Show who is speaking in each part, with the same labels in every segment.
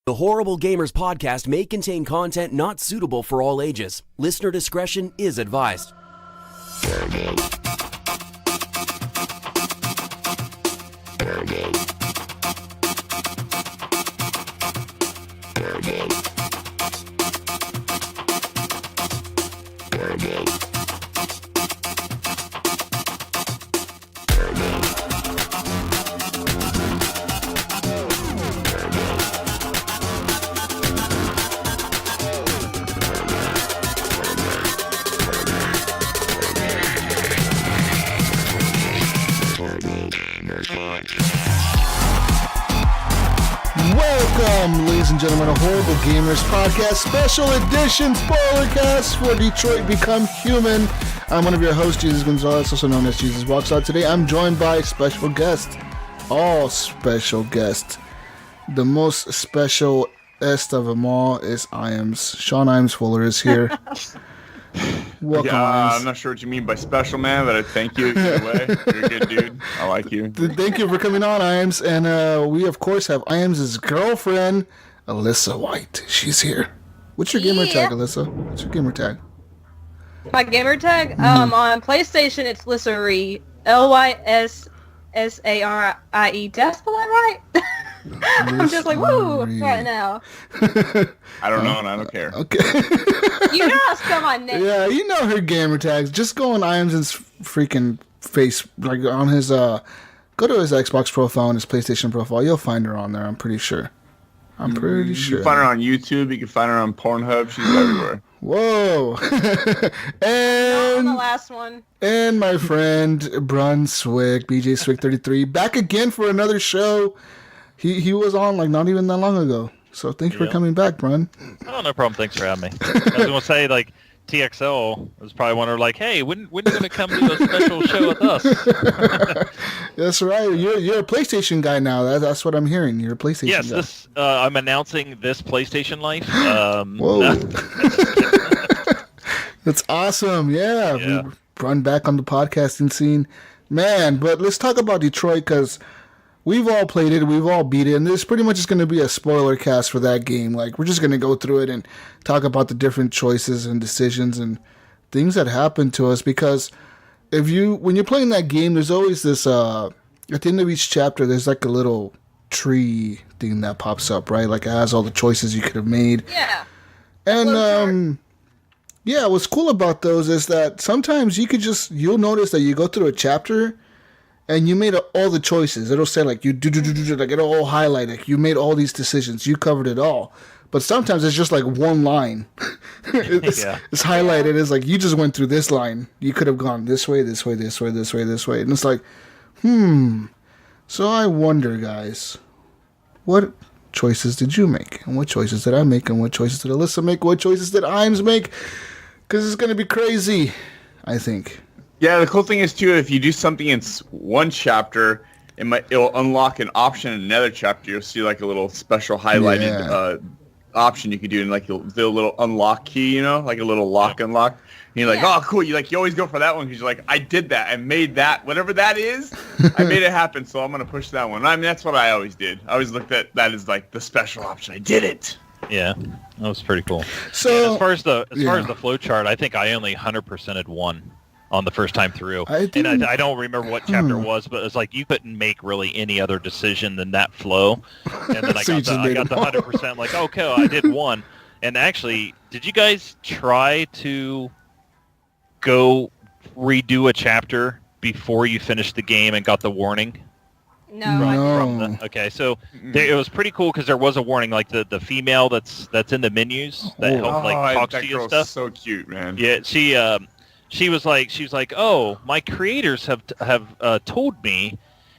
Speaker 1: The Horrible Gamers podcast may contain content not suitable for all ages. Listener discretion is advised.
Speaker 2: Welcome, ladies and gentlemen, to Horrible Gamers Podcast Special Edition Spoilercast for Detroit Become Human. I'm one of your hosts, Jesus Gonzalez, also known as JesusWalksAlot. Today I'm joined by special guest, all special guest. The most special-est of them all is Iams. Sean Iams Fuller is here. Welcome,
Speaker 3: I'm not sure what you mean by special, man, but I thank you either way. You're a good dude. I like you.
Speaker 2: Thank you for coming on, Iams. And we, of course, have Iams' girlfriend, Alyssa White. She's here. What's your gamer tag, Alyssa? What's your gamer tag?
Speaker 4: My gamer tag? On PlayStation, it's Lyssarie. Lyssarie. Did I spell that right? I'm just like, woo, right now.
Speaker 3: I don't know, and I don't care.
Speaker 2: Okay.
Speaker 4: You know how to spell my name.
Speaker 2: Yeah, you know her gamer tags. Just go on Iams' freaking face, like on his, go to his Xbox profile and his PlayStation profile. You'll find her on there, I'm pretty sure.
Speaker 3: You can find her on YouTube. You can find her on Pornhub. She's everywhere.
Speaker 2: Whoa.
Speaker 4: On the last one.
Speaker 2: And my friend, Brunswick, BJSwick33, back again for another show. He was on like not even that long ago. So thank you for coming back, Brun.
Speaker 5: Oh, no problem. Thanks for having me. I was going to say, like, TXL was probably wondering, like, hey, when are you going to come do a special show with us?
Speaker 2: That's right. You're a PlayStation guy now. That's what I'm hearing. You're a PlayStation guy.
Speaker 5: I'm announcing this PlayStation life.
Speaker 2: Whoa. That's awesome. Yeah. We run back on the podcasting scene. Man, but let's talk about Detroit because we've all played it, we've all beat it, and this pretty much is going to be a spoiler cast for that game. Like, we're just going to go through it and talk about the different choices and decisions and things that happen to us, because when you're playing that game, there's always this, at the end of each chapter, there's like a little tree thing that pops up, right? Like, it has all the choices you could have made.
Speaker 4: Yeah.
Speaker 2: And, what's cool about those is that sometimes you'll notice that you go through a chapter and you made all the choices. It'll say like you do, like it'll all highlight it. You made all these decisions. You covered it all. But sometimes it's just like one line. It's highlighted. It's like you just went through this line. You could have gone this way, this way, this way, this way, this way. And it's like, So I wonder, guys, what choices did you make? And what choices did I make? And what choices did Alyssa make? What choices did Iams make? Because it's going to be crazy, I think.
Speaker 3: Yeah, the cool thing is, too, if you do something in one chapter, it'll unlock an option in another chapter. You'll see, like, a little special highlighted option you could do, and, like, the little unlock key, like a little lock unlock. And you're like, oh, cool. You always go for that one because you're like, I did that. I made that. Whatever that is, I made it happen, so I'm going to push that one. I mean, that's what I always did. I always looked at that as, like, the special option. I did it.
Speaker 5: Yeah, that was pretty cool.
Speaker 2: So,
Speaker 5: as far as the flow chart, I think I only 100%ed one on the first time through. I don't remember what chapter it was, but it's like you couldn't make really any other decision than that flow. And then I got the 100%, like, okay, I did one. And actually, did you guys try to go redo a chapter before you finished the game and got the warning?
Speaker 4: No.
Speaker 5: Okay, so it was pretty cool because there was a warning, like the female that's in the menus that helped talk to you and stuff.
Speaker 3: So cute, man.
Speaker 5: Yeah, she was like, oh, my creators have told me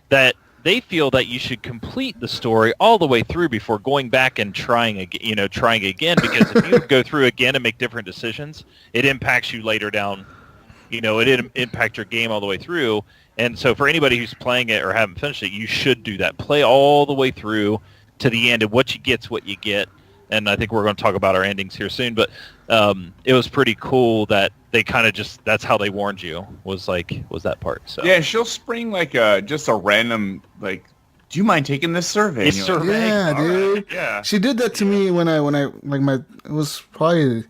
Speaker 5: that they feel that you should complete the story all the way through before going back and trying again, because if you go through again and make different decisions, it impacts you later down. It impact your game all the way through. And so for anybody who's playing it or haven't finished it, you should do that. Play all the way through to the end, and what you get's what you get. And I think we're going to talk about our endings here soon. But it was pretty cool that they kind of that's how they warned you, was that part. So
Speaker 3: yeah, she'll spring like just a random like do you mind taking this survey?
Speaker 5: It's survey.
Speaker 2: Yeah, dude.
Speaker 3: Right. Yeah.
Speaker 2: She did that to me when I it was probably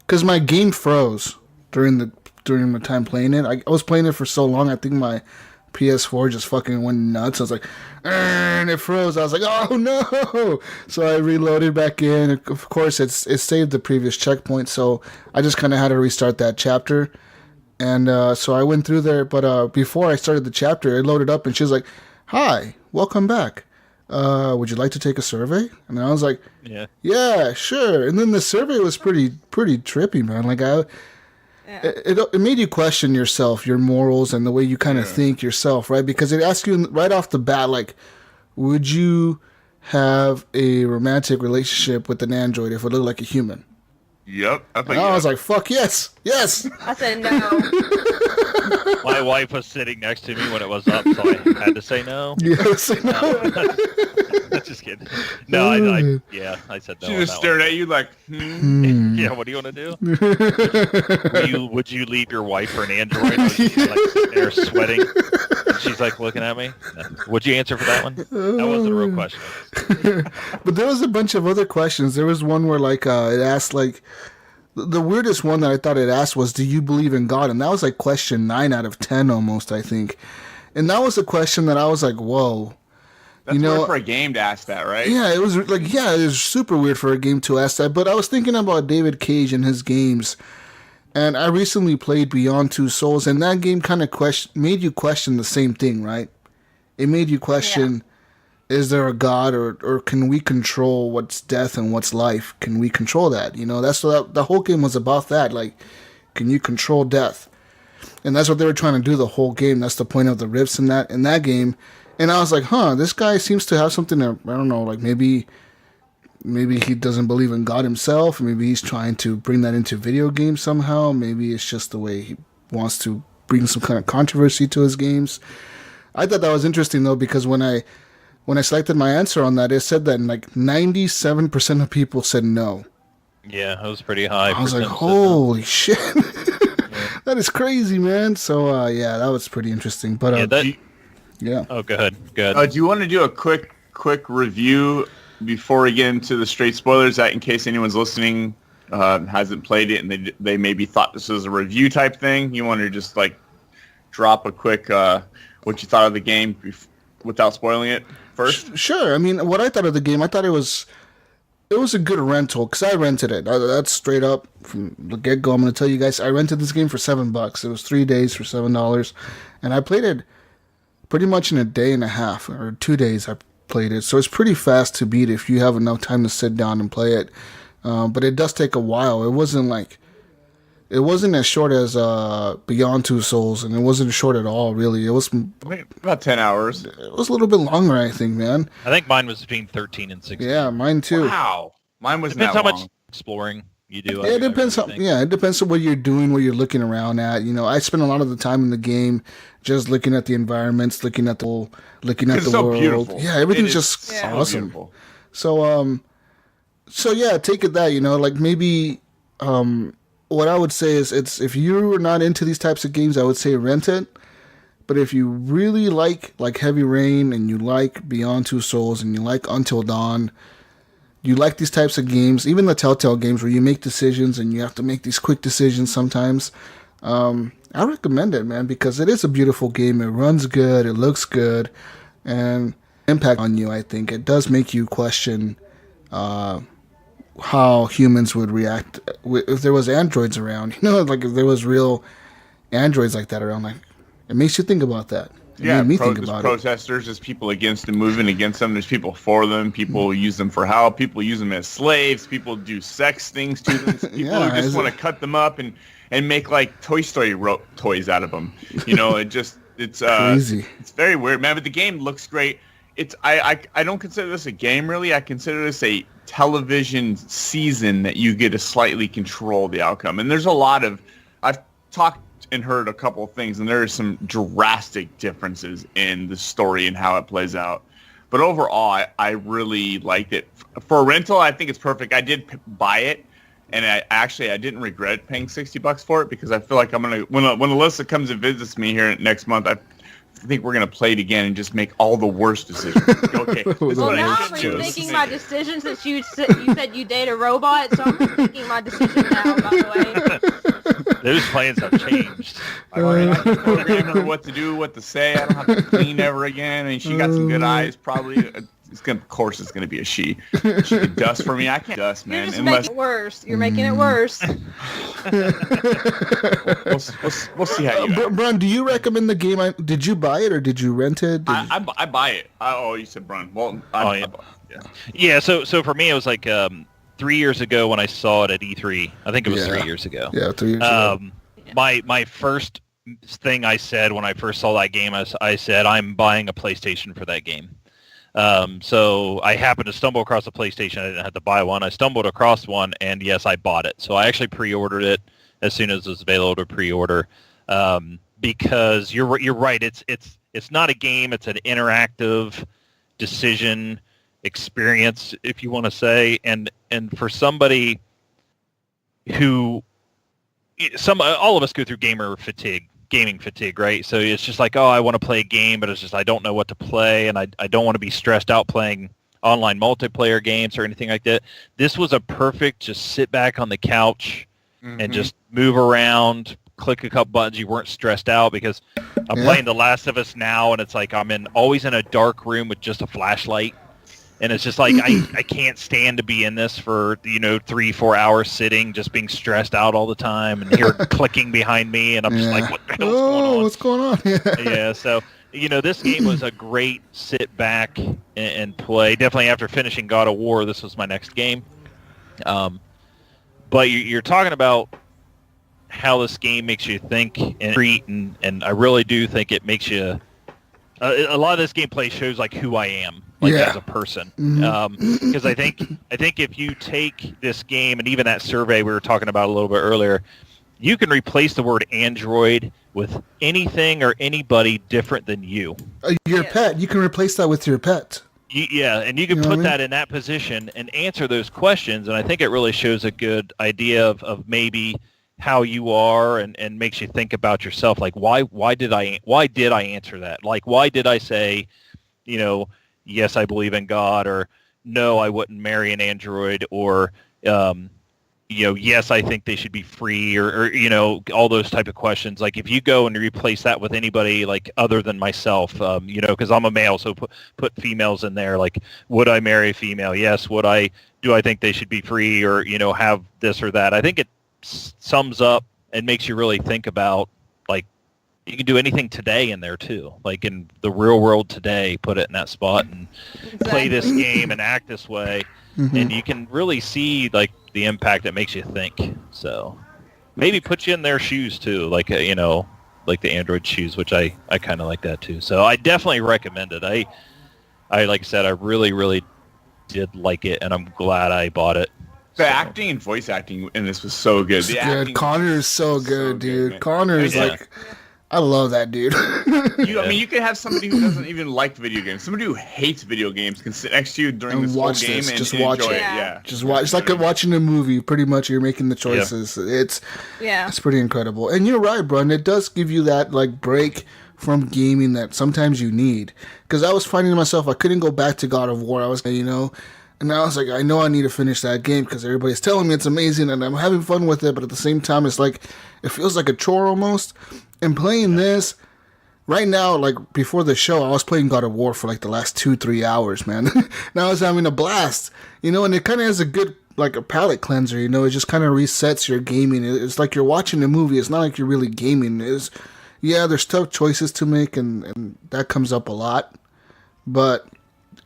Speaker 2: because my game froze during my time playing it. I was playing it for so long. I think my PS4 just fucking went nuts. I was like, and it froze. I was like, oh no! So I reloaded back in. Of course, it saved the previous checkpoint. So I just kind of had to restart that chapter. And so I went through there. But before I started the chapter, it loaded up, and she was like, "Hi, welcome back. Would you like to take a survey?" And I was like, "Yeah, sure." And then the survey was pretty trippy, man. Like it made you question yourself, your morals, and the way you kind of think yourself, right? Because it asked you right off the bat, like, would you have a romantic relationship with an android if it looked like a human?
Speaker 3: Yep.
Speaker 2: I was like, fuck yes.
Speaker 4: I said no.
Speaker 5: My wife was sitting next to me when it was up, so I had to say no.
Speaker 2: Yeah, say no.
Speaker 5: Just kidding. No, I said no.
Speaker 3: She just stared at you like,
Speaker 5: Yeah, what do you want to do? Would you leave your wife for an android? Like sitting there sweating. And she's like looking at me. No. Would you answer for that one? That wasn't a real question.
Speaker 2: But there was a bunch of other questions. There was one where like it asked like the weirdest one that I thought it asked was, do you believe in God? And that was like question 9 out of 10 almost, I think. And that was a question that I was like, whoa.
Speaker 3: That's weird for a game to ask that, right?
Speaker 2: Yeah, it was like, it was super weird for a game to ask that. But I was thinking about David Cage and his games. And I recently played Beyond Two Souls, and that game kind of made you question the same thing, right? It made you question, is there a God, or can we control what's death and what's life? Can we control that? You know, that's what the whole game was about. That, like, can you control death? And that's what they were trying to do the whole game. That's the point of the rifts in that game. And I was like, this guy seems to have something that, I don't know, like maybe he doesn't believe in God himself. Maybe he's trying to bring that into video games somehow. Maybe it's just the way he wants to bring some kind of controversy to his games. I thought that was interesting, though, because when I selected my answer on that, it said that like 97% of people said no.
Speaker 5: Yeah, it was pretty high.
Speaker 2: I was like, holy shit. That is crazy, man. So, that was pretty interesting. But, Oh,
Speaker 5: go ahead. Do
Speaker 3: you want to do a quick review before we get into the straight spoilers, that in case anyone's listening hasn't played it and they maybe thought this was a review type thing? You want to just like drop a quick what you thought of the game without spoiling it first?
Speaker 2: Sure. I mean, what I thought of the game, I thought it was a good rental because I rented it. That's straight up from the get-go. I'm going to tell you guys, I rented this game for $7. It was 3 days for $7, and I played it pretty much in a day and a half, or 2 days I played it. So it's pretty fast to beat if you have enough time to sit down and play it. But it does take a while. It wasn't as short as Beyond Two Souls, and it wasn't short at all, really. It was
Speaker 3: about 10 hours.
Speaker 2: It was a little bit longer, I think, man.
Speaker 5: I think mine was between 13 and 16.
Speaker 2: Yeah, mine too.
Speaker 3: Wow. Mine wasn't
Speaker 5: that long. Depends how much exploring you do.
Speaker 2: It depends. It depends on what you're doing, what you're looking around at. You know, I spend a lot of the time in the game just looking at the environments, looking at the world.
Speaker 3: Beautiful.
Speaker 2: Yeah, everything's just awesome. Beautiful. So take it that, you know, like maybe what I would say is if you're not into these types of games, I would say rent it. But if you really like Heavy Rain, and you like Beyond Two Souls, and you like Until Dawn, you like these types of games, even the Telltale games where you make decisions and you have to make these quick decisions sometimes, I recommend it, man, because it is a beautiful game. It runs good, it looks good, and impact on you, I think. It does make you question how humans would react if there was androids around. You know, like if there was real androids like that around, like it makes you think about that.
Speaker 3: Yeah, think about protesters, there's people against them, moving against them. There's people for them. People use them for help. People use them as slaves. People do sex things to them. People who just want to cut them up and make like Toy Story toys out of them. You know, it's
Speaker 2: crazy.
Speaker 3: It's very weird, man. But the game looks great. I don't consider this a game really. I consider this a television season that you get to slightly control the outcome. And there's a lot of I've talked and heard a couple of things, and there are some drastic differences in the story and how it plays out. But overall, I really liked it. For a rental, I think it's perfect. I did buy it, and I didn't regret paying $60 for it, because I feel like I'm gonna when Alyssa comes and visits me here next month, I think we're gonna play it again and just make all the worst decisions. Okay.
Speaker 4: Well, now I'm rethinking my decision since you said you date a robot, so I'm rethinking my decision now, by the way.
Speaker 5: Those plans have changed.
Speaker 3: I can program her what to do, what to say. I don't have to clean ever again. And she got some good eyes, probably. Of course, it's gonna be a she. She can dust for me. I can't dust, man.
Speaker 4: You're just making it worse. You're making it worse.
Speaker 3: We'll see how you.
Speaker 2: Brun, do you recommend the game? Did you buy it or did you rent it?
Speaker 3: I buy it. You said Brun. Well, I buy it.
Speaker 5: Yeah. So for me, it was like 3 years ago when I saw it at E3. I think it was 3 years ago.
Speaker 2: Yeah, 3 years ago.
Speaker 5: My first thing I said when I first saw that game, I said I'm buying a PlayStation for that game. So I happened to stumble across a PlayStation. I didn't have to buy one. I stumbled across one, and yes, I bought it. So I actually pre-ordered it as soon as it was available to pre-order. Because you're right. It's not a game. It's an interactive decision experience, if you want to say. And for somebody who all of us go through gaming fatigue, right? So it's just like, I want to play a game, but it's just I don't know what to play, and I don't want to be stressed out playing online multiplayer games or anything like that. This was a perfect just sit back on the couch and just move around, click a couple buttons. You weren't stressed out because I'm playing The Last of Us now, and it's like I'm always in a dark room with just a flashlight. And it's just like, I can't stand to be in this for, 3-4 hours sitting, just being stressed out all the time and hear clicking behind me. And I'm just like, what the hell's going on?
Speaker 2: What's going on?
Speaker 5: Yeah. So, this game was a great sit back and play. Definitely after finishing God of War, this was my next game. But you're talking about how this game makes you think and treat. And I really do think it makes you, a lot of this gameplay shows like who I am. As a person, because I think if you take this game and even that survey we were talking about a little bit earlier, you can replace the word android with anything or anybody different than you.
Speaker 2: Your pet, you can replace that with your pet.
Speaker 5: And you can put that in that position and answer those questions, and I think it really shows a good idea of maybe how you are and makes you think about yourself. Like why did I answer that? Like why did I say, yes, I believe in God, or no, I wouldn't marry an android, or, yes, I think they should be free, or all those type of questions. Like if you go and replace that with anybody like other than myself, because I'm a male, so put females in there. Like, would I marry a female? Yes. Do I think they should be free, or, have this or that? I think it sums up and makes you really think about, like, you can do anything today in there too, like in the real world today, put it in that spot and play this game and act this way. And you can really see like the impact it makes you think. So maybe put you in their shoes too, like, like the Android shoes, which I kind of like that too. So I definitely recommend it. I like I said, I really, really did like it, and I'm glad I bought it.
Speaker 3: The acting and voice acting in this was so good.
Speaker 2: Connor is so good, dude. Man. Connor is like... I love that dude.
Speaker 3: I mean, you can have somebody who doesn't even like video games. Somebody who hates video games can sit next to you during this whole game and
Speaker 2: watch
Speaker 3: enjoy
Speaker 2: it.
Speaker 3: Yeah.
Speaker 2: Just watch. It's like watching a movie. Pretty much, you're making the choices. Yeah. It's pretty incredible. And you're right, Brun. It does give you that like break from gaming that sometimes you need. Because I was finding myself, I couldn't go back to God of War. I was, and I was like, I know I need to finish that game because everybody's telling me it's amazing and I'm having fun with it. But at the same time, it's like, it feels like a chore almost. And playing this right now, like before the show, I was playing God of War for like the last 2-3 hours, man. And I was having a blast, and it kind of has a good, like a palate cleanser, it just kind of resets your gaming. It's like you're watching a movie. It's not like you're really gaming. There's tough choices to make, and that comes up a lot. But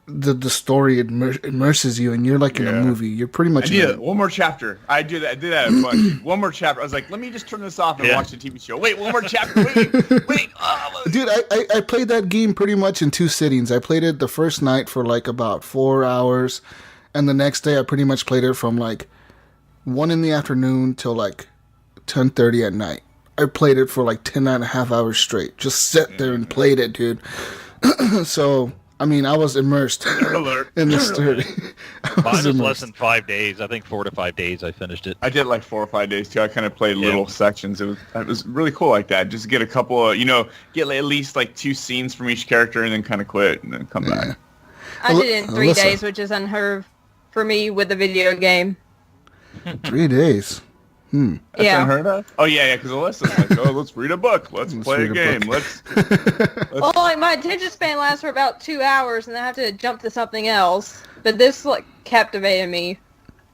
Speaker 2: the story immerses you, and you're like in a movie. You're pretty much
Speaker 3: one more chapter. I did that a bunch. One more chapter. I was like, let me just turn this off and watch the TV show. Wait, one more chapter. Wait.
Speaker 2: Dude, I played that game pretty much in 2 sittings. I played it the first night for like about 4 hours, and the next day I pretty much played it from like 1 in the afternoon till like 10:30 at night. I played it for like 10.5 hours straight. Just sat there and played it, dude. So I mean, I was immersed in the story.
Speaker 5: Mine was less than 5 days. I think 4 to 5 days I finished it.
Speaker 3: I did like 4 or 5 days too. I kind of played little sections. It was really cool like that. Just get a couple of, get at least like 2 scenes from each character and then kind of quit and then come back.
Speaker 4: I did it in 3 days, which is unheard of for me with the video game.
Speaker 2: 3 days.
Speaker 3: That's unheard of? Oh, yeah, because Alyssa's like, let's read a book. Let's play a game. Let's
Speaker 4: Well, like, my attention span lasts for about 2 hours, and then I have to jump to something else. But this, like, captivated me.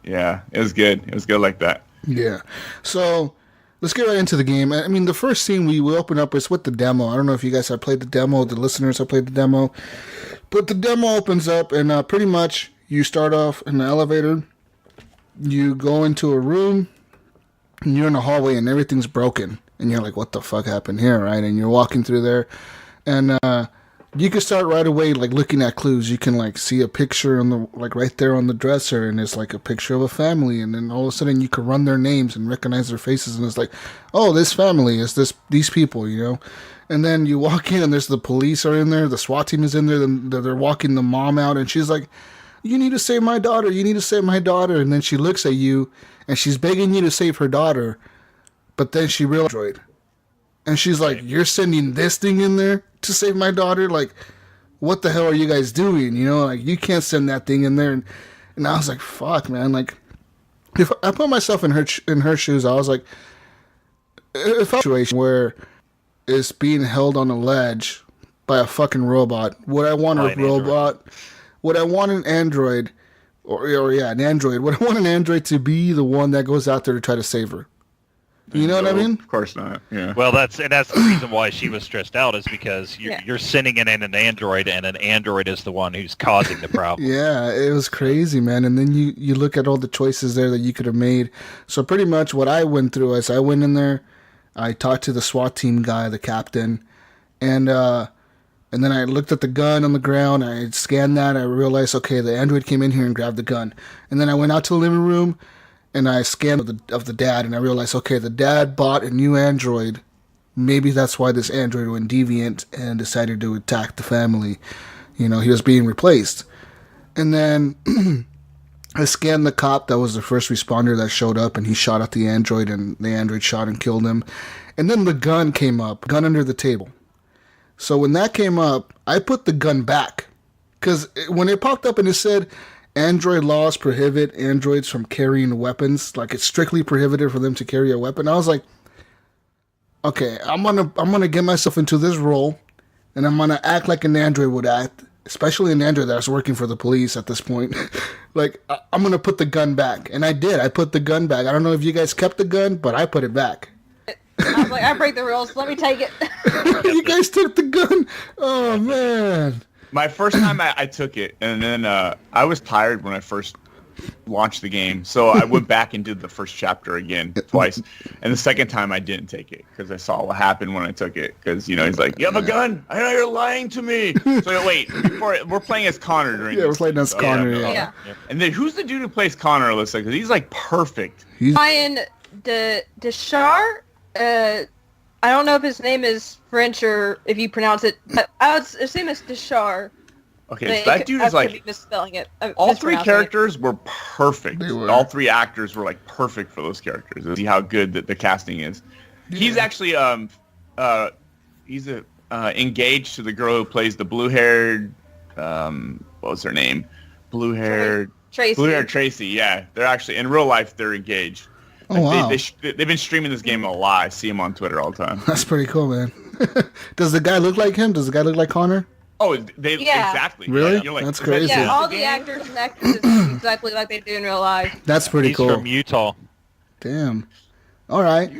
Speaker 3: Yeah, it was good. It was good like that.
Speaker 2: Yeah. So, let's get right into the game. I mean, the first scene we open up is with the demo. I don't know if you guys have played the demo, the listeners have played the demo. But the demo opens up, and pretty much you start off in the elevator. You go into a room. And you're in a hallway and everything's broken. And you're like, what the fuck happened here, right? And you're walking through there. And you can start right away, like, looking at clues. You can, like, see a picture on the, like, right there on the dresser. And it's, like, a picture of a family. And then all of a sudden you can run their names and recognize their faces. And it's like, oh, this family is these people, And then you walk in and there's the police are in there. The SWAT team is in there. Then they're walking the mom out. And she's like, you need to save my daughter. You need to save my daughter. And then she looks at you. And she's begging you to save her daughter, but then she realized, and she's like, "You're sending this thing in there to save my daughter? Like, what the hell are you guys doing? Like, you can't send that thing in there." And I was like, "Fuck, man!" Like, if I put myself in her shoes, I was like, if a situation where it's being held on a ledge by a fucking robot, would I want a robot? Would I want an android? An android. Would I want an android to be the one that goes out there to try to save her? You know what I mean?
Speaker 3: Of course not. Yeah.
Speaker 5: Well, that's the reason why she was stressed out is because you're sending in an android, and an android is the one who's causing the problem.
Speaker 2: Yeah, it was crazy, man. And then you look at all the choices there that you could have made. So pretty much what I went through is I went in there, I talked to the SWAT team guy, the captain, and then I looked at the gun on the ground. I scanned that. I realized, okay, the android came in here and grabbed the gun. And then I went out to the living room, and I scanned of the dad. And I realized, okay, the dad bought a new android. Maybe that's why this android went deviant and decided to attack the family. He was being replaced. And then I scanned the cop that was the first responder that showed up, and he shot at the android, and the android shot and killed him. And then the gun came up, gun under the table. So when that came up, I put the gun back. Because when it popped up and it said, Android laws prohibit androids from carrying weapons, like it's strictly prohibited for them to carry a weapon, I was like, okay, I'm gonna get myself into this role, and I'm gonna act like an android would act, especially an android that's working for the police at this point. Like, I'm gonna put the gun back. And I did. I put the gun back. I don't know if you guys kept the gun, but I put it back.
Speaker 4: I was like, I break the rules. Let me take it.
Speaker 2: You guys took the gun. Oh man.
Speaker 3: My first time I took it, and then I was tired when I first launched the game, so I went back and did the first chapter again twice. And the second time I didn't take it because I saw what happened when I took it. Because he's like, "You have a gun? I know you're lying to me." So wait, we're playing as Connor during.
Speaker 2: Yeah, we're playing as Connor.
Speaker 4: Yeah.
Speaker 3: And then who's the dude who plays Connor, Alyssa? Because he's like perfect.
Speaker 4: Ryan Deschar. I don't know if his name is French or if you pronounce it. I would assume it's Deschar.
Speaker 3: Okay, so that dude is like
Speaker 4: misspelling it.
Speaker 3: All 3 characters were perfect.
Speaker 2: They were.
Speaker 3: All 3 actors were like perfect for those characters. See how good the casting is. Yeah. He's actually engaged to the girl who plays the blue-haired what was her name? Blue-haired Tracy. Yeah, they're actually in real life they're engaged.
Speaker 2: Oh, wow.
Speaker 3: They've been streaming this game a lot. I see him on Twitter all the time.
Speaker 2: That's pretty cool, man. Does the guy look like him? Does the guy look like Connor?
Speaker 3: Oh, exactly.
Speaker 2: Really?
Speaker 3: Yeah, you're like,
Speaker 2: that's crazy.
Speaker 4: Yeah, all the actors and actresses look exactly like they do in real life.
Speaker 2: That's pretty cool.
Speaker 5: He's from Utah.
Speaker 2: Damn. All right.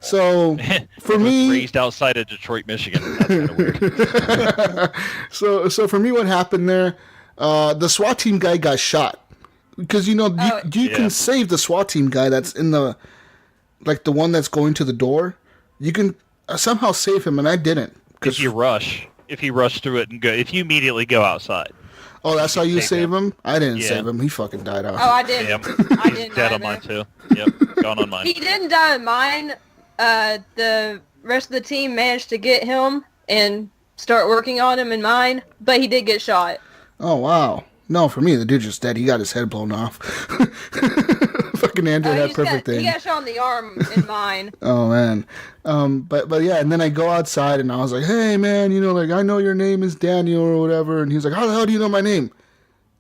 Speaker 2: So, for me...
Speaker 5: raised outside of Detroit, Michigan. That's kind of weird.
Speaker 2: So for me, what happened there, the SWAT team guy got shot. Because, you can save the SWAT team guy that's in the one that's going to the door. You can somehow save him, and I didn't.
Speaker 5: If you rush through it and go, if you immediately go outside.
Speaker 2: Oh, that's how you save him? I didn't save him. He fucking died out.
Speaker 4: Oh, I did.
Speaker 5: Yep.
Speaker 4: I didn't.
Speaker 5: Dead on mine too. Yep, gone on mine.
Speaker 4: He didn't die on mine. The rest of the team managed to get him and start working on him in mine, but he did get shot.
Speaker 2: Oh, wow. No, for me, the dude just dead. He got his head blown off. Fucking Android had perfect thing.
Speaker 4: He got shot on the arm in mine.
Speaker 2: Oh, man. But yeah, and then I go outside and I was like, hey, man, like, I know your name is Daniel or whatever. And he's like, how the hell do you know my name?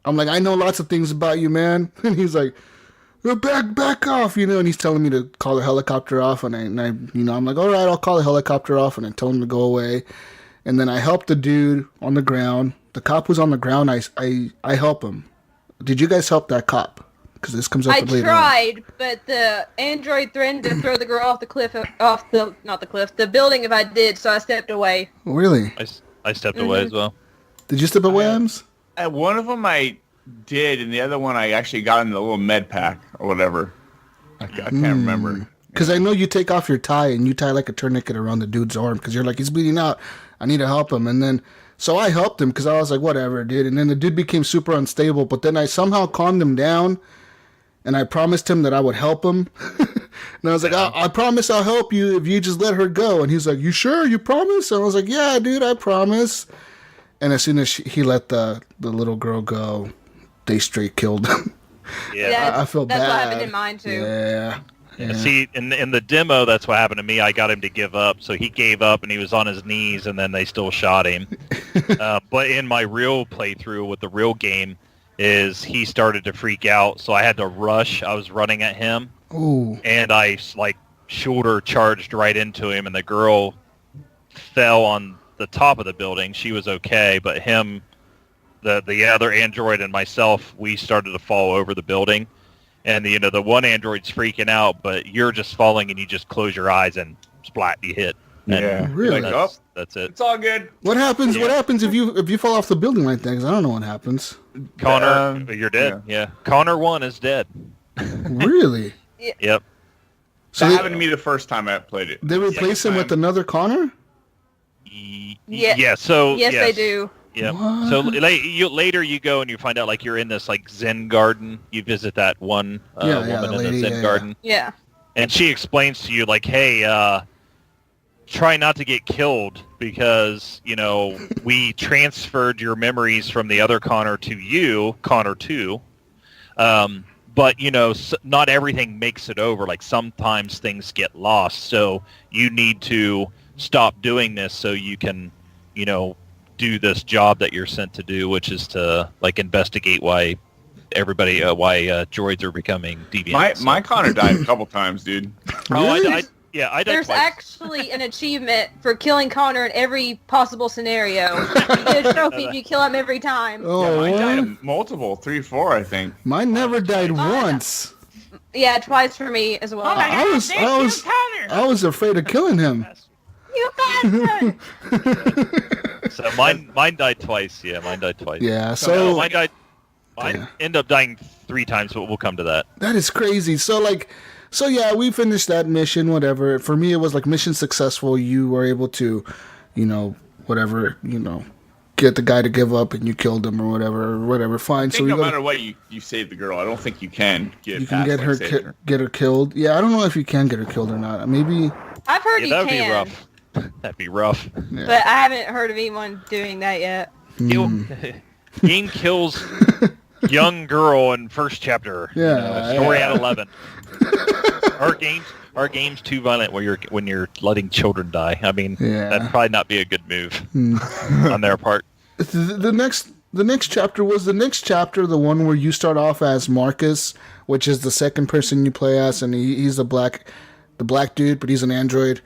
Speaker 2: I'm like, I know lots of things about you, man. And he's like, back off, and he's telling me to call the helicopter off. And I I'm like, all right, I'll call the helicopter off. And I told him to go away. And then I helped the dude on the ground. The cop was on the ground. I help him. Did you guys help that cop? Because this comes up later.
Speaker 4: I tried, but the android threatened to throw the girl off the cliff, the building if I did, so I stepped away.
Speaker 2: Really?
Speaker 5: I stepped away as well.
Speaker 2: Did you step away, Iams?
Speaker 3: One of them I did, and the other one I actually got in the little med pack or whatever. I can't remember.
Speaker 2: Because I know you take off your tie and you tie like a tourniquet around the dude's arm because you're like, he's bleeding out. I need to help him. And then, so I helped him because I was like, whatever, dude. And then the dude became super unstable. But then I somehow calmed him down and I promised him that I would help him. And I was like, I promise I'll help you if you just let her go. And he's like, you sure? You promise? And I was like, yeah, dude, I promise. And as soon as he let the little girl go, they straight killed him.
Speaker 5: Yeah,
Speaker 2: I felt bad.
Speaker 4: That's what happened in mine, too.
Speaker 2: Yeah.
Speaker 5: See, in the demo, that's what happened to me. I got him to give up, so he gave up, and he was on his knees, and then they still shot him. But in my real playthrough with the real game, is he started to freak out, so I had to rush. I was running at him, and I shoulder charged right into him, and the girl fell on the top of the building. She was okay, but him, the other android, and myself, we started to fall over the building. And the one android's freaking out, but you're just falling, and you just close your eyes and splat, you hit. And
Speaker 2: really?
Speaker 5: That's it.
Speaker 3: It's all good.
Speaker 2: What happens? Yeah. What happens if you fall off the building like that? 'Cause I don't know what happens.
Speaker 5: Connor, you're dead. Yeah. Connor 1 is dead.
Speaker 2: Really?
Speaker 5: Yep.
Speaker 3: So that happened to me the first time I played it.
Speaker 2: They replace him with another Connor?
Speaker 5: Yeah. So
Speaker 4: yes, they do.
Speaker 5: Yeah. So later you go and you find out you're in this Zen garden. You visit that one woman in the Zen garden.
Speaker 4: Yeah.
Speaker 5: And she explains to you hey, try not to get killed because we transferred your memories from the other Connor to you, Connor 2. But not everything makes it over. Sometimes things get lost. So you need to stop doing this so you can do this job that you're sent to do, which is to investigate why droids are becoming deviant.
Speaker 3: My Connor died a couple times, dude.
Speaker 5: Really? I died
Speaker 4: There's
Speaker 5: twice.
Speaker 4: actually an achievement for killing Connor in every possible scenario. You get a trophy if you kill him every time.
Speaker 2: Oh,
Speaker 3: mine died multiple, 3, 4, I think.
Speaker 2: Mine never died once.
Speaker 4: Yeah, twice for me as well.
Speaker 2: I was afraid of killing him.
Speaker 4: You bastard!
Speaker 5: So mine died twice. Yeah, mine died twice.
Speaker 2: Yeah, so
Speaker 5: mine ended up dying 3 times, but we'll come to that.
Speaker 2: That is crazy. So yeah, we finished that mission, whatever. For me, it was mission successful. You were able to, get the guy to give up and you killed him or whatever. Fine.
Speaker 3: I think no matter what, you save the girl. I don't think you can get
Speaker 2: her killed. Yeah, I don't know if you can get her killed or not. Maybe.
Speaker 4: I've heard you can.
Speaker 5: That'd be rough. That'd be rough.
Speaker 2: Yeah.
Speaker 4: But I haven't heard of anyone doing that yet.
Speaker 5: Game kills young girl in first chapter.
Speaker 2: Yeah.
Speaker 5: Story at 11. Our game's too violent when you're letting children die. I mean, that'd probably not be a good move on their part.
Speaker 2: The next chapter was the one where you start off as Marcus, which is the second person you play as, and he's the black dude, but he's an android.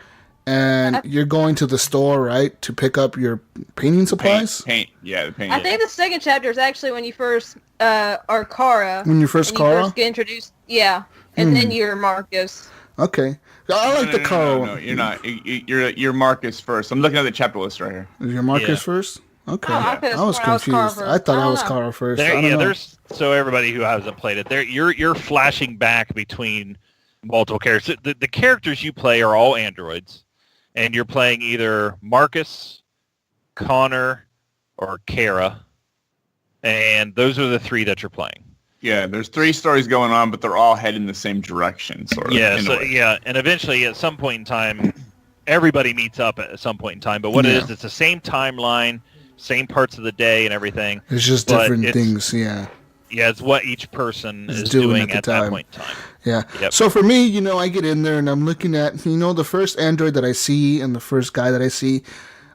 Speaker 2: And you're going to the store, right, to pick up your painting supplies?
Speaker 3: Paint. Yeah, the paint.
Speaker 4: I think the second chapter is actually when you first are Kara.
Speaker 2: When you first Kara?
Speaker 4: You first get introduced, yeah. And then you're Marcus.
Speaker 2: Okay. I like the Kara one.
Speaker 3: No, you're not. You're Marcus first. I'm looking at the chapter list right here.
Speaker 2: You're Marcus first? Okay.
Speaker 4: Oh,
Speaker 2: I was confused. I thought I was Kara first.
Speaker 5: There's so everybody who hasn't played it, you're flashing back between multiple characters. The characters you play are all androids. And you're playing either Marcus, Connor, or Kara. And those are the 3 that you're playing.
Speaker 3: Yeah, there's 3 stories going on, but they're all heading the same direction, sort of.
Speaker 5: Yeah, and eventually at some point in time, everybody meets up at some point in time. But what it is, it's the same timeline, same parts of the day and everything.
Speaker 2: It's just different things, yeah.
Speaker 5: Yeah, it's what each person is doing at that point in time.
Speaker 2: Yeah.
Speaker 5: Yep.
Speaker 2: So for me, I get in there and I'm looking at, the first android that I see and the first guy that I see,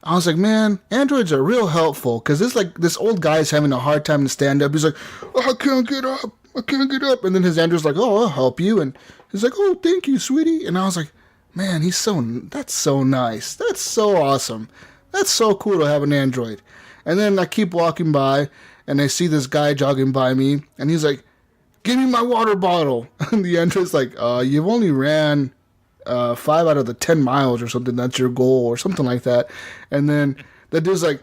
Speaker 2: I was like, man, androids are real helpful, because it's like this old guy is having a hard time to stand up. He's like, oh, I can't get up. And then his android's like, oh, I'll help you. And he's like, oh, thank you, sweetie. And I was like, man, that's so nice. That's so awesome. That's so cool to have an android. And then I keep walking by, and I see this guy jogging by me, and he's like, give me my water bottle. And the android's like, you've only ran 5 out of the 10 miles or something. That's your goal or something like that. And then the dude's like,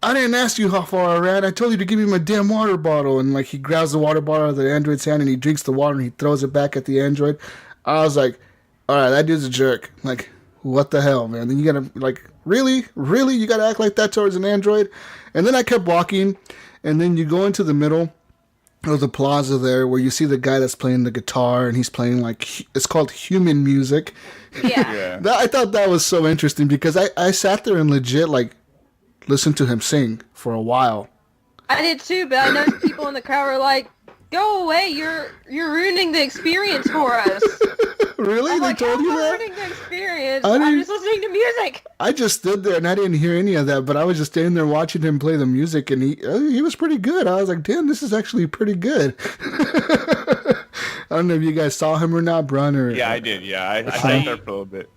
Speaker 2: I didn't ask you how far I ran. I told you to give me my damn water bottle. And like he grabs the water bottle out of the android's hand and he drinks the water and he throws it back at the android. I was like, all right, that dude's a jerk. Like, what the hell, man? Then you gotta, like, really? You gotta act like that towards an android? And then I kept walking, and then you go into the middle of the plaza there where you see the guy that's playing the guitar, and he's playing, like, it's called human music.
Speaker 4: Yeah.
Speaker 2: I thought that was so interesting because I sat there and legit, like, listened to him sing for a while.
Speaker 4: I did too, but I noticed people in the crowd were like, go away, you're ruining the experience for us.
Speaker 2: Really? They told you that?
Speaker 4: Ruining the experience. I'm just listening to music.
Speaker 2: I just stood there and I didn't hear any of that, but I was just standing there watching him play the music, and he was pretty good. I was like, damn, this is actually pretty good. I don't know if you guys saw him or not, Brun.
Speaker 3: Yeah, I did. Yeah, I sat there for a little bit.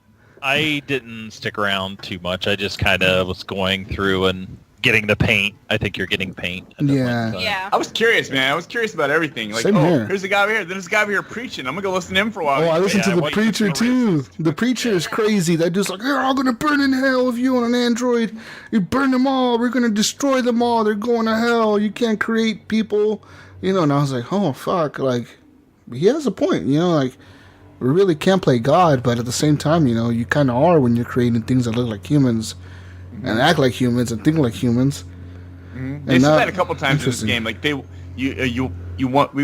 Speaker 5: I didn't stick around too much. I just kind of was going through and getting the paint. I think you're getting paint.
Speaker 4: Yeah.
Speaker 3: I was curious, man. I was curious about everything. Like,
Speaker 2: Same here.
Speaker 3: Here's a guy over here. Then there's a guy over here preaching. I'm going to go listen to him for a while.
Speaker 2: Oh, I listened to the preacher, too. The preacher is crazy. That dude's like, they're all going to burn in hell if you own an android. You burn them all. We're going to destroy them all. They're going to hell. You can't create people. And I was like, oh, fuck. Like, he has a point. Like, we really can't play God, but at the same time, you kind of are when you're creating things that look like humans and act like humans and think like humans.
Speaker 3: Mm-hmm. They said that a couple times in this game. Like we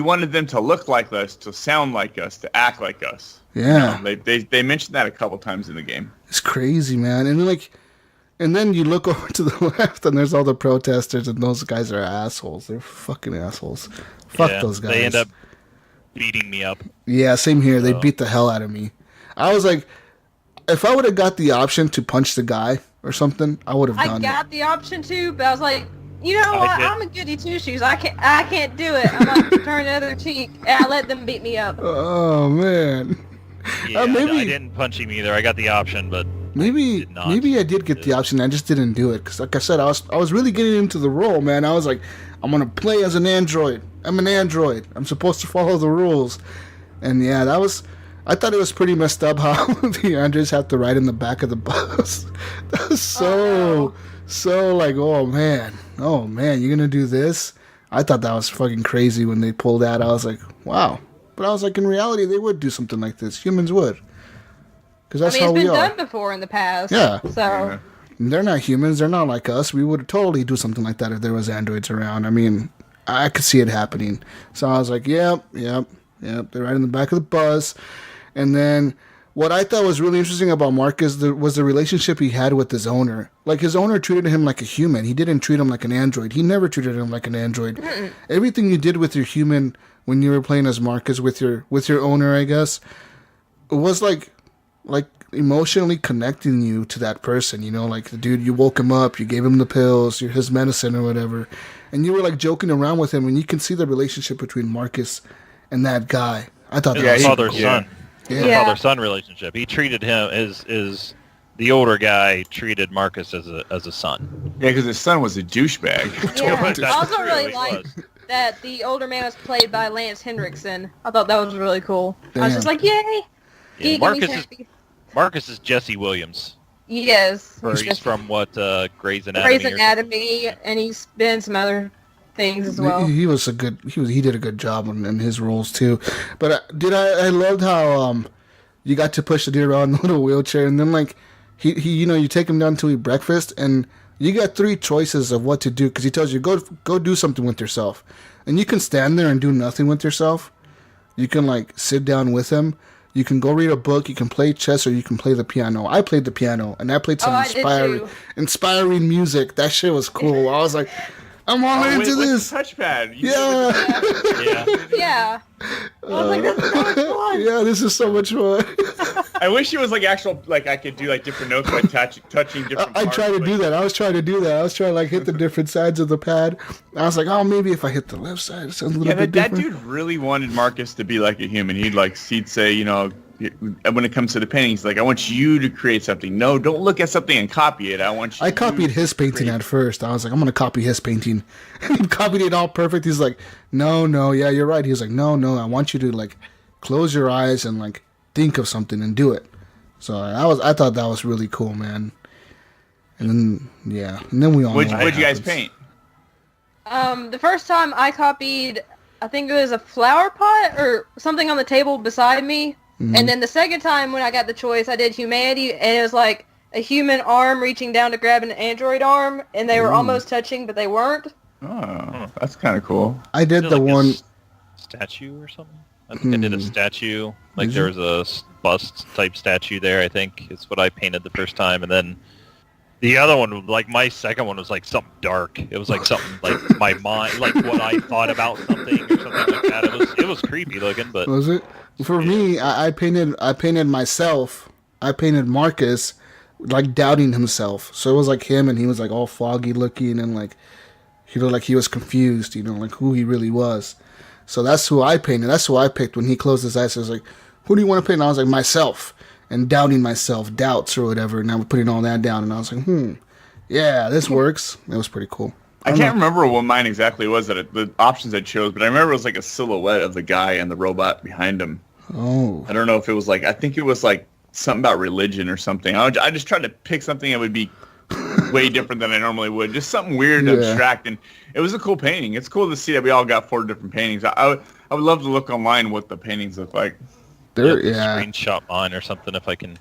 Speaker 3: wanted them to look like us, to sound like us, to act like us.
Speaker 2: Yeah.
Speaker 3: They mentioned that a couple times in the game.
Speaker 2: It's crazy, man. And then you look over to the left, and there's all the protesters, and those guys are assholes. They're fucking assholes. Fuck those guys.
Speaker 5: They end up beating me up.
Speaker 2: Yeah, same here. They beat the hell out of me. I was like, if I would have got the option to punch the guy or something, I would have done it.
Speaker 4: I got the option to, but I was like, you know what? I'm a goody two-shoes. I can't do it. I'm going to turn the other cheek, and I let them beat me up.
Speaker 2: Oh, man.
Speaker 5: Yeah, I didn't punch him either. I got the option, but
Speaker 2: maybe I did get the option. I just didn't do it because, like I said, I was really getting into the role, man. I was like, I'm going to play as an android. I'm an android. I'm supposed to follow the rules. And, yeah, I thought it was pretty messed up how the androids have to ride in the back of the bus. That was so like, oh man, you're gonna do this? I thought that was fucking crazy when they pulled out. I was like, wow. But I was like, in reality, they would do something like this. Humans would. Because that's how we are.
Speaker 4: It's been done before in the past.
Speaker 2: Yeah.
Speaker 4: So.
Speaker 2: They're not humans. They're not like us. We would totally do something like that if there was androids around. I mean, I could see it happening. So I was like, yep. They're right in the back of the bus. And then what I thought was really interesting about Marcus was the relationship he had with his owner. Like, his owner treated him like a human. He didn't treat him like an android. He never treated him like an android. Mm-mm. Everything you did with your human when you were playing as Marcus with your owner, I guess, it was like emotionally connecting you to that person. Like the dude, you woke him up, you gave him the pills, his medicine or whatever, and you were like joking around with him, and you can see the relationship between Marcus and that guy. I thought that was
Speaker 5: father-son.
Speaker 2: Yeah.
Speaker 5: Father-son relationship. He treated him as the older guy treated Marcus as a son.
Speaker 3: Yeah, because his son was a douchebag.
Speaker 4: Yeah. I also really liked that the older man was played by Lance Henriksen. I thought that was really cool.
Speaker 2: Damn.
Speaker 4: I was just like, yay!
Speaker 5: Yeah, Marcus is Jesse Williams.
Speaker 4: Yes.
Speaker 5: He's from what, Grey's Anatomy?
Speaker 4: Grey's Anatomy, and he's been some other things as well.
Speaker 2: He did a good job in his roles too. But I loved how you got to push the dude around in a little wheelchair, and then like he you take him down to eat breakfast, and you got 3 choices of what to do because he tells you go do something with yourself, and you can stand there and do nothing with yourself. You can like sit down with him. You can go read a book, you can play chess, or you can play the piano. I played the piano, and I played some inspiring music. That shit was cool. I was like, I'm all into this.
Speaker 3: Touchpad.
Speaker 4: Yeah. I was like, this is so much fun.
Speaker 2: Yeah, this is so much fun.
Speaker 3: I wish it was like actual, like I could do like different notes by touching different
Speaker 2: I
Speaker 3: parts.
Speaker 2: tried to do that. I was trying to like hit the different sides of the pad. I was like, oh, maybe if I hit the left side, it sounds a little bit different.
Speaker 3: That dude really wanted Marcus to be like a human. He'd say, you know, when it comes to the painting, he's like, I want you to create something. No, don't look at something and copy it. I
Speaker 2: copied his painting at first. I was like, I'm going to copy his painting. He copied it all perfect. He's like, no, yeah, you're right. He was like, no, I want you to like close your eyes and like think of something and do it. So I thought that was really cool, man. And then we all.
Speaker 3: What'd you guys paint?
Speaker 4: The first time I copied, I think it was a flower pot or something on the table beside me. Mm-hmm. And then the second time when I got the choice, I did humanity, and it was like a human arm reaching down to grab an android arm, and they were almost touching, but they weren't.
Speaker 3: Oh, that's kind of cool.
Speaker 2: I did the
Speaker 5: like
Speaker 2: one
Speaker 5: statue or something. I think I did a statue. Like there was a bust type statue there. I think is what I painted the first time, and then the other one, like my second one, was like something dark. It was like something like my mind, like what I thought about something or something like that. It was creepy looking, but
Speaker 2: was it? For me, I painted myself. I painted Marcus, like doubting himself. So it was like him, and he was like all foggy looking, and like he looked like he was confused, you know, like who he really was. So that's who I painted. That's who I picked when he closed his eyes. I was like, who do you want to paint? And I was like, myself, and doubting myself, doubts or whatever. And I was putting all that down, and I was like, yeah, this works. It was pretty cool.
Speaker 3: I can't remember what mine exactly was, the options I chose, but I remember it was like a silhouette of the guy and the robot behind him.
Speaker 2: Oh.
Speaker 3: I don't know if it was like, I think it was like something about religion or something. I just tried to pick something that would be way different than I normally would. Just something weird and abstract. And it was a cool painting. It's cool to see that we all got 4 different paintings. I would love to look online what the paintings look like.
Speaker 5: Screenshot mine or something if I can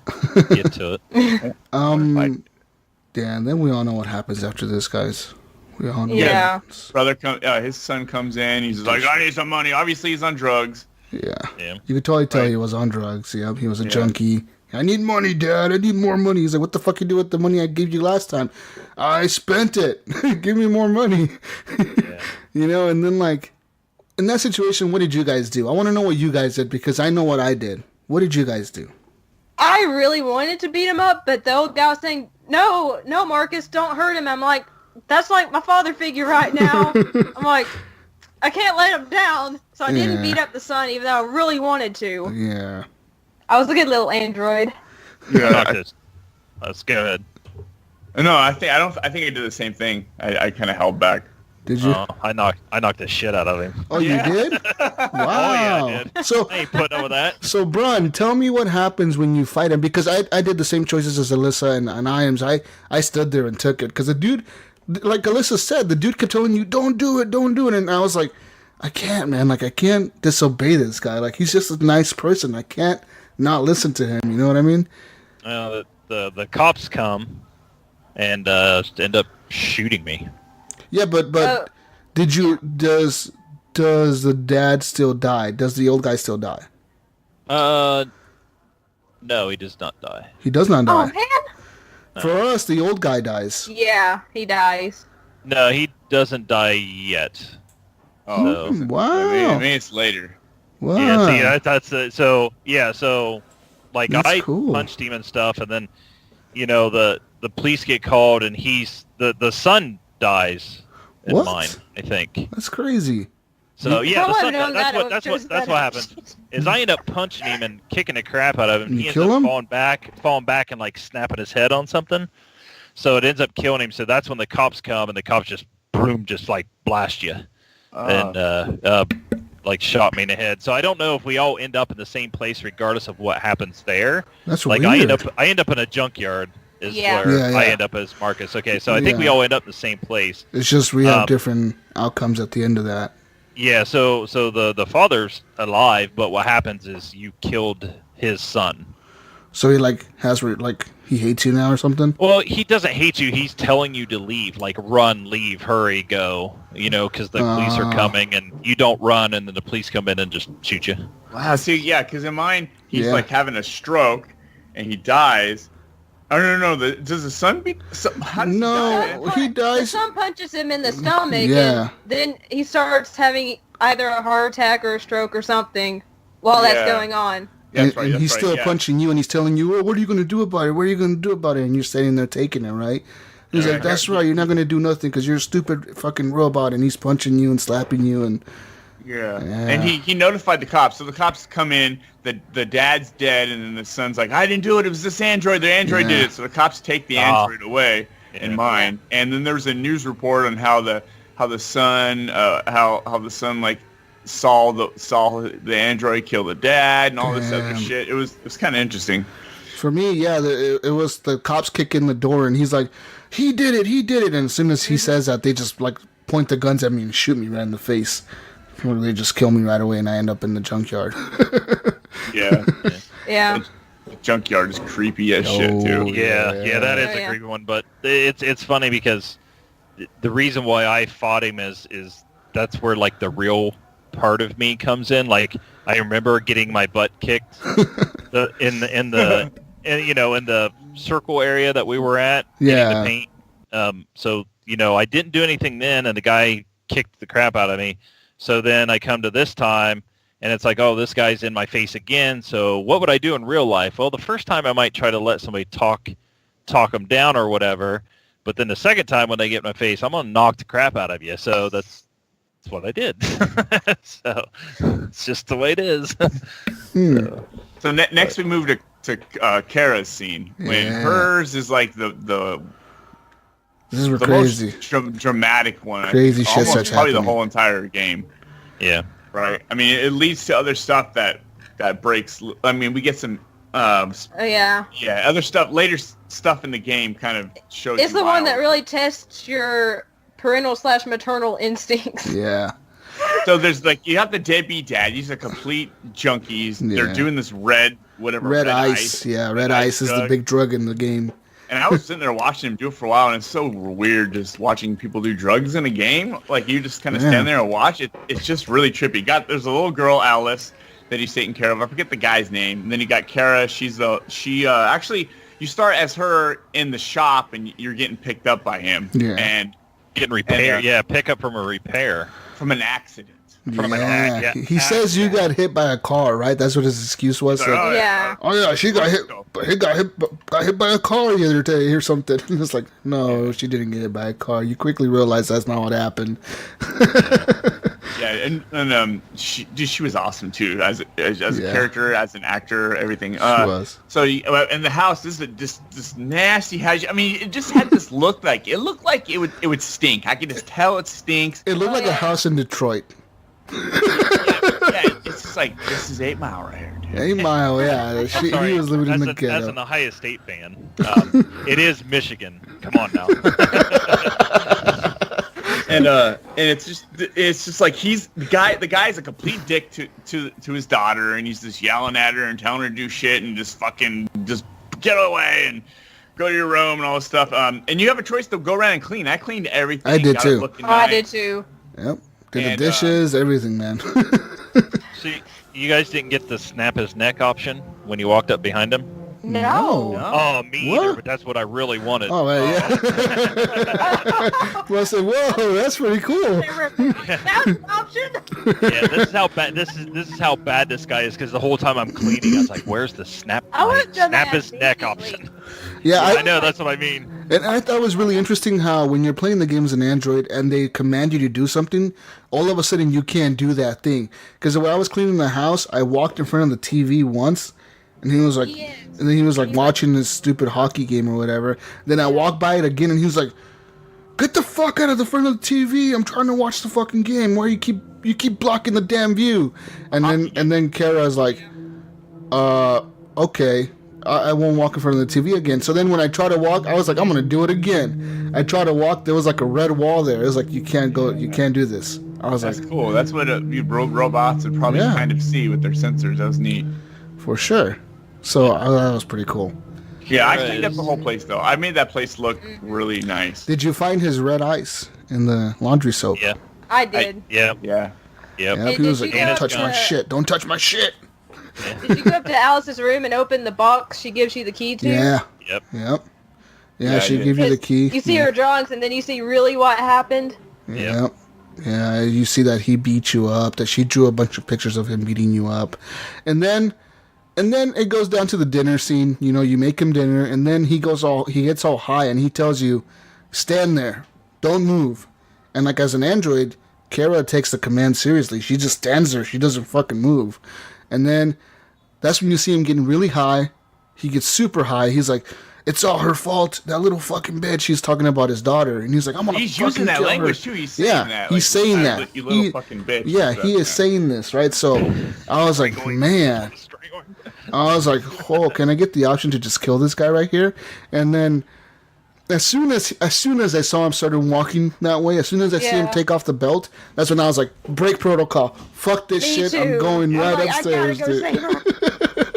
Speaker 5: get to it.
Speaker 2: Yeah, and then we all know what happens after this, guys. We all know.
Speaker 4: Yeah.
Speaker 3: His son comes in. He's like, I need some money. Obviously, he's on drugs.
Speaker 2: Yeah. You could totally tell he was on drugs. Yeah, he was a junkie. I need money, Dad. I need more money. He's like, what the fuck you do with the money I gave you last time? I spent it. Give me more money. You know, and then like, in that situation, what did you guys do? I want to know what you guys did because I know what I did. What did you guys do?
Speaker 4: I really wanted to beat him up, but the old guy was saying, no, Marcus, don't hurt him. I'm like, that's like my father figure right now. I'm like, I can't let him down. So I didn't beat up the son, even though I really wanted to.
Speaker 2: Yeah.
Speaker 4: I was a good little android.
Speaker 3: Yeah.
Speaker 5: That's good.
Speaker 3: No, I think I did the same thing. I kind of held back.
Speaker 2: Did you?
Speaker 5: I knocked the shit out of him.
Speaker 2: Oh, you did? Wow.
Speaker 5: Oh, yeah, I did.
Speaker 2: So,
Speaker 5: I ain't putting up with that.
Speaker 2: So, Brun, tell me what happens when you fight him. Because I did the same choices as Alyssa and Iams. I stood there and took it. Because the dude, like Alyssa said, the dude kept telling you, don't do it. And I was like, I can't, man. Like, I can't disobey this guy. Like, he's just a nice person. I can't not listen to him. You know what I mean?
Speaker 5: The cops come and end up shooting me.
Speaker 2: Yeah, but does the dad still die? Does the old guy still die?
Speaker 5: No, he does not die.
Speaker 2: He does not die.
Speaker 4: Oh, man.
Speaker 2: For us, the old guy dies.
Speaker 4: Yeah, he dies.
Speaker 5: No, he doesn't die yet.
Speaker 3: Oh,
Speaker 2: so. Wow.
Speaker 3: Maybe it's later.
Speaker 2: Wow.
Speaker 5: Yeah, see, that's it. So like
Speaker 2: that's
Speaker 5: I
Speaker 2: cool.
Speaker 5: punched him and stuff, and then, you know, the police get called, and the son dies in
Speaker 2: what?
Speaker 5: mine, I think.
Speaker 2: That's crazy.
Speaker 5: So yeah,
Speaker 4: If I
Speaker 5: the son, that's what happened. Is I end up punching him and kicking the crap out of him. He ends up falling back and like snapping his head on something. So it ends up killing him. So that's when the cops come, and the cops just like blast you, and like shot me in the head. So I don't know if we all end up in the same place regardless of what happens there.
Speaker 2: That's
Speaker 5: like
Speaker 2: weird.
Speaker 5: I end up in a junkyard.
Speaker 4: Yeah.
Speaker 5: Where I end up as Marcus. Okay, so I think we all end up in the same place.
Speaker 2: It's just we have different outcomes at the end of that.
Speaker 5: Yeah, so the father's alive, but what happens is you killed his son.
Speaker 2: So he like he hates you now or something.
Speaker 5: Well, he doesn't hate you. He's telling you to leave, like run, leave, hurry, go. Because the police are coming, and you don't run, and then the police come in and just shoot you.
Speaker 3: Wow. See, yeah, because in mine, he's like having a stroke, and he dies. I don't know. Does the son be? How does
Speaker 2: he dies.
Speaker 4: The son punches him in the stomach, and then he starts having either a heart attack or a stroke or something while that's going on.
Speaker 3: Yeah,
Speaker 2: and he's still punching you, and he's telling you, "Oh, what are you going to do about it? What are you going to do about it?" And you're sitting there taking it, right? He's like, "That's right. You're not going to do nothing because you're a stupid fucking robot." And he's punching you and slapping you, and
Speaker 3: and he notified the cops. So the cops come in. The dad's dead, and then the son's like, "I didn't do it. It was this android. The android did it." So the cops take the android away in mine, and then there's a news report on how the son like saw the android kill the dad and all this other shit. It was kind of interesting.
Speaker 2: For me, it was the cops kick in the door, and he's like, he did it. And as soon as he says that, they just like point the guns at me and shoot me right in the face. Or they just kill me right away, and I end up in the junkyard.
Speaker 3: Yeah.
Speaker 5: The
Speaker 3: junkyard is creepy as shit too.
Speaker 5: Yeah, that is a creepy one. But it's funny because the reason why I fought him is that's where like the real part of me comes in. Like I remember getting my butt kicked in the circle area that we were at. The paint. So I didn't do anything then, and the guy kicked the crap out of me. So then I come to this time, and it's like, oh, this guy's in my face again. So what would I do in real life? Well, the first time I might try to let somebody talk them down or whatever. But then the second time when they get in my face, I'm gonna knock the crap out of you. So that's what I did. So it's just the way it is.
Speaker 3: So next we move to Kara's scene when hers is like the
Speaker 2: this is crazy,
Speaker 3: most dramatic one.
Speaker 2: Crazy shit
Speaker 3: almost
Speaker 2: such
Speaker 3: probably
Speaker 2: happening.
Speaker 3: The whole entire game.
Speaker 5: Yeah.
Speaker 3: Right. I mean, it leads to other stuff that breaks. I mean, we get some. Other stuff later. Stuff in the game kind of shows.
Speaker 4: It's the one that really tests your parental/maternal instincts.
Speaker 2: Yeah.
Speaker 3: So there's like you have the deadbeat dad. He's a complete junkie. They're doing this red ice.
Speaker 2: Yeah, red ice is the big drug in the game.
Speaker 3: And I was sitting there watching him do it for a while, and it's so weird just watching people do drugs in a game. Like you just kind of stand there and watch it. It's just really trippy. There's a little girl, Alice, that he's taking care of. I forget the guy's name. And then you got Kara. Actually you start as her in the shop, and you're getting picked up by him.
Speaker 2: Yeah.
Speaker 3: And
Speaker 5: getting repaired. Pick up from a repair.
Speaker 3: From an accident.
Speaker 2: He says you got hit by a car, right? That's what his excuse was. She got hit. He got hit by a car the other day or something. It's like, no, she didn't get hit by a car. You quickly realize that's not what happened.
Speaker 3: And she was awesome too, as a character, as an actor, everything.
Speaker 2: She was.
Speaker 3: So in the house, this nasty house. I mean, it just had this look like it would stink. I could just tell it stinks.
Speaker 2: It looked like a house in Detroit.
Speaker 3: It's just like, this is 8 Mile right here, dude.
Speaker 2: 8 Mile, yeah. He was living in the ghetto.
Speaker 5: As an Ohio State fan, it is Michigan. Come on now.
Speaker 3: And it's just like the guy's a complete dick to his daughter, and he's just yelling at her and telling her to do shit and just get away and go to your room and all this stuff. And you have a choice to go around and clean. I cleaned everything.
Speaker 2: I did too.
Speaker 4: I did too.
Speaker 2: Yep. Did the dishes, everything, man.
Speaker 5: See, you guys didn't get the snap his neck option when you walked up behind him?
Speaker 4: No.
Speaker 5: Oh, me either, but that's what I really wanted.
Speaker 2: Oh, yeah. Well, I said, whoa, that's pretty cool.
Speaker 4: That's an option.
Speaker 5: Yeah, this is how bad this guy is, because the whole time I'm cleaning, I was like, where's the snap his neck option?
Speaker 2: Yeah,
Speaker 5: I know, that's what I mean.
Speaker 2: And I thought it was really interesting how when you're playing the game as an android and they command you to do something, all of a sudden you can't do that thing. Because when I was cleaning the house, I walked in front of the TV once, and he was like, watching this stupid hockey game or whatever. Then I walked by it again, and he was like, "Get the fuck out of the front of the TV! I'm trying to watch the fucking game. Why you keep blocking the damn view?" And then Kara's like, "Okay, I won't walk in front of the TV again." So then when I tried to walk, I was like, "I'm gonna do it again." I tried to walk. There was like a red wall there. It was like, you can't do this. I was
Speaker 3: That's
Speaker 2: like,
Speaker 3: cool. That's what robots would probably kind of see with their sensors. That was neat.
Speaker 2: For sure. So that was pretty cool.
Speaker 3: Yeah, I cleaned up the whole place though. I made that place look really nice.
Speaker 2: Did you find his red ice in the laundry soap?
Speaker 5: Yeah.
Speaker 4: I did.
Speaker 5: Yeah.
Speaker 3: Yeah.
Speaker 5: Yep.
Speaker 2: Yeah, he was like,
Speaker 4: Did you
Speaker 2: don't
Speaker 4: go
Speaker 2: touch my
Speaker 4: to-
Speaker 2: shit. Don't touch my shit.
Speaker 4: Did you go up to Alice's room and open the box she gives you the key to?
Speaker 2: Yeah.
Speaker 5: Yep.
Speaker 2: Yep. Yeah,
Speaker 3: Yeah,
Speaker 2: she
Speaker 3: I
Speaker 2: gave you the
Speaker 4: Because
Speaker 2: key.
Speaker 4: You see her drawings, and then you see really what happened.
Speaker 2: Yep. Yeah, you see that he beat you up, that she drew a bunch of pictures of him beating you up. And then it goes down to the dinner scene. You know, you make him dinner, and then he gets all high, and he tells you, stand there. Don't move. And like as an android, Kara takes the command seriously. She just stands there. She doesn't fucking move. And then that's when you see him getting really high. He gets super high. He's like, it's all her fault. That little fucking bitch. He's talking about his daughter. And he's like, I'm going to
Speaker 3: He's
Speaker 2: fucking
Speaker 3: using that
Speaker 2: kill
Speaker 3: language
Speaker 2: her.
Speaker 3: too. He's saying
Speaker 2: Yeah,
Speaker 3: that.
Speaker 2: he's saying that.
Speaker 3: You little fucking bitch.
Speaker 2: Yeah, he is saying this, right? So I was like, man. I was like, oh, can I get the option to just kill this guy right here? And then as soon as I saw him started walking that way, as soon as I see him
Speaker 4: Yeah.
Speaker 2: take off the belt, that's when I was like, break protocol. Fuck this
Speaker 4: Me
Speaker 2: shit.
Speaker 4: too.
Speaker 2: I'm going right
Speaker 4: like,
Speaker 2: upstairs,
Speaker 4: I gotta go
Speaker 2: dude.
Speaker 4: save her.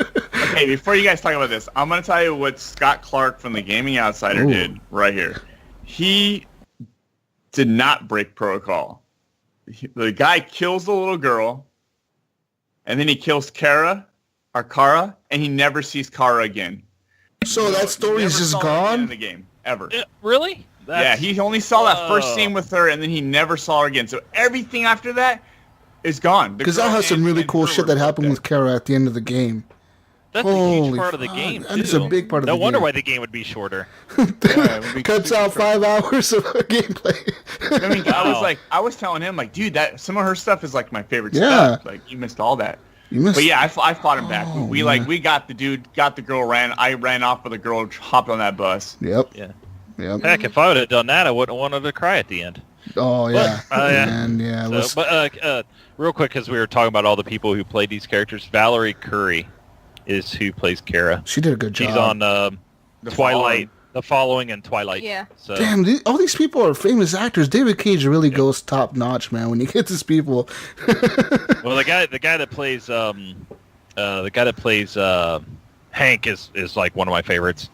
Speaker 3: Okay, before you guys talk about this, I'm going to tell you what Scott Clark from the Gaming Outsider
Speaker 2: Ooh.
Speaker 3: did right here. He did not break protocol. The guy kills the little girl, and then he kills Kara, and he never sees Kara again.
Speaker 2: So that story is
Speaker 3: Never
Speaker 2: just
Speaker 3: saw her again in
Speaker 2: gone?
Speaker 3: the game, ever.
Speaker 5: Really?
Speaker 3: Yeah, he only saw that first
Speaker 5: Whoa.
Speaker 3: scene with her, and then he never saw her again. So everything after that is gone. The
Speaker 2: Because that
Speaker 3: girl
Speaker 2: has some
Speaker 3: and-
Speaker 2: really
Speaker 3: and
Speaker 2: cool
Speaker 3: her
Speaker 2: shit
Speaker 3: were
Speaker 2: that happened
Speaker 3: dead.
Speaker 2: with Kara at the end of the game.
Speaker 5: That's a
Speaker 2: Holy
Speaker 5: huge part of the
Speaker 2: fuck,
Speaker 5: game,
Speaker 2: that is
Speaker 5: too.
Speaker 2: a big part of
Speaker 5: no
Speaker 2: the
Speaker 5: wonder
Speaker 2: game.
Speaker 5: why the game would be shorter.
Speaker 3: Yeah, it would be
Speaker 2: Cuts
Speaker 3: super
Speaker 2: out
Speaker 3: short.
Speaker 2: 5 hours of gameplay.
Speaker 3: I mean,
Speaker 5: Wow.
Speaker 3: I was telling him, like, dude, that some of her stuff is like my favorite
Speaker 2: Yeah.
Speaker 3: stuff. Like, you missed all that.
Speaker 2: You missed.
Speaker 3: But yeah, I fought him back.
Speaker 2: Oh,
Speaker 3: We got the dude, got the girl, I ran off with the girl, hopped on that bus.
Speaker 2: Yep.
Speaker 5: Yeah.
Speaker 2: Yep.
Speaker 5: Heck, if I would have done that, I wouldn't have wanted to cry at the end.
Speaker 2: Oh yeah.
Speaker 5: yeah.
Speaker 2: And yeah. It
Speaker 5: So,
Speaker 2: was,
Speaker 5: but real quick, because we were talking about all the people who played these characters, Valerie Curry is who plays Kara.
Speaker 2: she did a good job.
Speaker 5: She's on
Speaker 3: The
Speaker 5: Twilight, The Following, and Twilight.
Speaker 4: Yeah.
Speaker 5: So
Speaker 2: Damn, all these people are famous actors. David Cage really goes top notch, man. When you get these people,
Speaker 5: well, the guy that plays Hank is like one of my favorites.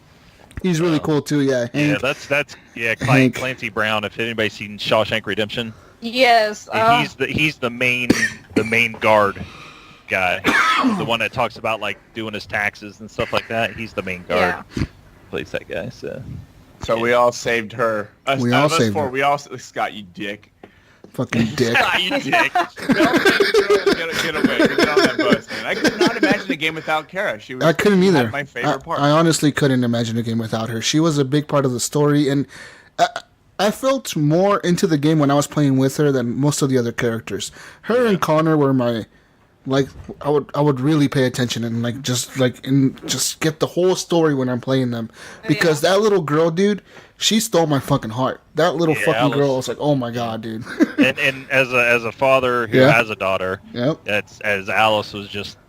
Speaker 2: he's really cool too. Yeah,
Speaker 5: Yeah,
Speaker 2: Hank.
Speaker 5: that's
Speaker 2: Hank.
Speaker 5: Clancy Brown. If anybody's seen Shawshank Redemption,
Speaker 4: Yes.
Speaker 5: he's the main guard guy, the one that talks about like doing his taxes and stuff like that. He's the main guard. Plays that guy. So
Speaker 3: we all saved her.
Speaker 2: We all saved her.
Speaker 3: We all, Scott, you dick.
Speaker 2: Fucking dick.
Speaker 3: Scott, you dick. Get away. Get on that bus, man. I could not imagine the game without Kara. She was
Speaker 2: I couldn't either.
Speaker 3: my favorite part.
Speaker 2: I honestly couldn't imagine a game without her. She was a big part of the story, and I felt more into the game when I was playing with her than most of the other characters. Her and Connor were my, like, I would really pay attention and just get the whole story when I'm playing them, because that little girl, dude, she stole my fucking heart. That little fucking
Speaker 5: Alice.
Speaker 2: girl, I was like, oh my god, dude.
Speaker 5: and as a father who
Speaker 2: Yeah.
Speaker 5: has a daughter,
Speaker 2: Yep.
Speaker 5: as Alice was just,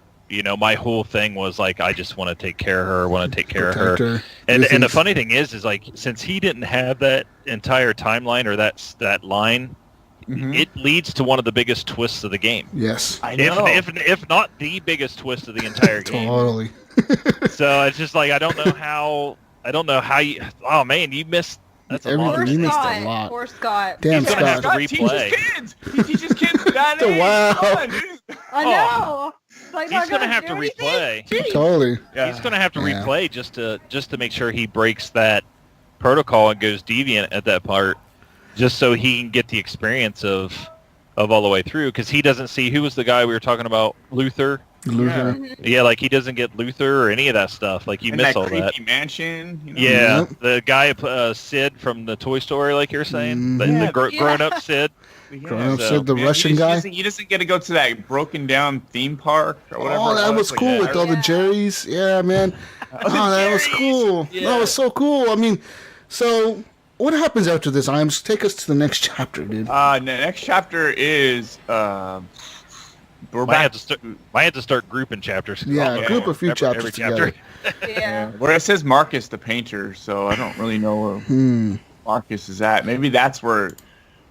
Speaker 5: my whole thing was like, I just want to take care of her, want to take care of
Speaker 2: Protect
Speaker 5: her.
Speaker 2: her.
Speaker 5: And the
Speaker 2: Everything's-
Speaker 5: funny thing is like, since he didn't have that entire timeline or that line, it leads to one of the biggest twists of the game.
Speaker 2: Yes.
Speaker 3: I know.
Speaker 5: If not the biggest twist of the entire game.
Speaker 2: Totally.
Speaker 5: So it's just like, I don't know how you, oh man, you missed, that's a lot.
Speaker 2: Everything.
Speaker 4: Poor
Speaker 2: You missed a
Speaker 4: Scott.
Speaker 2: lot.
Speaker 4: Poor Scott.
Speaker 2: Damn,
Speaker 5: He's gonna have
Speaker 2: Scott.
Speaker 5: to
Speaker 3: Scott
Speaker 5: replay.
Speaker 3: teaches kids. He teaches kids that age.
Speaker 2: Wow.
Speaker 3: Come on, dude.
Speaker 4: I know. Like,
Speaker 5: He's
Speaker 4: not
Speaker 5: gonna have
Speaker 4: do
Speaker 5: to
Speaker 4: anything?
Speaker 5: replay.
Speaker 4: Jeez.
Speaker 2: Totally.
Speaker 5: He's going to have to
Speaker 2: Yeah.
Speaker 5: replay just to make sure he breaks that protocol and goes deviant at that part, just so he can get the experience of all the way through. Because he doesn't see, who was the guy we were talking about, Luther.
Speaker 2: Luther.
Speaker 5: Yeah, like he doesn't get Luther or any of that stuff. Like you
Speaker 3: In
Speaker 5: miss
Speaker 3: that
Speaker 5: all
Speaker 3: creepy
Speaker 5: that.
Speaker 3: mansion. You know?
Speaker 5: Yeah,
Speaker 2: Yep.
Speaker 5: the guy Sid from the Toy Story, like you're saying, the
Speaker 2: Mhm.
Speaker 5: grown-up Sid.
Speaker 2: Grown up
Speaker 5: So,
Speaker 2: said the
Speaker 3: Man,
Speaker 2: Russian
Speaker 3: you
Speaker 2: guy.
Speaker 3: doesn't get to go to that broken down theme park or whatever.
Speaker 2: Oh,
Speaker 3: it
Speaker 2: that was
Speaker 3: Like,
Speaker 2: cool with all the
Speaker 4: Yeah.
Speaker 2: Jerry's. Yeah, man. Oh, that was cool.
Speaker 5: Yeah.
Speaker 2: That was so cool. I mean, so what happens after this? Iams, take us to the next chapter, dude.
Speaker 3: The next chapter is we're
Speaker 5: Might
Speaker 3: back.
Speaker 5: have to start grouping chapters.
Speaker 2: Yeah,
Speaker 3: okay.
Speaker 2: group a few
Speaker 5: Every
Speaker 2: chapters
Speaker 5: chapter.
Speaker 2: together.
Speaker 4: Yeah.
Speaker 3: Where it says Marcus the painter, so I don't really know where Marcus is at. Maybe that's where.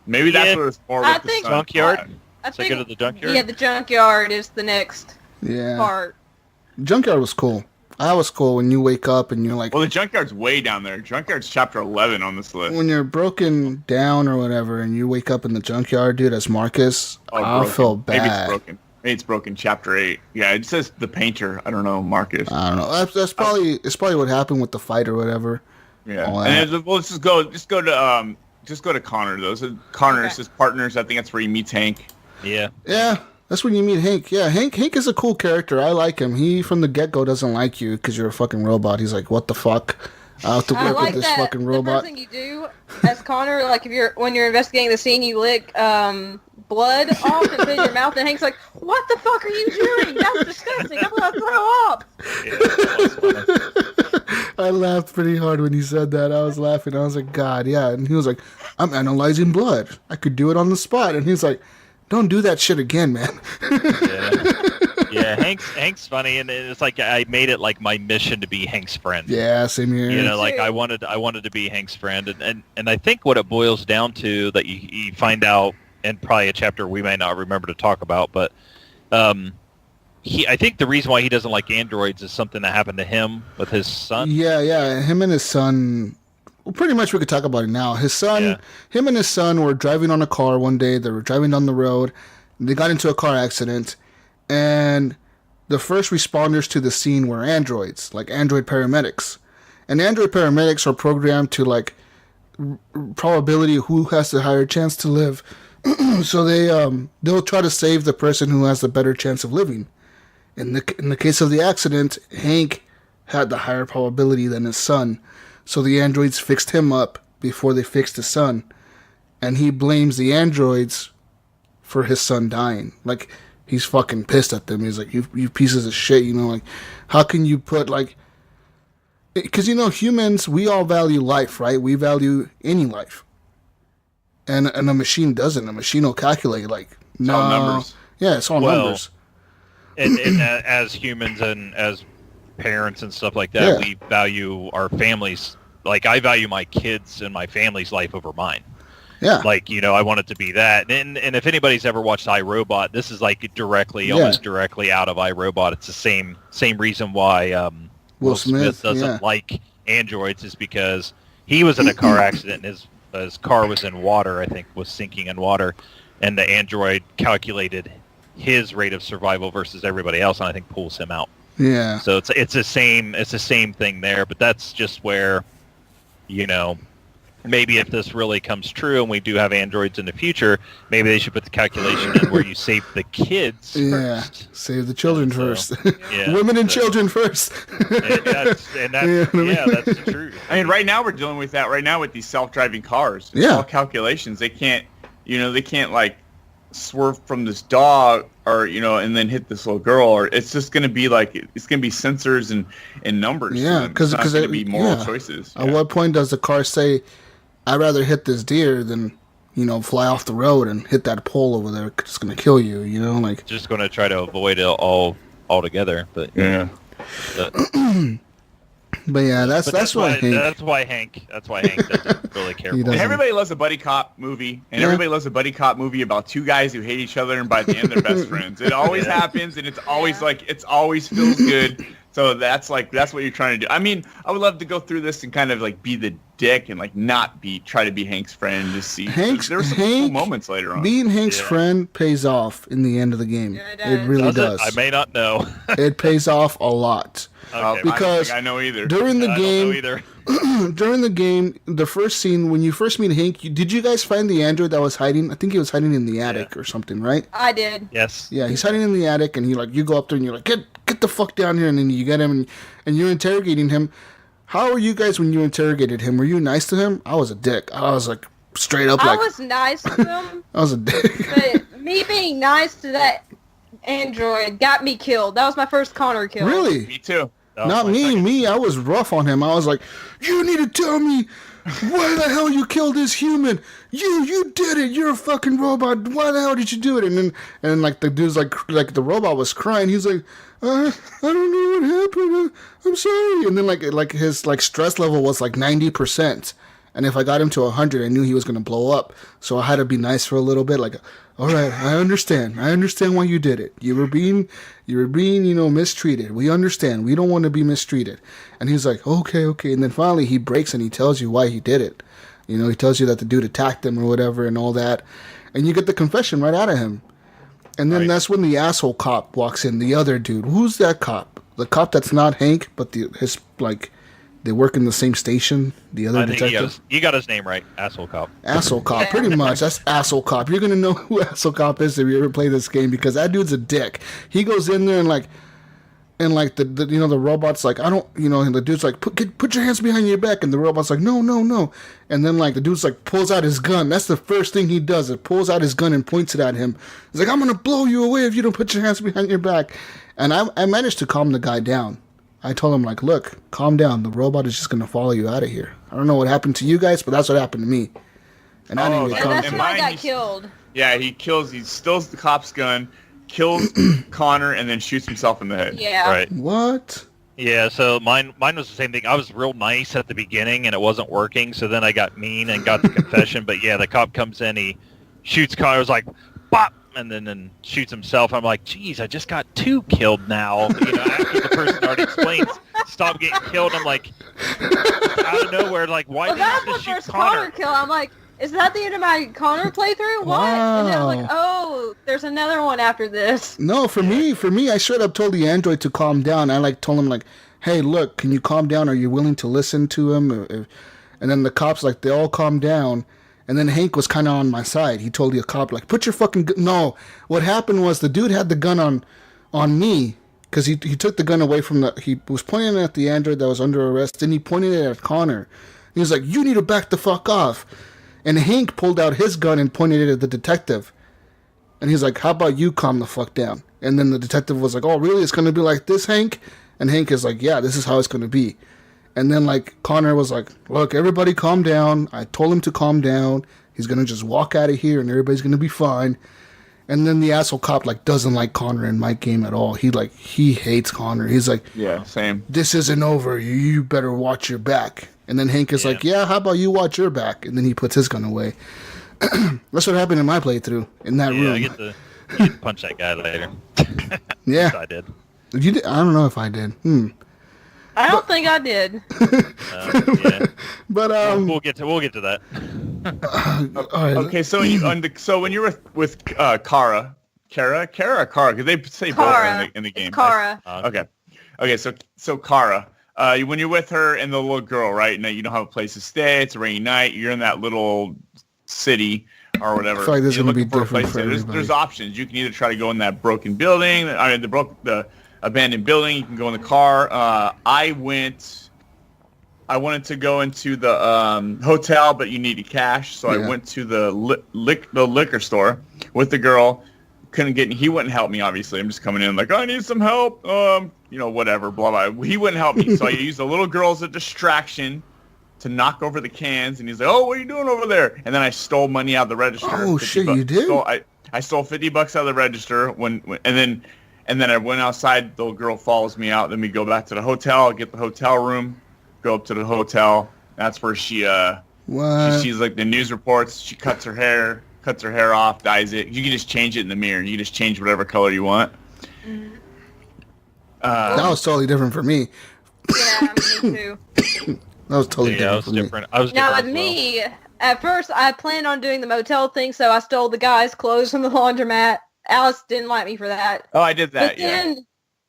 Speaker 3: Maybe that's
Speaker 5: Yeah.
Speaker 3: where it's more
Speaker 4: I
Speaker 3: with the
Speaker 4: think-
Speaker 3: sun.
Speaker 5: Junkyard.
Speaker 4: I
Speaker 5: So go to the junkyard.
Speaker 4: Yeah, the junkyard is the next
Speaker 2: Yeah.
Speaker 4: part.
Speaker 2: Junkyard was cool. that was cool when you wake up and you're like...
Speaker 3: Well, the Junkyard's way down there. Junkyard's chapter 11 on this list.
Speaker 2: When you're broken down or whatever and you wake up in the junkyard, dude, as Marcus, I feel bad.
Speaker 3: Maybe it's broken. Maybe it's broken. Chapter 8. Yeah, it says the painter. I don't know, Marcus.
Speaker 2: I don't know. That's probably it's probably what happened with the fight or whatever.
Speaker 3: Yeah. And well, let's just go to Connor though. So Connor's his partners. I think that's where he meets Hank.
Speaker 5: Yeah.
Speaker 2: Yeah. That's when you meet Hank. Yeah, Hank is a cool character. I like him. He, from the get-go, doesn't like you because you're a fucking robot. He's like, what the fuck? I have to work with this fucking robot.
Speaker 4: The first thing you do as Connor, like when you're investigating the scene, you lick blood off and put it in your mouth, and Hank's like, what the fuck are you doing? That's disgusting. I'm going to throw up.
Speaker 2: I laughed pretty hard when he said that. I was laughing. I was like, God, yeah. And he was like, I'm analyzing blood. I could do it on the spot. And he's like, don't do that shit again, man.
Speaker 5: Yeah, Hank's funny, and it's like I made it like my mission to be Hank's friend.
Speaker 2: Yeah, same here.
Speaker 5: You know, like I wanted to be Hank's friend, and I think what it boils down to that you find out in probably a chapter we may not remember to talk about, but I think the reason why he doesn't like androids is something that happened to him with his son.
Speaker 2: Yeah, him and his son. Well, pretty much we could talk about it now. Him and his son were driving on a car one day. They were driving down the road. They got into a car accident. And the first responders to the scene were androids, like android paramedics. And android paramedics are programmed to, like, probability who has the higher chance to live. So they'll try to save the person who has the better chance of living. In the case of the accident, Hank had the higher probability than his son. So the androids fixed him up before they fixed his son. And he blames the androids for his son dying. Like, he's fucking pissed at them. He's like, you pieces of shit, you know, like, how can you put, like... Because, you know, humans, we all value life, right? We value any life. And a machine doesn't. A machine will calculate, like...
Speaker 3: It's all numbers.
Speaker 2: Yeah, it's all numbers.
Speaker 5: And as humans and as parents and stuff like that, we value our families. Like, I value my kids and my family's life over mine.
Speaker 2: Yeah.
Speaker 5: Like, you know, I want it to be that. And if anybody's ever watched iRobot, this is like almost directly out of iRobot. It's the same reason why Will Smith doesn't like androids, is because he was in a car accident and his car was in water, I think, was sinking in water, and the android calculated his rate of survival versus everybody else, and I think pulls him out.
Speaker 2: Yeah.
Speaker 5: So it's the same thing there, but that's just where, you know, maybe if this really comes true and we do have androids in the future, maybe they should put the calculation in where you save the kids first.
Speaker 2: Save the children first. Women and children first.
Speaker 5: That's the truth.
Speaker 3: I mean, right now we're dealing with that right now with these self-driving cars. It's all calculations. They can't like swerve from this dog or, you know, and then hit this little girl, or it's just going to be like, it's going to be sensors and numbers.
Speaker 2: Yeah, because
Speaker 3: it's going to be moral choices.
Speaker 2: At what point does the car say, I'd rather hit this deer than, you know, fly off the road and hit that pole over there? It's going to kill you, you know? Like,
Speaker 5: just going to try to avoid it altogether. But
Speaker 3: yeah.
Speaker 2: But yeah, that's why
Speaker 5: Hank doesn't really care.
Speaker 3: And everybody loves a buddy cop movie, and everybody loves a buddy cop movie about two guys who hate each other, and by the end they're best friends. It always happens, and it's always like it always feels good. So that's what you're trying to do. I mean, I would love to go through this and kind of like be the dick and like not try to be Hank's friend and just see. There's some cool moments later on.
Speaker 2: Being Hank's friend pays off in the end of the game. Yeah, it really does.
Speaker 5: I may not know.
Speaker 2: It pays off a lot.
Speaker 5: Okay.
Speaker 2: Because
Speaker 3: I don't think I know either.
Speaker 2: During the game, the first scene when you first meet Hank, did you guys find the android that was hiding? I think he was hiding in the attic or something, right?
Speaker 4: I did.
Speaker 5: Yes.
Speaker 2: Yeah, he's hiding in the attic, and you go up there and you're like, get the fuck down here, and then you get him and you're interrogating him. How were you guys when you interrogated him? Were you nice to him? I was a dick. I was like straight up.
Speaker 4: I was nice to him.
Speaker 2: I was a dick.
Speaker 4: But me being nice to that android got me killed. That was my first Connor kill.
Speaker 2: Really?
Speaker 3: Me too.
Speaker 2: Not me. I was rough on him. I was like, you need to tell me why the hell you killed this human. You did it. You're a fucking robot. Why the hell did you do it? And then like the dude's like the robot was crying. He's like, I don't know what happened. I'm sorry. And then like his like stress level was like 90%. And if I got him to 100, I knew he was going to blow up. So I had to be nice for a little bit. Like, all right, I understand. I understand why you did it. You were being, mistreated. We understand. We don't want to be mistreated. And he's like, okay. And then finally he breaks and he tells you why he did it. He tells you that the dude attacked him or whatever and all that. And you get the confession right out of him. And then that's when the asshole cop walks in, the other dude. Who's that cop? The cop that's not Hank, but they work in the same station, the other detective.
Speaker 5: You got his name right, Asshole Cop.
Speaker 2: Asshole Cop, pretty much. That's Asshole Cop. You're going to know who Asshole Cop is if you ever play this game, because that dude's a dick. He goes in there and the robot's like, I don't, and the dude's like, put your hands behind your back, and the robot's like, no. And then the dude's like, pulls out his gun. That's the first thing he does. It pulls out his gun and points it at him. He's like, I'm going to blow you away if you don't put your hands behind your back. And I managed to calm the guy down. I told him, look, calm down. The robot is just going to follow you out of here. I don't know what happened to you guys, but that's what happened to me. And I didn't get
Speaker 4: that's when I got killed.
Speaker 3: Yeah, he steals the cop's gun, kills Connor, and then shoots himself in the head.
Speaker 4: Yeah.
Speaker 5: Right.
Speaker 2: What?
Speaker 5: Yeah, so mine was the same thing. I was real nice at the beginning, and it wasn't working, so then I got mean and got the confession. But yeah, the cop comes in, he shoots Connor, was like, bop! And then shoots himself. I'm like, geez, I just got 2 killed now. After the person already explains, stop getting killed. I'm like, out of nowhere, why did you just shoot Connor?
Speaker 4: Kill. I'm like, is that the end of my Connor playthrough? What?
Speaker 2: Wow.
Speaker 4: And then I'm like, oh, there's another one after this.
Speaker 2: No, for me, I straight up told the android to calm down. I told him hey, look, can you calm down? Are you willing to listen to him? And then the cops they all calm down. And then Hank was kind of on my side. He told the cop, put your fucking gun. No, what happened was the dude had the gun on me because he took the gun away from he was pointing it at the android that was under arrest. Then he pointed it at Connor. He was like, you need to back the fuck off. And Hank pulled out his gun and pointed it at the detective. And he's like, how about you calm the fuck down? And then the detective was like, oh, really? It's going to be like this, Hank? And Hank is like, yeah, this is how it's going to be. And then, Connor was like, look, everybody calm down. I told him to calm down. He's going to just walk out of here and everybody's going to be fine. And then the asshole cop, doesn't like Connor in my game at all. He hates Connor. He's like, yeah,
Speaker 3: same.
Speaker 2: This isn't over. You better watch your back. And then Hank is like, yeah, how about you watch your back? And then he puts his gun away. That's what happened in my playthrough in that room.
Speaker 5: I get to punch that guy later.
Speaker 2: Yeah.
Speaker 5: I did.
Speaker 2: You did. I don't know if I did.
Speaker 4: I don't think I did.
Speaker 5: Yeah.
Speaker 2: But
Speaker 5: we'll get to that.
Speaker 3: Okay, so when you're with Kara, because they say
Speaker 4: Kara.
Speaker 3: both in the game.
Speaker 4: It's Kara.
Speaker 3: Okay. So Kara, when you're with her and the little girl, right? Now you don't have a place to stay. It's a rainy night. You're in that little city or whatever.
Speaker 2: I feel like this is going to be different for
Speaker 3: There's options. You can either try to go in that broken building. The abandoned building. You can go in the car. I wanted to go into the hotel, but you needed cash, so I went to the liquor store with the girl. He wouldn't help me, obviously. I'm just coming in I need some help. Whatever, blah, blah. He wouldn't help me, so I used the little girl as a distraction to knock over the cans, and he's like, oh, what are you doing over there? And then I stole money out of the register.
Speaker 2: Oh, shit, you did?
Speaker 3: So I stole $50 out of the register, and then I went outside. The little girl follows me out. Then we go back to the hotel, get the hotel room, go up to the hotel. That's where she sees the news reports. She cuts her hair off, dyes it. You can just change it in the mirror. You can just change whatever color you want.
Speaker 2: That was totally different for me.
Speaker 4: Yeah, me too.
Speaker 2: That was totally
Speaker 5: different. I was
Speaker 4: now
Speaker 5: different
Speaker 4: with me, at first I planned on doing the motel thing, so I stole the guy's clothes from the laundromat. Alice didn't like me for that.
Speaker 3: Oh, I did that,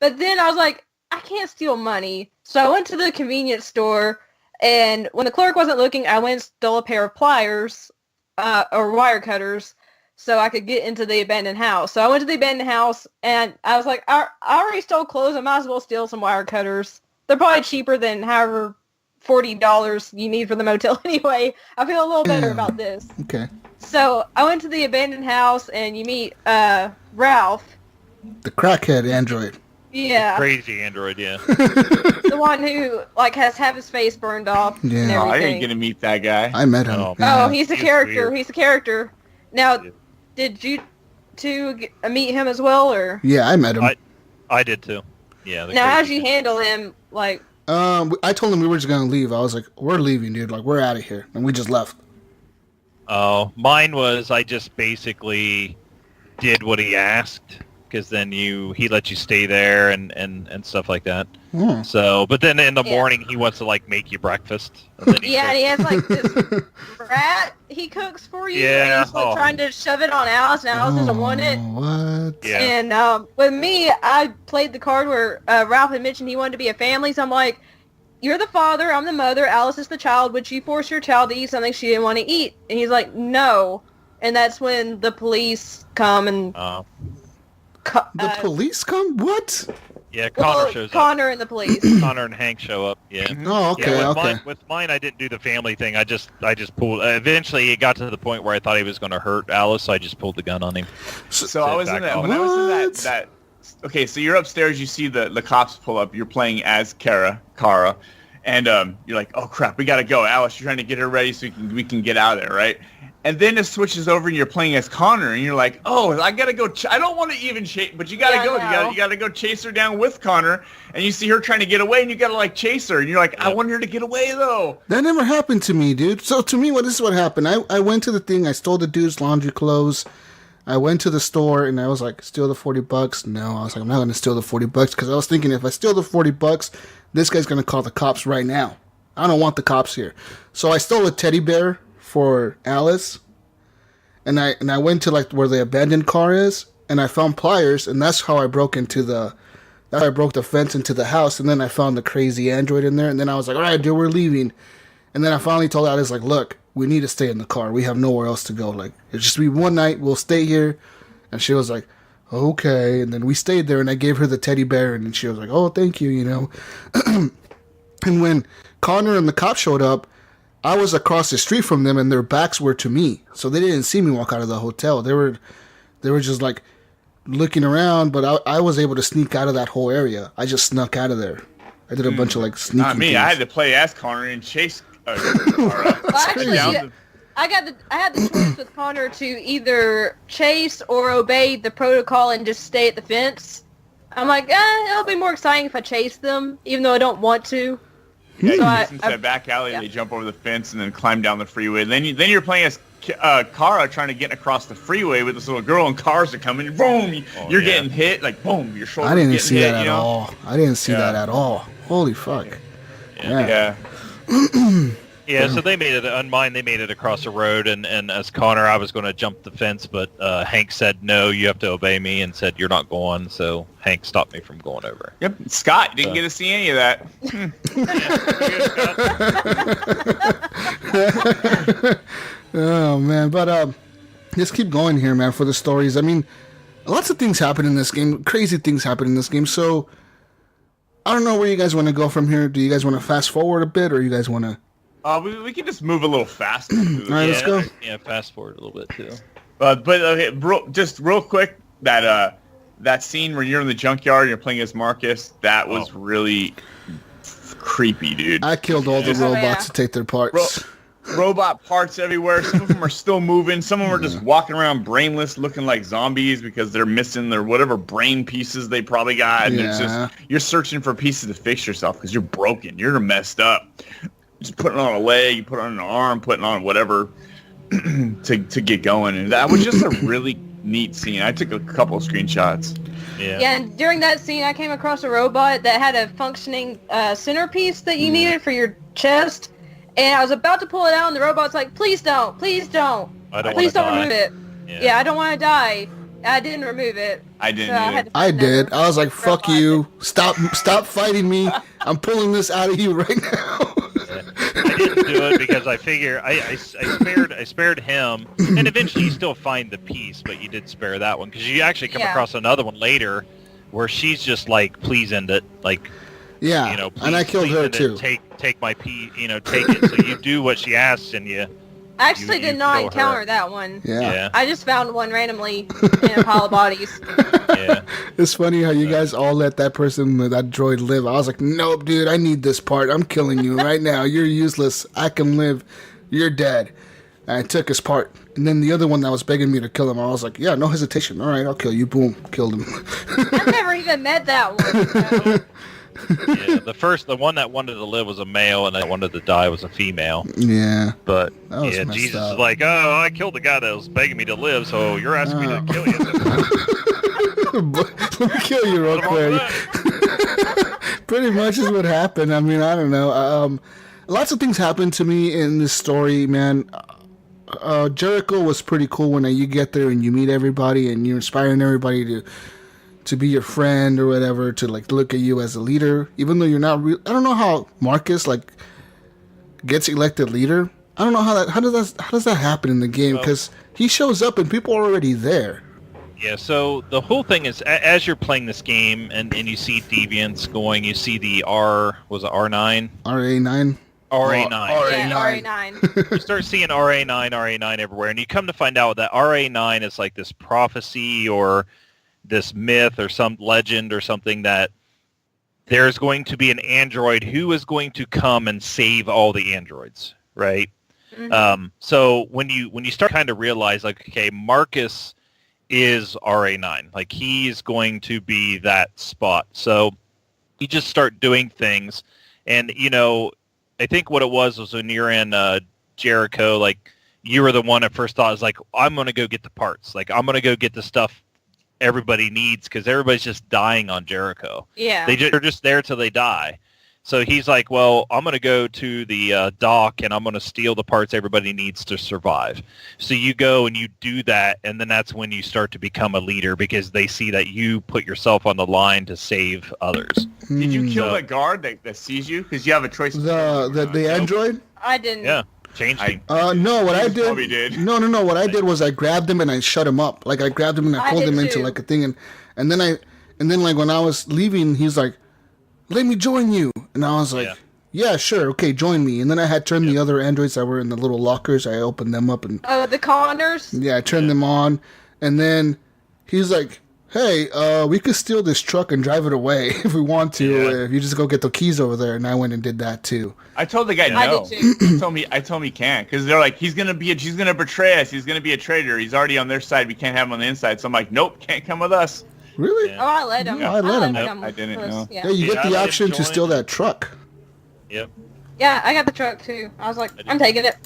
Speaker 4: But then I was like, I can't steal money. So I went to the convenience store, and when the clerk wasn't looking, I went and stole a pair of pliers, or wire cutters, so I could get into the abandoned house. So I went to the abandoned house, and I was like, I already stole clothes. I might as well steal some wire cutters. They're probably cheaper than however $40 you need for the motel anyway. I feel a little better about this.
Speaker 2: Okay.
Speaker 4: So I went to the abandoned house, and you meet Ralph.
Speaker 2: The crackhead android.
Speaker 4: Yeah.
Speaker 5: Crazy android, yeah.
Speaker 4: The one who has half his face burned off.
Speaker 2: Yeah.
Speaker 4: And
Speaker 3: I
Speaker 4: everything.
Speaker 3: didn't get to meet that guy.
Speaker 2: I met him.
Speaker 4: Oh, he's a character.
Speaker 5: weird.
Speaker 4: He's a character. Now, did you two meet him as well, or?
Speaker 2: Yeah, I met him.
Speaker 5: I did too. Yeah.
Speaker 4: Now, how'd you handle him?
Speaker 2: I told him we were just gonna leave. I was like, "We're leaving, dude. Like, we're out of here," and we just left.
Speaker 5: Oh, mine was I just basically did what he asked, because then he let you stay there and stuff like that. So, but then in the morning he wants to like make you breakfast. And then
Speaker 4: and he has like this rat he cooks for you.
Speaker 5: Yeah.
Speaker 4: And he's like trying to shove it on Alice, and Alice doesn't want it.
Speaker 2: What?
Speaker 5: Yeah.
Speaker 4: And with me, I played the card where Ralph had mentioned he wanted to be a family, so I'm like, you're the father, I'm the mother, Alice is the child. Would you force your child to eat something she didn't want to eat? And he's like, no. And that's when the police come and...
Speaker 2: the police come? What?
Speaker 5: Yeah, Connor shows up.
Speaker 4: Connor and the police.
Speaker 5: Connor and Hank show up. Yeah.
Speaker 2: Oh, okay,
Speaker 5: Yeah, with mine, I didn't do the family thing. I just pulled. Eventually, it got to the point where I thought he was going to hurt Alice, so I just pulled the gun on him.
Speaker 3: So I was in that. When I was in that. Okay, so you're upstairs. You see the cops pull up. You're playing as Kara, and you're like, oh crap, we gotta go. Alice, you're trying to get her ready so we can get out of there, right? And then it switches over and you're playing as Connor, and you're like, oh, I gotta go. I don't want to even chase, but you gotta go.
Speaker 4: No.
Speaker 3: You gotta go chase her down with Connor, and you see her trying to get away, and you gotta like chase her, and you're like, I want her to get away though.
Speaker 2: That never happened to me, dude. So to me, this is what happened. I went to the thing. I stole the dude's laundry clothes. I went to the store and I was like, steal the $40? No, I was like, I'm not going to steal the $40 because I was thinking if I steal the $40, this guy's going to call the cops right now. I don't want the cops here. So I stole a teddy bear for Alice, and I went to like where the abandoned car is, and I found pliers, and that's how I broke the fence into the house, and then I found the crazy android in there, and then I was like, all right, dude, we're leaving. And then I finally told Alice, like, look, we need to stay in the car. We have nowhere else to go. Like, it's just be one night. We'll stay here. And she was like, okay. And then we stayed there, and I gave her the teddy bear, and then she was like, oh, thank you, you know. And when Connor and the cop showed up, I was across the street from them, and their backs were to me. So they didn't see me walk out of the hotel. They were just, like, looking around, but I was able to sneak out of that whole area. I just snuck out of there. I did a bunch of, like, sneaking
Speaker 3: Not me.
Speaker 2: things.
Speaker 3: I had to play as Connor and chase
Speaker 4: Well, actually, I had the choice with Connor to either chase or obey the protocol and just stay at the fence. I'm like, it'll be more exciting if I chase them, even though I don't want to.
Speaker 3: Yeah, since that back alley, they jump over the fence and then climb down the freeway. Then you're playing as Kara trying to get across the freeway with this little girl, and cars are coming. Boom! You're getting hit. Like boom! Your shoulder.
Speaker 2: I didn't see that at all. I didn't see that at all. Holy fuck!
Speaker 3: Yeah.
Speaker 5: Yeah, so they made it on mine. They made it across the road, and as Connor, I was going to jump the fence, but Hank said no. You have to obey me, and said you're not going. So Hank stopped me from going over.
Speaker 3: Yep, Scott didn't get to see any of that.
Speaker 2: Oh man, but just keep going here, man, for the stories. I mean, lots of things happen in this game. Crazy things happen in this game. So I don't know where you guys want to go from here. Do you guys want to fast forward a bit, or you guys want to?
Speaker 3: We can just move a little faster.
Speaker 2: All right, let's go.
Speaker 5: Yeah, fast forward a little bit too.
Speaker 3: But okay, just real quick, that scene where you're in the junkyard and you're playing as Marcus, that was really creepy, dude.
Speaker 2: I killed all the robots to take their parts.
Speaker 3: Robot parts everywhere. Some of them are still moving. Some of them are just walking around brainless, looking like zombies because they're missing their whatever brain pieces they probably got. And it's just you're searching for pieces to fix yourself because you're broken. You're messed up. Just putting on a leg, you put on an arm, putting on whatever to get going. And that was just a really neat scene. I took a couple of screenshots.
Speaker 4: Yeah, and during that scene, I came across a robot that had a functioning centerpiece that you needed for your chest. And I was about to pull it out, and the robot's like, please don't. Please don't remove it. Yeah, I don't want to die. I didn't remove it.
Speaker 3: I didn't
Speaker 2: I did. I was like, fuck you. Stop fighting me. I'm pulling this out of you right now.
Speaker 5: I didn't do it because I figure I spared him, and eventually you still find the piece, but you did spare that one because you actually come across another one later where she's just like, please end it, like.
Speaker 2: Yeah,
Speaker 5: you know, please,
Speaker 2: and I killed her too.
Speaker 5: Take my pee, take it. So you do what she asks, and you.
Speaker 4: I actually did not encounter that one.
Speaker 2: Yeah.
Speaker 4: I just found one randomly in a pile of bodies.
Speaker 5: Yeah.
Speaker 2: It's funny how you guys all let that droid live. I was like, nope, dude, I need this part. I'm killing you right now. You're useless. I can live. You're dead. And I took his part. And then the other one that was begging me to kill him, I was like, yeah, no hesitation. All right, I'll kill you. Boom, killed him.
Speaker 4: I've never even met that one. So.
Speaker 5: Yeah, the one that wanted to live was a male, and that wanted to die was a female.
Speaker 2: Yeah.
Speaker 5: But
Speaker 2: That was
Speaker 5: yeah,
Speaker 2: messed
Speaker 5: Jesus
Speaker 2: up.
Speaker 5: is like, oh, I killed the guy that was begging me to live, so you're asking me to kill you.
Speaker 2: Let me kill you real
Speaker 5: What wrong with
Speaker 2: quick.
Speaker 5: that?
Speaker 2: Pretty much is what happened. I mean, I don't know. Lots of things happened to me in this story, man. Jericho was pretty cool when you get there and you meet everybody and you're inspiring everybody to be your friend or whatever, to like look at you as a leader, even though you're not real. I don't know how Marcus like gets elected leader. I don't know how does that happen in the game, because he shows up and people are already there.
Speaker 5: Yeah, so the whole thing is, as you're playing this game and you see deviants going, you see the R9?
Speaker 2: RA9?
Speaker 5: RA9.
Speaker 4: Yeah, RA9.
Speaker 5: You start seeing RA9 everywhere, and you come to find out that RA9 is like this prophecy or this myth or some legend or something that there's going to be an android who is going to come and save all the androids, right? Mm-hmm. So when you start kind of realize, like, okay, Marcus is RA9, like he's going to be that spot. So you just start doing things, and I think what it was when you're in Jericho, like you were the one at first thought was like, I'm going to go get the parts. Like I'm going to go get the stuff everybody needs, because everybody's just dying on Jericho.
Speaker 4: Yeah.
Speaker 5: They're just there till they die. So he's like, well, I'm going to go to the dock and I'm going to steal the parts everybody needs to survive. So you go and you do that, and then that's when you start to become a leader, because they see that you put yourself on the line to save others.
Speaker 3: Did you kill the guard that sees you? Because you have a choice.
Speaker 2: The android?
Speaker 4: I didn't.
Speaker 5: Yeah. Changed him.
Speaker 2: No, what I did.
Speaker 3: Probably did.
Speaker 2: No. What I did was I grabbed him and I shut him up. Like I grabbed him and I pulled him into
Speaker 4: too.
Speaker 2: like a thing, and then like when I was leaving, he's like, "Let me join you," and I was like, "Yeah, sure, okay, join me." And then I had turned the other androids that were in the little lockers. I opened them up and
Speaker 4: the Connors.
Speaker 2: yeah, I turned them on, and then he's like, "Hey, we could steal this truck and drive it away if we want to. If you just go get the keys over there." And I went and did that too.
Speaker 3: I told the guy no.
Speaker 4: I did too.
Speaker 3: I told him he can't, because they're like, he's gonna betray us. He's gonna be a traitor. He's already on their side. We can't have him on the inside. So I'm like, nope, can't come with us.
Speaker 2: Really?
Speaker 4: Oh, I let him.
Speaker 2: Yeah, I let him.
Speaker 4: come
Speaker 3: I didn't
Speaker 4: with us,
Speaker 3: know.
Speaker 4: Yeah.
Speaker 2: Yeah, you get
Speaker 5: I
Speaker 2: the
Speaker 5: let him
Speaker 2: option to
Speaker 5: join.
Speaker 2: steal that truck.
Speaker 5: Yep.
Speaker 4: Yeah, I got the truck too. I was like, I'm taking it.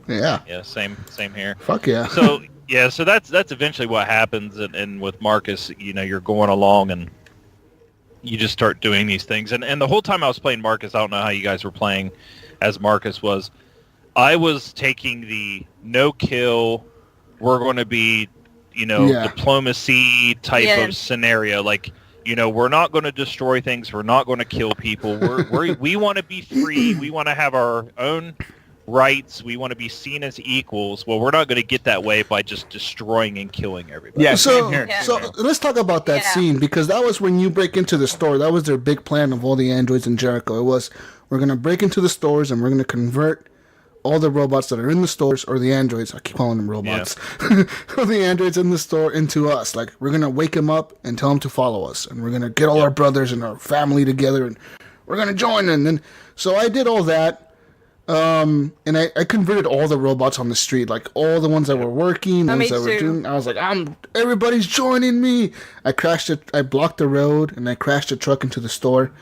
Speaker 2: Yeah.
Speaker 5: Yeah, same here.
Speaker 2: Fuck yeah.
Speaker 5: So yeah, so that's eventually what happens, and with Marcus, you're going along and you just start doing these things, and the whole time I was playing Marcus, I don't know how you guys were playing as Marcus was. I was taking the no kill, we're going to be, diplomacy type of scenario, like. We're not going to destroy things. We're not going to kill people. We want to be free. We want to have our own rights. We want to be seen as equals. Well, we're not going to get that way by just destroying and killing everybody.
Speaker 3: Yeah,
Speaker 2: So,
Speaker 3: same here.
Speaker 2: so let's talk about that scene, because that was when you break into the store. That was their big plan of all the androids in Jericho. It was, we're going to break into the stores and we're going to convert all the robots that are in the stores, or the androids, I keep calling them robots, or the androids in the store into us. Like, we're going to wake them up and tell them to follow us. And we're going to get all our brothers and our family together and we're going to join. And then, so I did all that. And I converted all the robots on the street, like all the ones that were working, the ones that were doing. I was like, everybody's joining me. I blocked the road and I crashed the truck into the store.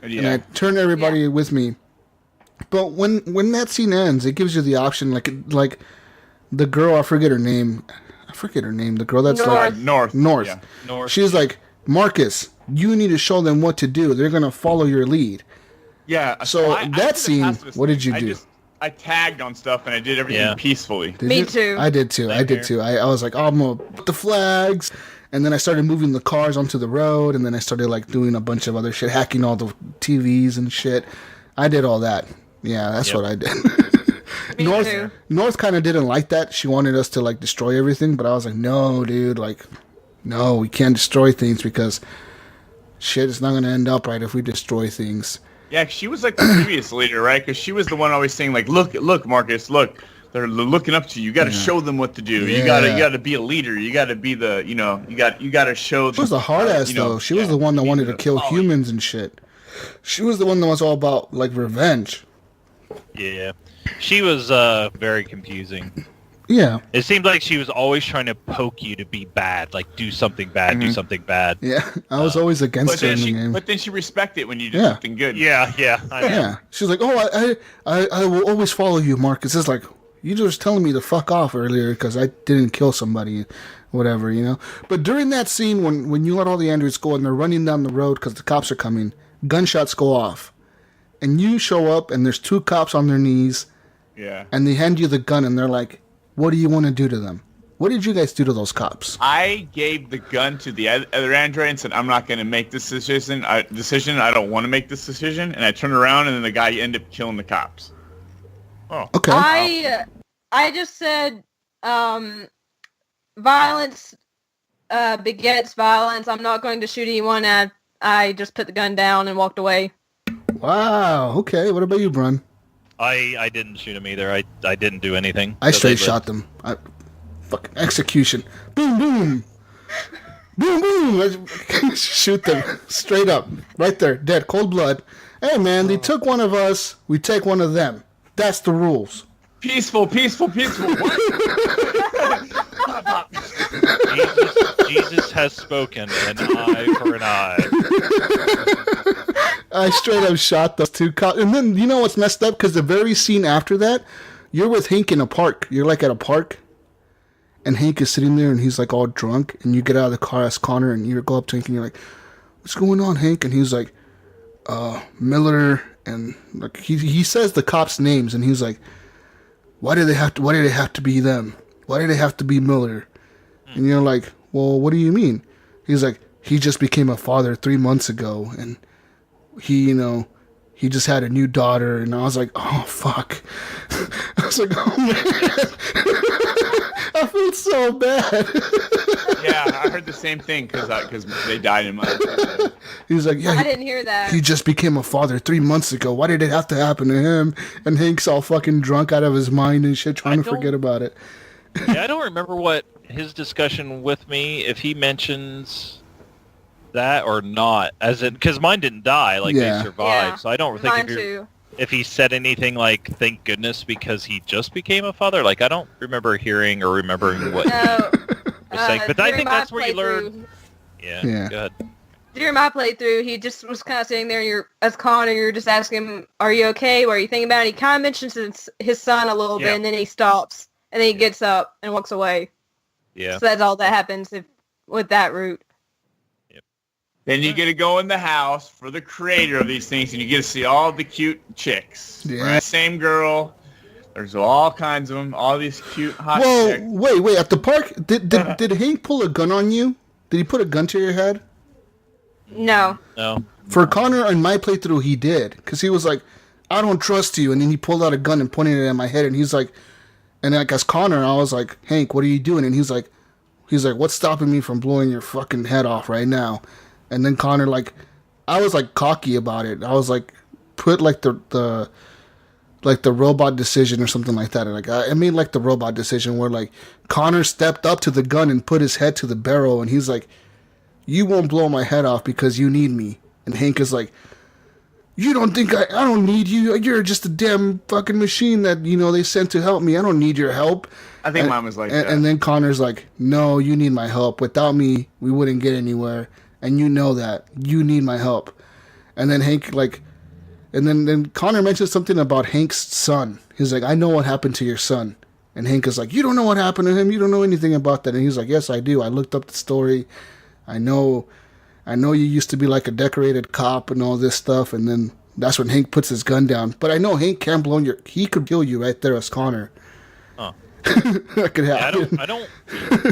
Speaker 2: And I turned everybody with me. But when that scene ends, it gives you the option, like the girl, I forget her name. The girl that's
Speaker 3: North.
Speaker 2: North. She's like, Marcus, you need to show them what to do. They're gonna follow your lead.
Speaker 3: Yeah.
Speaker 2: So that scene, what did you do?
Speaker 3: I tagged on stuff and I did everything peacefully.
Speaker 4: Me too.
Speaker 2: I did too. I was like, I'm gonna put the flags. And then I started moving the cars onto the road. And then I started like doing a bunch of other shit, hacking all the TVs and shit. I did all that. Yeah, that's what I did. North kind of didn't like that. She wanted us to like destroy everything, but I was like, no, dude, like, no, we can't destroy things because shit is not going to end up right if we destroy things.
Speaker 3: Yeah, she was like the previous leader, right? Because she was the one always saying like, look, Marcus, look, they're looking up to you. You got to show them what to do. You got to be a leader. You got to be the, you got to show.
Speaker 2: She was the hard ass though. She was the one that wanted to kill humans and shit. She was the one that was all about like revenge.
Speaker 5: Yeah, she was very confusing.
Speaker 2: Yeah.
Speaker 5: It seemed like she was always trying to poke you to be bad, like do something bad, do something bad.
Speaker 2: Yeah, I was always against her in the game.
Speaker 3: But then she respected it when you did something good.
Speaker 5: Yeah, I know.
Speaker 2: Yeah, she's like, oh, I will always follow you, Marcus. It's like, you just telling me to fuck off earlier because I didn't kill somebody, whatever, you know. But during that scene, when you let all the androids go and they're running down the road because the cops are coming, gunshots go off. And you show up and there's 2 cops on their knees.
Speaker 3: Yeah.
Speaker 2: And they hand you the gun and they're like, what do you want to do to them? What did you guys do to those cops?
Speaker 3: I gave the gun to the other android and said, I'm not going to make this decision. I don't want to make this decision. And I turned around and then the guy ended up killing the cops.
Speaker 5: Oh.
Speaker 2: Okay.
Speaker 4: I just said, violence begets violence. I'm not going to shoot anyone. I just put the gun down and walked away.
Speaker 2: Wow. Okay. What about you, Brun?
Speaker 5: I didn't shoot him either. I didn't do anything.
Speaker 2: I straight shot them. Fucking execution. Boom, boom. Boom, boom. I shoot them straight up. Right there. Dead. Cold blood. Hey, man, they took one of us. We take one of them. That's the rules.
Speaker 3: Peaceful. What?
Speaker 5: Jesus has spoken, an eye for an eye.
Speaker 2: I straight up shot those 2 cops. And then, you know what's messed up? Because the very scene after that, you're with Hank in a park. You're like at a park. And Hank is sitting there and he's like all drunk. And you get out of the car as Connor and you go up to Hank and you're like, what's going on, Hank? And he's like, Miller. And like he says the cops' names and he's like, why did they have to be them? Why did they have to be Miller? And you're like, well, what do you mean? He's like, he just became a father 3 months ago and he just had a new daughter. And I was like, oh, fuck. I was like, oh, man. I feel so bad.
Speaker 3: Yeah, I heard the same thing because they died in my life.
Speaker 2: He was like, yeah,
Speaker 4: I didn't hear that.
Speaker 2: He just became a father 3 months ago. Why did it have to happen to him? And Hank's all fucking drunk out of his mind and shit, trying to forget about it.
Speaker 5: Yeah, I don't remember what his discussion with me, if he mentions that or not, as in, because mine didn't die, like they survived, so I don't think if he said anything like, thank goodness because he just became a father, like I don't remember hearing or remembering what he was saying, but I think that's where you learn. Yeah, go ahead.
Speaker 4: During my playthrough, he just was kind of sitting there, as Connor, you're just asking him, are you okay? What are you thinking about? And he kind of mentions his son a little bit, and then he stops, and then he gets up and walks away.
Speaker 5: Yeah.
Speaker 4: So that's all that happens with that route.
Speaker 5: Yep.
Speaker 3: Then you get to go in the house for the creator of these things, and you get to see all the cute chicks.
Speaker 2: Yeah.
Speaker 3: Right? Same girl. There's all kinds of them. All these cute, hot chicks.
Speaker 2: Wait. At the park, did Hank pull a gun on you? Did he put a gun to your head?
Speaker 4: No.
Speaker 2: For Connor and my playthrough, he did. Because he was like, I don't trust you. And then he pulled out a gun and pointed it at my head. And he's like, and like as Connor, I was like, Hank, what are you doing? And he's like, what's stopping me from blowing your fucking head off right now? And then Connor, like, I was like cocky about it. I was like, put like the robot decision or something like that. And like I made like the robot decision where like Connor stepped up to the gun and put his head to the barrel. And he's like, you won't blow my head off because you need me. And Hank is like, you don't think I don't need you? You're just a damn fucking machine that, they sent to help me. I don't need your help.
Speaker 3: I think mine was like that.
Speaker 2: And then Connor's like, no, you need my help. Without me, we wouldn't get anywhere. And you know that. You need my help. And then Hank, like, and then Connor mentioned something about Hank's son. He's like, I know what happened to your son. And Hank is like, you don't know what happened to him. You don't know anything about that. And he's like, yes, I do. I looked up the story. I know you used to be like a decorated cop and all this stuff, and then that's when Hank puts his gun down. But I know Hank can't he could kill you right there as Connor.
Speaker 5: Oh.
Speaker 2: That could happen.
Speaker 5: Yeah, I don't,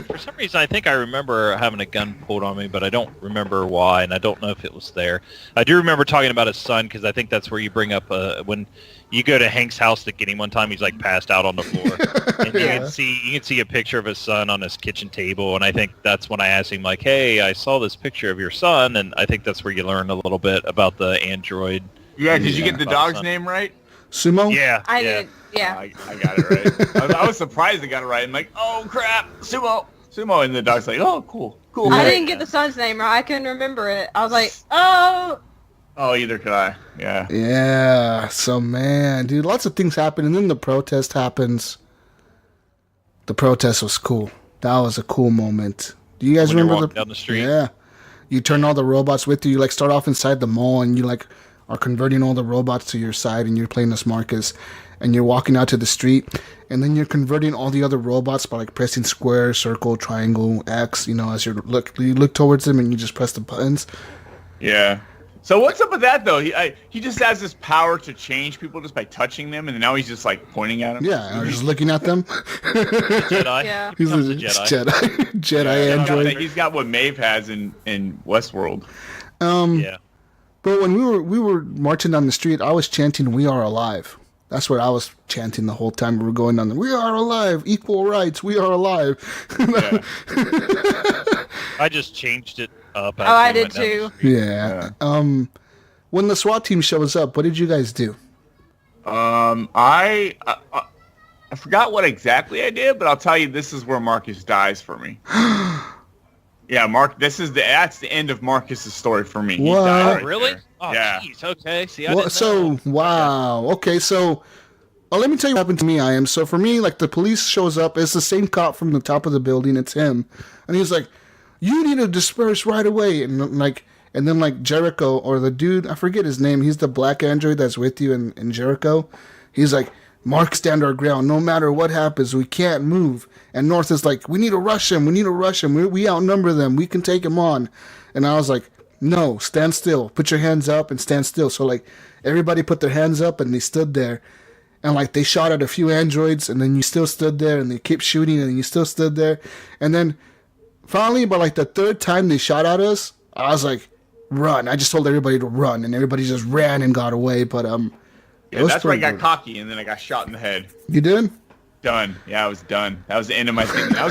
Speaker 5: for some reason I think I remember having a gun pulled on me, but I don't remember why, and I don't know if it was there. I do remember talking about his son, because I think that's where you bring up, when you go to Hank's house to get him one time, he's like passed out on the floor. And you can see a picture of his son on his kitchen table, and I think that's when I asked him, like, hey, I saw this picture of your son, and I think that's where you learn a little bit about the android.
Speaker 3: Yeah, did you get the dog's name right?
Speaker 2: Sumo?
Speaker 5: Yeah.
Speaker 4: I did, yeah.
Speaker 3: I got it right. I was surprised I got it right. I'm like, oh, crap, Sumo. And the dog's like, oh, cool.
Speaker 4: I didn't get the son's name right. I couldn't remember it. I was like, oh.
Speaker 3: Oh, either could I. Yeah.
Speaker 2: Yeah. So, man, dude, lots of things happen, and then the protest happens. The protest was cool. That was a cool moment. Do you guys
Speaker 5: When you're
Speaker 2: remember
Speaker 5: walking down the street?
Speaker 2: Yeah. You turn all the robots with you. You like start off inside the mall and you like are converting all the robots to your side and you're playing as Marcus and you're walking out to the street and then you're converting all the other robots by like pressing square, circle, triangle, X, as you look towards them and you just press the buttons.
Speaker 3: Yeah. So what's up with that though? He just has this power to change people just by touching them, and now he's just like pointing at them.
Speaker 2: Yeah, or just looking at them.
Speaker 5: Jedi.
Speaker 4: Yeah.
Speaker 5: He
Speaker 2: He's
Speaker 5: becomes
Speaker 2: a
Speaker 5: a Jedi.
Speaker 2: Jedi android.
Speaker 3: He's got what Maeve has in Westworld.
Speaker 5: Yeah.
Speaker 2: But when we were marching down the street, I was chanting "We are alive." That's what I was chanting the whole time we were going down there. We are alive, equal rights. We are alive.
Speaker 3: Yeah.
Speaker 5: I just changed it up.
Speaker 4: Oh, I did too.
Speaker 2: Yeah. When the SWAT team shows up, what did you guys do?
Speaker 3: I forgot what exactly I did, but I'll tell you, this is where Marcus dies for me. Yeah, that's the end of Marcus's story for me. He
Speaker 2: What?
Speaker 3: died
Speaker 5: Oh,
Speaker 3: right
Speaker 5: really?
Speaker 3: there.
Speaker 5: Oh,
Speaker 3: Yeah.
Speaker 5: jeez. Okay. See, I
Speaker 2: Well,
Speaker 5: didn't
Speaker 2: so
Speaker 5: know.
Speaker 2: wow. Okay, so let me tell you what happened to me. Iams. So for me, like the police shows up. It's the same cop from the top of the building. It's him, and he's like, "You need to disperse right away." And then Jericho or the dude, I forget his name. He's the black android that's with you in Jericho. He's like, "Mark, stand our ground. No matter what happens, we can't move." And North is like, "We need to rush him. We need to rush him. We outnumber them. We can take him on." And I was like, "No, stand still. Put your hands up and stand still." So like everybody put their hands up and they stood there. And like they shot at a few androids and then you still stood there and they kept shooting and you still stood there. And then finally, by like the third time they shot at us, I was like, "Run." I just told everybody to run and everybody just ran and got away. But
Speaker 3: Yeah, that's where I got cocky, and then I got shot in the head.
Speaker 2: You did?
Speaker 3: Done. Yeah, I was done. That was the end of my thing. I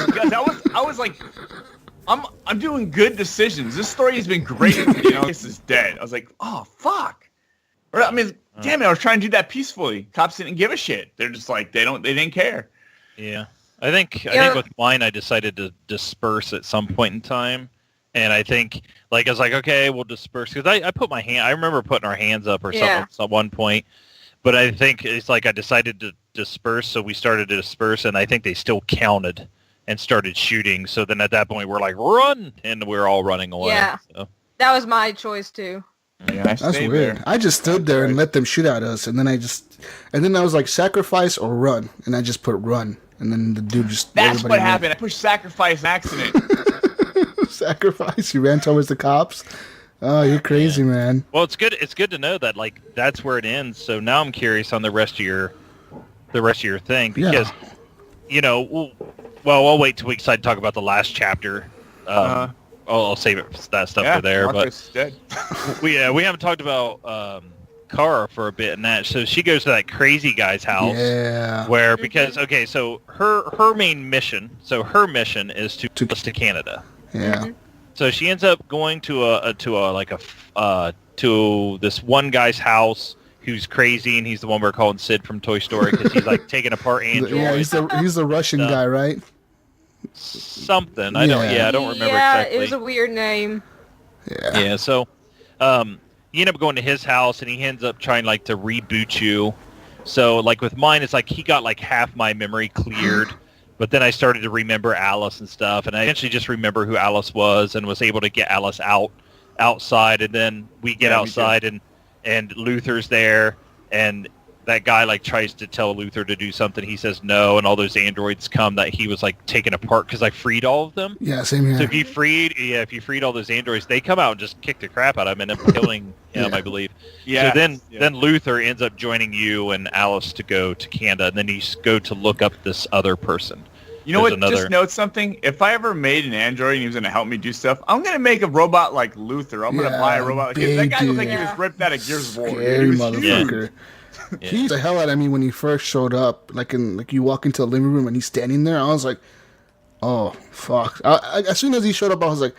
Speaker 3: was like, I'm doing good decisions. This story has been great. This is dead. I was like, oh fuck. Or I mean, damn it, I was trying to do that peacefully. Cops didn't give a shit. They're just like they didn't care.
Speaker 5: Yeah. I think with mine, I decided to disperse at some point in time. And I think, I was like, okay, we'll disperse. Because I remember putting our hands up or something at one point. But I think it's like I decided to disperse, so we started to disperse, and I think they still counted and started shooting. So then at that point, we're like, run! And we're all running away.
Speaker 4: Yeah.
Speaker 5: So.
Speaker 4: That was my choice too.
Speaker 3: Yeah,
Speaker 2: That's weird.
Speaker 3: There.
Speaker 2: I just stood there and let them shoot at us. And then I was like, sacrifice or run. And I just put run. And then the dude just...
Speaker 3: That's what
Speaker 2: ran.
Speaker 3: happened. I pushed sacrifice in accident.
Speaker 2: Sacrifice? You ran towards the cops? Oh, you're crazy, man.
Speaker 5: Well, it's good. It's good to know that that's where it ends. So now I'm curious on the rest of your thing because I'll wait till we decide to talk about the last chapter. I'll save that stuff for there.
Speaker 3: Marcus
Speaker 5: But
Speaker 3: is dead.
Speaker 5: we haven't talked about Kara for a bit and that. So she goes to that crazy guy's house.
Speaker 2: Yeah.
Speaker 5: Where so her main mission. So her mission is to Canada.
Speaker 2: Yeah.
Speaker 5: So she ends up going to this one guy's house who's crazy, and he's the one we're calling Sid from Toy Story because he's like taking apart androids.
Speaker 2: Yeah, he's the Russian guy, right?
Speaker 5: Something. I don't remember exactly.
Speaker 4: It was a weird name.
Speaker 2: Yeah.
Speaker 5: Yeah. So, you end up going to his house, and he ends up trying to reboot you. So with mine, it's like he got half my memory cleared. But then I started to remember Alice and stuff, and I eventually just remember who Alice was and was able to get Alice outside. And then we get outside, and Luther's there, and that guy tries to tell Luther to do something. He says no, and all those androids come that he was taken apart because I freed all of them.
Speaker 2: Yeah, same here.
Speaker 5: So if you freed all those androids, they come out and just kick the crap out of him and end up killing him, I believe.
Speaker 3: Yeah.
Speaker 5: So then Luther ends up joining you and Alice to go to Canada, and then you go to look up this other person.
Speaker 3: You know what? Just note something. If I ever made an android and he was going to help me do stuff, I'm going to make a robot like Luther. I'm going to buy a robot like him. That guy looks like he was ripped out of Gears of War.
Speaker 2: Scary motherfucker.
Speaker 5: Yeah.
Speaker 2: He used the hell out of me when he first showed up. You walk into the living room and he's standing there. I was like, oh, fuck. As soon as he showed up, I was like,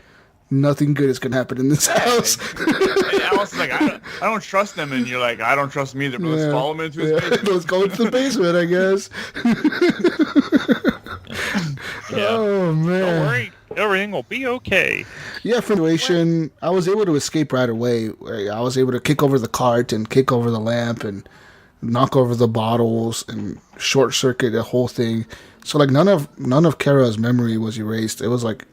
Speaker 2: nothing good is going to happen in this house.
Speaker 3: And Alice is like, I don't trust them. And you're like, I don't trust him either, but let's follow him into his basement.
Speaker 2: Let's go into the basement, I guess.
Speaker 5: Yeah.
Speaker 2: Oh, man.
Speaker 5: Don't worry, everything will be okay.
Speaker 2: Yeah, from situation, I was able to escape right away. I was able to kick over the cart and kick over the lamp and knock over the bottles and short circuit the whole thing. So like none of Kara's memory was erased. It was like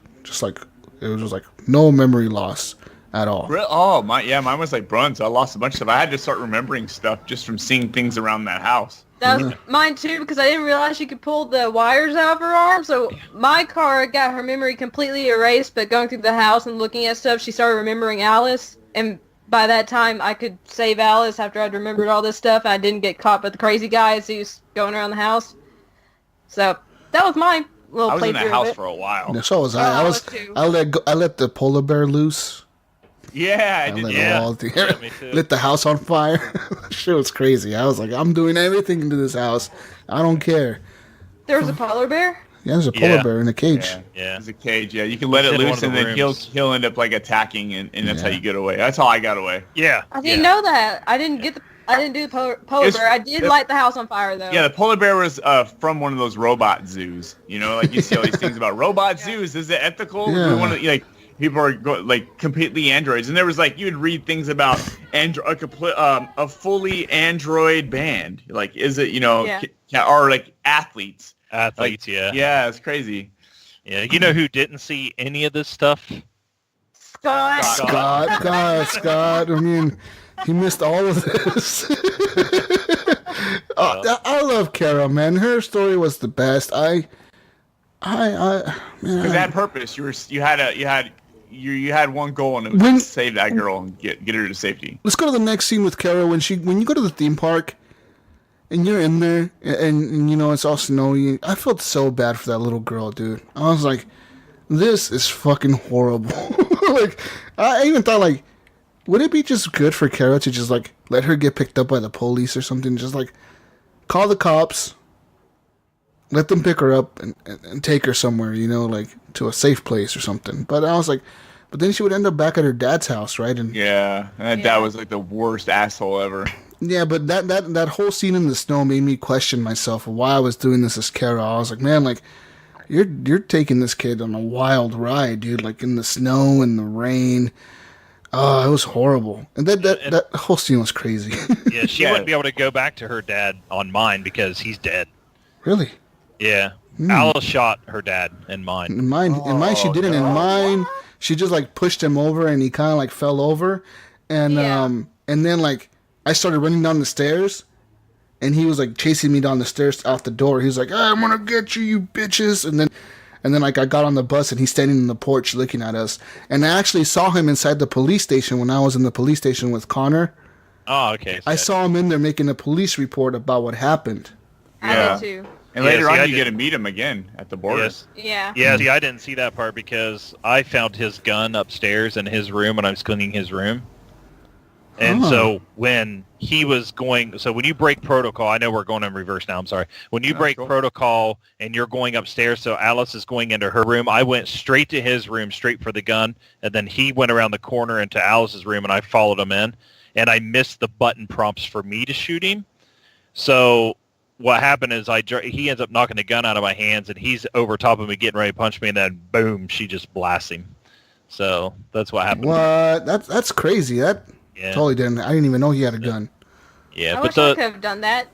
Speaker 2: no memory loss at all.
Speaker 3: Oh mine was like Brun, so I lost a bunch of stuff. I had to start remembering stuff just from seeing things around that house.
Speaker 4: That was mine too, because I didn't realize she could pull the wires out of her arm. So my car got her memory completely erased, but going through the house and looking at stuff, she started remembering Alice. And by that time, I could save Alice after I'd remembered all this stuff. I didn't get caught by the crazy guy as he was going around the house. So that was my little playthrough.
Speaker 3: I was in that house for a while.
Speaker 2: Yeah, so was I. I let the polar bear loose.
Speaker 3: Yeah, I did.
Speaker 2: Lit the house on fire. Shit was crazy. I was like, I'm doing everything into this house. I don't care.
Speaker 4: There was a polar bear?
Speaker 2: Yeah, there's a polar bear in a cage.
Speaker 3: Yeah. There's a cage. Yeah, you can let it loose, and then he'll end up like attacking, and that's how you get away. That's how I got away.
Speaker 5: Yeah.
Speaker 4: I didn't know that. I didn't do the polar bear. I did light the house on fire though.
Speaker 3: Yeah, the polar bear was from one of those robot zoos. You know, like you see all these things about robot zoos. Is it ethical?
Speaker 2: Yeah.
Speaker 3: People are completely androids, and there was like you would read things about a fully android band. Like, is it or like athletes?
Speaker 5: Athletes, yeah.
Speaker 3: Yeah, it's crazy.
Speaker 5: Yeah, you know who didn't see any of this stuff?
Speaker 2: Scott. I mean, he missed all of this. I love Kara, man. Her story was the best. Man,
Speaker 3: because it had purpose. You had one goal, and it was to save that girl and get her to safety.
Speaker 2: Let's go to the next scene with Kara when you go to the theme park and you're in there and you know it's all snowy. I felt so bad for that little girl, dude. I was like, this is fucking horrible. Like, I even thought, like, would it be just good for Kara to just like let her get picked up by the police or something? Just like call the cops, let them pick her up and take her somewhere, you know, like to a safe place or something. But I was like, but then she would end up back at her dad's house, right? And
Speaker 3: that dad was like the worst asshole ever.
Speaker 2: Yeah, but that whole scene in the snow made me question myself of why I was doing this as Kara. I was like, man, like you're taking this kid on a wild ride, dude. Like in the snow and the rain. Oh, it was horrible. And that whole scene was crazy.
Speaker 5: Yeah, she wouldn't be able to go back to her dad on mine because he's dead.
Speaker 2: Really?
Speaker 5: Yeah. Alice shot her dad in mine.
Speaker 2: In mine, she didn't. In mine, she just like pushed him over and he kind of like fell over. And then like I started running down the stairs and he was like chasing me down the stairs out the door. He was like, I'm gonna get you bitches. And then like I got on the bus and he's standing in the porch looking at us. And I actually saw him inside the police station when I was in the police station with Connor.
Speaker 5: Oh, okay.
Speaker 2: I saw him in there making a police report about what happened.
Speaker 4: I did too.
Speaker 3: And later on, you get to meet him again at the border.
Speaker 5: Yes.
Speaker 4: Yeah.
Speaker 5: Yeah, see, I didn't see that part because I found his gun upstairs in his room when I was cleaning his room. And so when he was going, so when you break protocol, I know we're going in reverse now, I'm sorry. When you break protocol and you're going upstairs, so Alice is going into her room, I went straight to his room, straight for the gun, and then he went around the corner into Alice's room, and I followed him in, and I missed the button prompts for me to shoot him. So what happened is he ends up knocking the gun out of my hands, and he's over top of me getting ready to punch me, and then boom, she just blasts him. So that's what happened.
Speaker 2: What? That's crazy. That totally didn't. I didn't even know he had a gun.
Speaker 5: Yeah,
Speaker 4: I
Speaker 5: but
Speaker 4: wish I could have done that.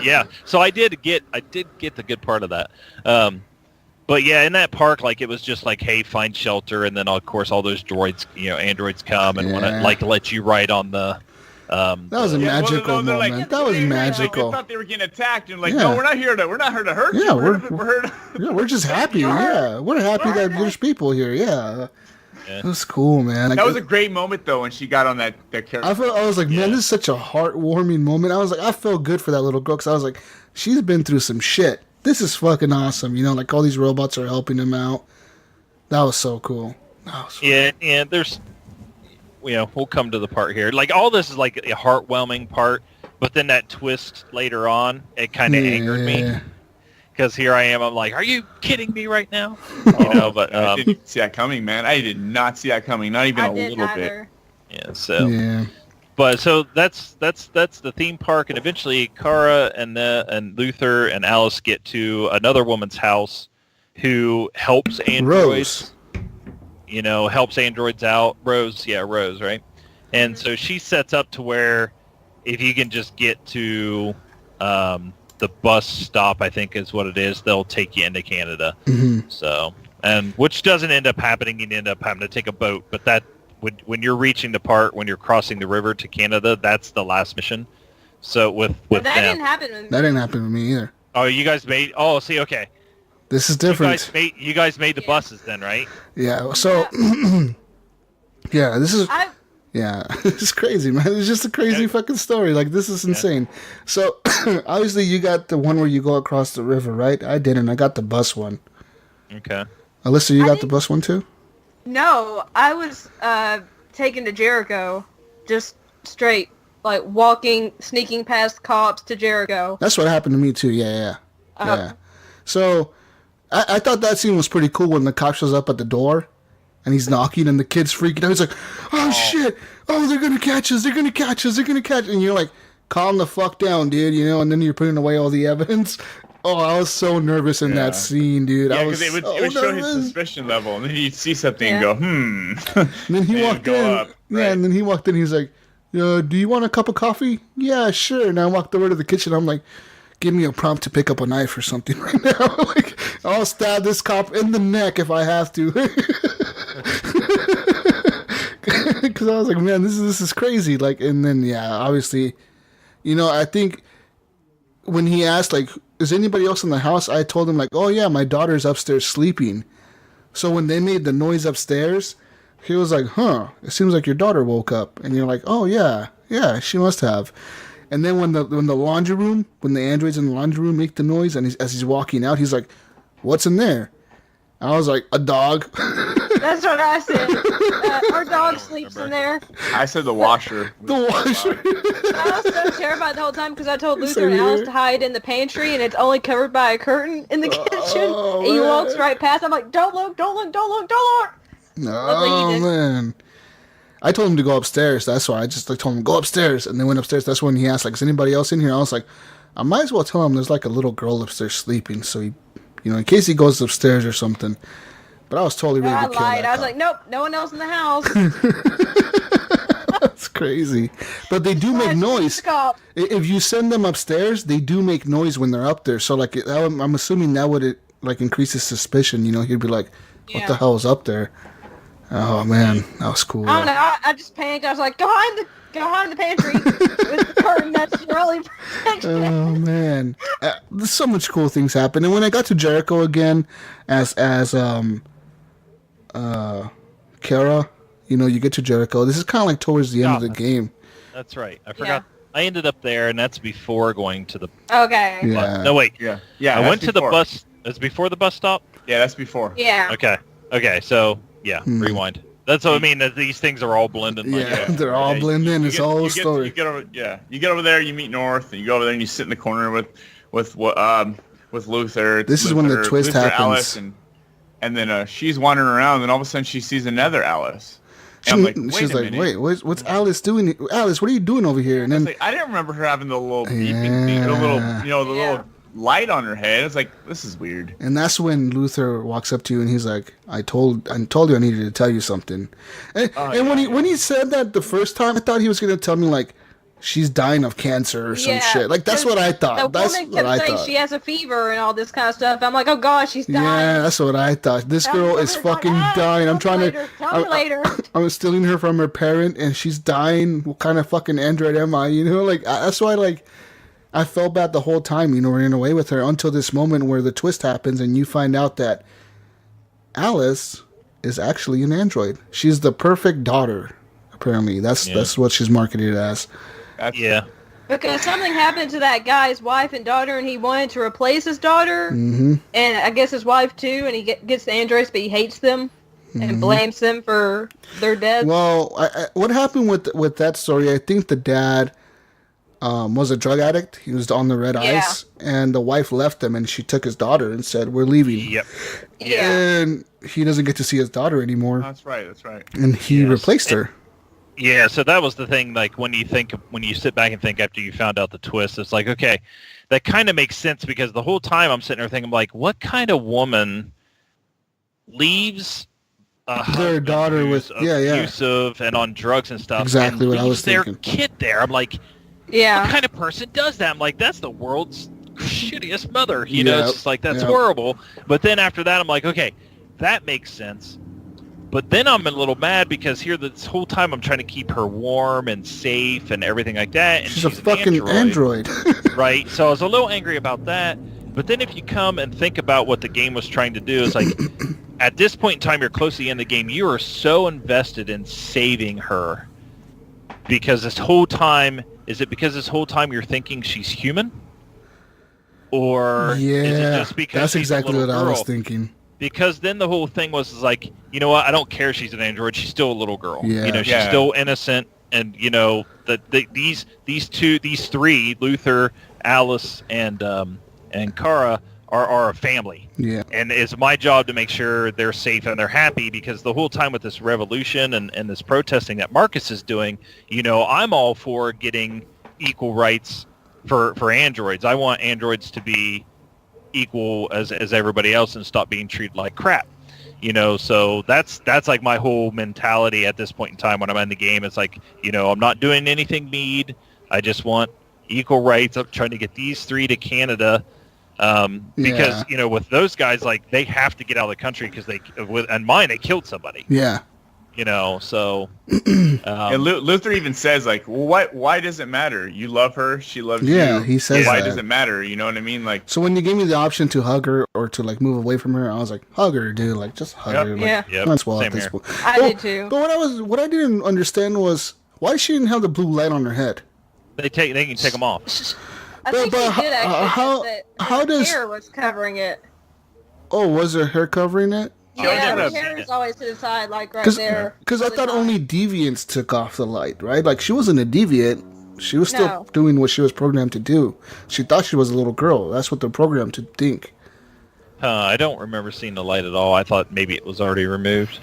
Speaker 5: Yeah, so I did get the good part of that. But yeah, in that park, like it was just like, hey, find shelter, and then of course all those droids, androids come and want to like let you ride on the.
Speaker 2: That was a magical moment. Like, that was magical.
Speaker 3: They thought they were getting attacked, and no, we're not here to hurt you.
Speaker 2: Yeah,
Speaker 3: we're
Speaker 2: just happy. Yeah, we're happy that there's people here. Yeah. It was cool, man.
Speaker 3: That was a great moment, though, when she got on that character.
Speaker 2: I was like, man, this is such a heartwarming moment. I was like, I felt good for that little girl because I was like, she's been through some shit. This is fucking awesome. Like all these robots are helping him out. That was so cool.
Speaker 5: Yeah, and there's, we'll come to the part here. Like all this is like a heartwarming part, but then that twist later on, it kind of angered me. Because here I am, I'm like, are you kidding me right now? But
Speaker 3: I didn't see that coming, man. I did not see that coming, not even a little bit.
Speaker 5: Yeah, so but so that's the theme park, and eventually Kara and Luther and Alice get to another woman's house who helps androids. Helps androids out. Rose, right? And so she sets up to where if you can just get to the bus stop, I think is what it is, they'll take you into Canada.
Speaker 2: Mm-hmm.
Speaker 5: So, and which doesn't end up happening. You end up having to take a boat, but that when you're reaching the part when you're crossing the river to Canada, that's the last mission. So with
Speaker 4: that
Speaker 5: them,
Speaker 4: didn't happen with me.
Speaker 2: That didn't happen with me either.
Speaker 5: oh, you guys made. Oh, see, okay.
Speaker 2: This is different.
Speaker 5: You guys made the buses then, right?
Speaker 2: Yeah. So, yeah, this is. Yeah, it's crazy, man. It's just a crazy fucking story. Like, this is insane. So, obviously, you got the one where you go across the river, right? I didn't. I got the bus one.
Speaker 5: Okay.
Speaker 2: Alyssa, you got the bus one too?
Speaker 4: No, I was taken to Jericho, just straight, like walking, sneaking past cops to Jericho.
Speaker 2: That's what happened to me too. Yeah. So, I thought that scene was pretty cool when the cop shows up at the door. And he's knocking, and the kid's freaking out. He's like, oh, shit. Oh, they're going to catch us. They're going to catch us. They're going to catch us. And you're like, calm the fuck down, dude, you know? And then you're putting away all the evidence. Oh, I was so nervous in that scene, dude.
Speaker 3: Yeah,
Speaker 2: I was
Speaker 3: because it
Speaker 2: so
Speaker 3: would show
Speaker 2: nervous.
Speaker 3: his suspicion level, and then you'd see something and go,
Speaker 2: And then he walked in.
Speaker 3: Up, right?
Speaker 2: Yeah, and then he walked in. He's like, do you want a cup of coffee? Yeah, sure. And I walked over to the kitchen. I'm like, give me a prompt to pick up a knife or something right now. Like, I'll stab this cop in the neck if I have to. Because I was like, man, this is crazy. Like, and then obviously, I think when he asked, like, is anybody else in the house? I told him, like, oh yeah, my daughter's upstairs sleeping. So when they made the noise upstairs, he was like, huh, it seems like your daughter woke up. And you're like, oh yeah, she must have. And then when the laundry room, when the androids in the laundry room make the noise, and as he's walking out, he's like, what's in there? I was like, a dog.
Speaker 4: That's what I said. Our dog sleeps in there.
Speaker 3: I said the washer.
Speaker 2: The washer.
Speaker 4: I was so terrified the whole time because I told Luther and Alice to hide in the pantry, and it's only covered by a curtain in the kitchen. And he walks right past. I'm like, don't look.
Speaker 2: No, man. I told him to go upstairs. That's why I just told him, go upstairs. And they went upstairs. That's when he asked, like, is anybody else in here? I was like, I might as well tell him there's like a little girl upstairs sleeping. So he, in case he goes upstairs or something. But I was totally ready to kill that
Speaker 4: I was
Speaker 2: cop.
Speaker 4: like, nope, no one else in the house.
Speaker 2: That's crazy. But they do make noise. If you send them upstairs, they do make noise when they're up there. So, like, I'm assuming that would, like, increase his suspicion. He'd be like, what the hell is up there? Oh, man. That was cool.
Speaker 4: I don't know. I just panicked. I was like, go hide in the pantry with the curtain. That's your only protection.
Speaker 2: Oh, man. There's so much cool things happen. And when I got to Jericho again as Kara, you get to Jericho. This is kind of like towards the end of the game.
Speaker 5: That's right. I forgot. I ended up there, and that's before going to the...
Speaker 4: Okay.
Speaker 2: Yeah.
Speaker 5: No, wait.
Speaker 3: Yeah.
Speaker 5: I went to the bus... It's before the bus stop?
Speaker 3: Yeah, that's before.
Speaker 4: Yeah.
Speaker 5: Okay, so, rewind. That's what I mean. That these things are all blending.
Speaker 2: They're all blending in. It's a whole story.
Speaker 3: You get over there, you meet North, and you go over there and you sit in the corner with Luther.
Speaker 2: This is when the twist
Speaker 3: Luther,
Speaker 2: happens.
Speaker 3: Alice, and then she's wandering around, and all of a sudden she sees another Alice. And I'm like,
Speaker 2: she's like, wait, what's Alice doing? Alice, what are you doing over here? And then
Speaker 3: I didn't remember her having the little beeping thing, the little light on her head. It's like, this is weird.
Speaker 2: And that's when Luther walks up to you and he's like, I told you I needed to tell you something. And when he said that the first time, I thought he was gonna tell me, like, she's dying of cancer or some shit. Like, that's what I thought.
Speaker 4: The woman kept saying she has a fever and all this kind of stuff. I'm like, oh gosh, she's dying.
Speaker 2: Yeah, that's what I thought. This girl is fucking dying. I'm trying to...
Speaker 4: Tell me later.
Speaker 2: I'm stealing her from her parent and she's dying. What kind of fucking android am I? Like, that's why, like, I felt bad the whole time, running away with her until this moment where the twist happens and you find out that Alice is actually an android. She's the perfect daughter, apparently. That's what she's marketed as.
Speaker 4: Because something happened to that guy's wife and daughter, and he wanted to replace his daughter, and I guess his wife too, and he gets the androids, but he hates them and blames them for their death.
Speaker 2: Well, what happened with that story, I think the dad was a drug addict. He was on the red ice, and the wife left him, and she took his daughter and said, we're leaving.
Speaker 5: Yep.
Speaker 4: Yeah.
Speaker 2: And he doesn't get to see his daughter anymore.
Speaker 3: That's right.
Speaker 2: And he replaced her.
Speaker 5: Yeah, so that was the thing, like, when you sit back and think after you found out the twist, it's like, okay, that kind of makes sense, because the whole time I'm sitting there thinking, like, what kind of woman leaves
Speaker 2: their daughter with,
Speaker 5: abusive and on drugs and stuff,
Speaker 2: exactly
Speaker 5: and
Speaker 2: what I was
Speaker 5: leaves their
Speaker 2: thinking.
Speaker 5: kid there? I'm like,
Speaker 4: Yeah.
Speaker 5: What kind of person does that? I'm like, that's the world's shittiest mother. You know, it's just like, that's horrible. But then after that, I'm like, okay, that makes sense. But then I'm a little mad because here this whole time I'm trying to keep her warm and safe and everything like that. And
Speaker 2: she's a fucking android.
Speaker 5: Right? So I was a little angry about that. But then if you come and think about what the game was trying to do, it's like, at this point in time, you're close to the end of the game. You are so invested in saving her. Because this whole time, is it because this whole time you're thinking she's human? Or is it just because
Speaker 2: that's
Speaker 5: she's
Speaker 2: exactly
Speaker 5: a little
Speaker 2: what
Speaker 5: girl?
Speaker 2: I was thinking.
Speaker 5: Because then the whole thing was like, you know what? I don't care if she's an android. She's still a little girl.
Speaker 2: Yeah.
Speaker 5: You know, she's still innocent. And, you know, these three, Luther, Alice, and Kara, are a family.
Speaker 2: Yeah.
Speaker 5: And it's my job to make sure they're safe and they're happy, because the whole time with this revolution and this protesting that Marcus is doing, you know, I'm all for getting equal rights for androids. I want androids to be equal as everybody else and stop being treated like crap. You know, so that's like my whole mentality at this point in time when I'm in the game. It's like, you know, I'm not doing anything mean. I just want equal rights. I'm trying to get these three to Canada. Because, you know, with those guys, like, they have to get out of the country because they killed somebody.
Speaker 2: Yeah.
Speaker 5: You know, so.
Speaker 3: And Luther even says, like, well, why does it matter? You love her, she loves you.
Speaker 2: Yeah, he says
Speaker 3: why
Speaker 2: that.
Speaker 3: does it matter? You know what I mean? Like,
Speaker 2: so when you gave me the option to hug her or to like move away from her, I was like, hug her, dude. Like, just hug her. Like, that's well at this point.
Speaker 4: I did too.
Speaker 2: But what I didn't understand was why she didn't have the blue light on her head.
Speaker 5: They can take them off.
Speaker 4: I think
Speaker 2: but
Speaker 4: she did actually.
Speaker 2: how does
Speaker 4: hair was covering it?
Speaker 2: Oh, was her hair covering it?
Speaker 4: Yeah, her hair is always to the side, like right there.
Speaker 2: Because I thought only deviants took off the light, right? Like, she wasn't a deviant. She was still doing what she was programmed to do. She thought she was a little girl. That's what they're programmed to think.
Speaker 5: I don't remember seeing the light at all. I thought maybe it was already removed.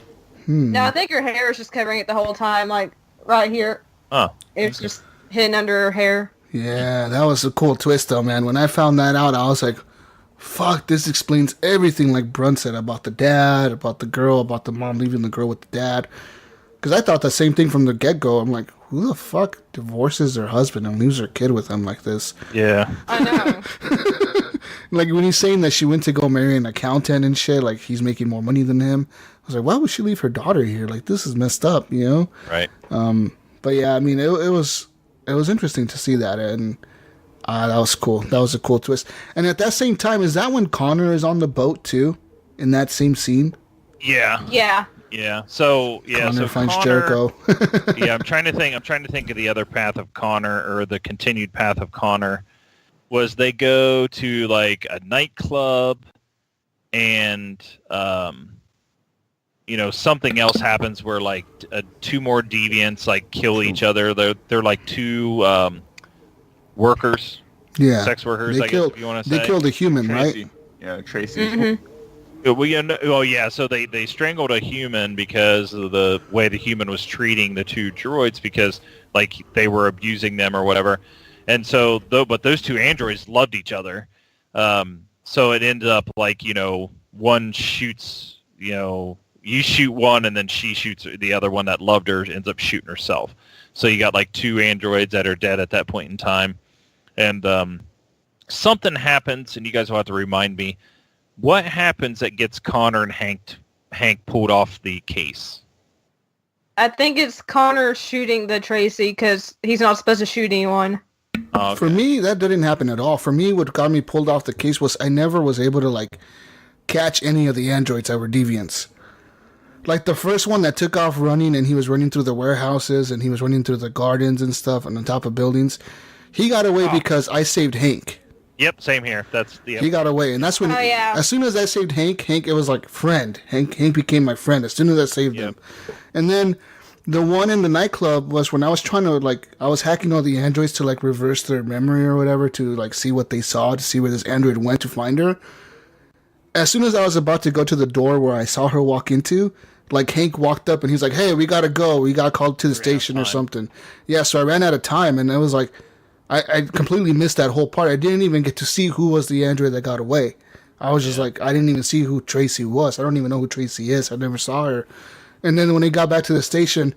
Speaker 4: No, I think her hair is just covering it the whole time, like right here.
Speaker 5: Oh.
Speaker 4: It's just hidden under her hair.
Speaker 2: Yeah, that was a cool twist, though, man. When I found that out, I was like, fuck, this explains everything, like Brun said, about the dad, about the girl, about the mom leaving the girl with the dad. Because I thought the same thing from the get-go. I'm like, who the fuck divorces their husband and leaves their kid with him like this?
Speaker 5: Yeah.
Speaker 4: I know.
Speaker 2: Like, when he's saying that she went to go marry an accountant and shit, like, he's making more money than him. I was like, why would she leave her daughter here? Like, this is messed up, you know?
Speaker 5: Right.
Speaker 2: But yeah, I mean, it was interesting to see that, and that was cool. That was a cool twist. And at that same time, is that when Connor is on the boat too, in that same scene?
Speaker 5: Yeah.
Speaker 4: Yeah.
Speaker 5: Yeah. So
Speaker 2: Connor finds Jericho.
Speaker 5: Yeah, I'm trying to think of the other path of Connor, or the continued path of Connor. Was they go to like a nightclub, and you know, something else happens where like two more deviants like kill each other. They're like two workers, sex workers. I guess if you want to say.
Speaker 2: They killed a human,
Speaker 3: Tracy.
Speaker 2: right?
Speaker 3: Yeah, Tracy.
Speaker 5: Mm-hmm. So they strangled a human because of the way the human was treating the two droids, because like they were abusing them or whatever. And so, but those two androids loved each other. So it ended up like, you know, one shoots, you know, you shoot one and then she shoots the other one that loved her, ends up shooting herself. So you got like two androids that are dead at that point in time. And something happens, and you guys will have to remind me, what happens that gets Connor and Hank pulled off the case?
Speaker 4: I think it's Connor shooting the Tracy because he's not supposed to shoot anyone.
Speaker 5: Okay.
Speaker 2: For me, that didn't happen at all. For me, what got me pulled off the case was I never was able to like catch any of the androids that were deviants. Like the first one that took off running, and he was running through the warehouses and he was running through the gardens and stuff and on top of buildings. He got away because I saved Hank.
Speaker 5: Yep, same here.
Speaker 2: He got away, and that's when. As soon as I saved Hank, it was like friend. Hank became my friend as soon as I saved him. And then the one in the nightclub was when I was trying to I was hacking all the androids to like reverse their memory or whatever to like see what they saw, to see where this android went to find her. As soon as I was about to go to the door where I saw her walk into, like Hank walked up and he's like, "Hey, we gotta go. We got called to the station or something." Yeah, so I ran out of time, and it was like. I completely missed that whole part. I didn't even get to see who was the android that got away. I was just like, I didn't even see who Tracy was. I don't even know who Tracy is. I never saw her. And then when they got back to the station,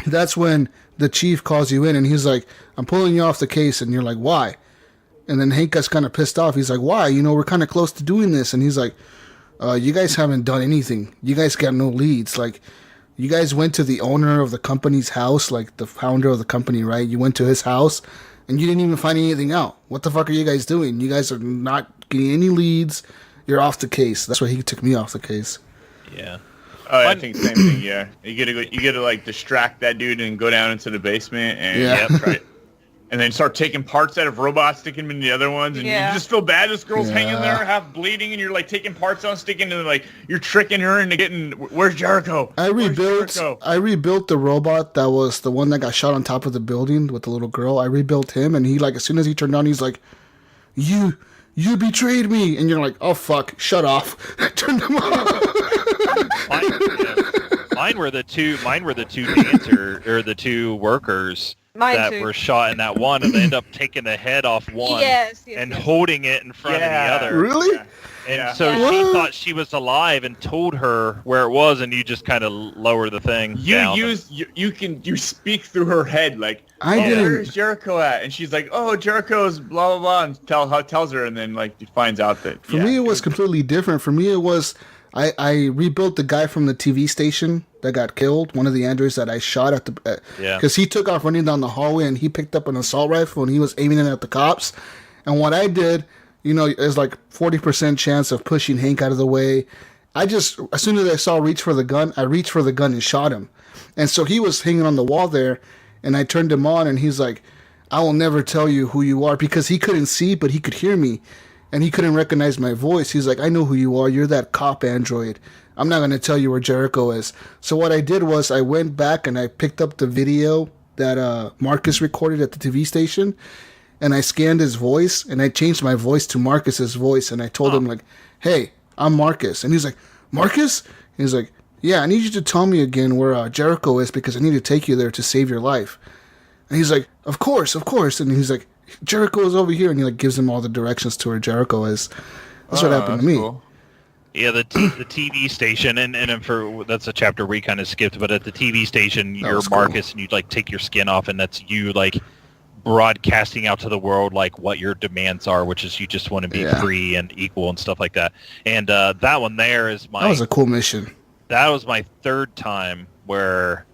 Speaker 2: That's when the chief calls you in and he's like, I'm pulling you off the case. And you're like, why? And then Hank gets kind of pissed off. He's like, why? We're kind of close to doing this. And he's like, you guys haven't done anything. You guys got no leads. Like, you guys went to the owner of the company's house, like the founder of the company, right? You went to his house and you didn't even find anything out. What the fuck are you guys doing? You guys are not getting any leads. You're off the case. That's why he took me off the case.
Speaker 5: Yeah.
Speaker 3: Oh, I think same thing. Yeah, you gotta like distract that dude and go down into the basement and try it. And then start taking parts out of robots, sticking them in the other ones, and you just feel bad. This girl's hanging there, half bleeding, and you're like taking parts out, sticking to like you're tricking her into getting. Where's Jericho?
Speaker 2: I rebuilt the robot that was the one that got shot on top of the building with the little girl. I rebuilt him, and he like as soon as he turned on, he's like, "You betrayed me," and you're like, "Oh fuck, shut off." I turned him off.
Speaker 5: Mine were the two dancer or the two workers that were shot in that one, and they end up taking the head off one and holding it in front of the other.
Speaker 2: Really?
Speaker 5: And so she thought she was alive and told her where it was, and you just kind of lower the thing down.
Speaker 3: You speak through her head like, where's Jericho at? And she's like, oh, Jericho's blah blah blah, and tells her, and then like he finds out that.
Speaker 2: For me, it was completely different. For me, it was. I rebuilt the guy from the TV station that got killed, one of the androids that I shot at because he took off running down the hallway and he picked up an assault rifle and he was aiming it at the cops. And what I did, is like 40% chance of pushing Hank out of the way. As soon as I saw reach for the gun, I reached for the gun and shot him. And so he was hanging on the wall there, and I turned him on and he's like, I will never tell you who you are, because he couldn't see, but he could hear me. And he couldn't recognize my voice. He's like, I know who you are. You're that cop android. I'm not going to tell you where Jericho is. So what I did was I went back and I picked up the video that Marcus recorded at the TV station. And I scanned his voice. And I changed my voice to Marcus's voice. And I told him, like, hey, I'm Marcus. And he's like, Marcus? He's like, yeah, I need you to tell me again where Jericho is, because I need to take you there to save your life. And he's like, of course. And he's like, Jericho is over here, and he like gives him all the directions to where Jericho is. That's what happened to me.
Speaker 5: Cool. Yeah, the TV station, and that's a chapter we kind of skipped. But at the TV station, you're Marcus, and you like take your skin off, and that's you like broadcasting out to the world like what your demands are, which is you just want to be free and equal and stuff like that. And that one there is my.
Speaker 2: That was a cool mission.
Speaker 5: That was my third time where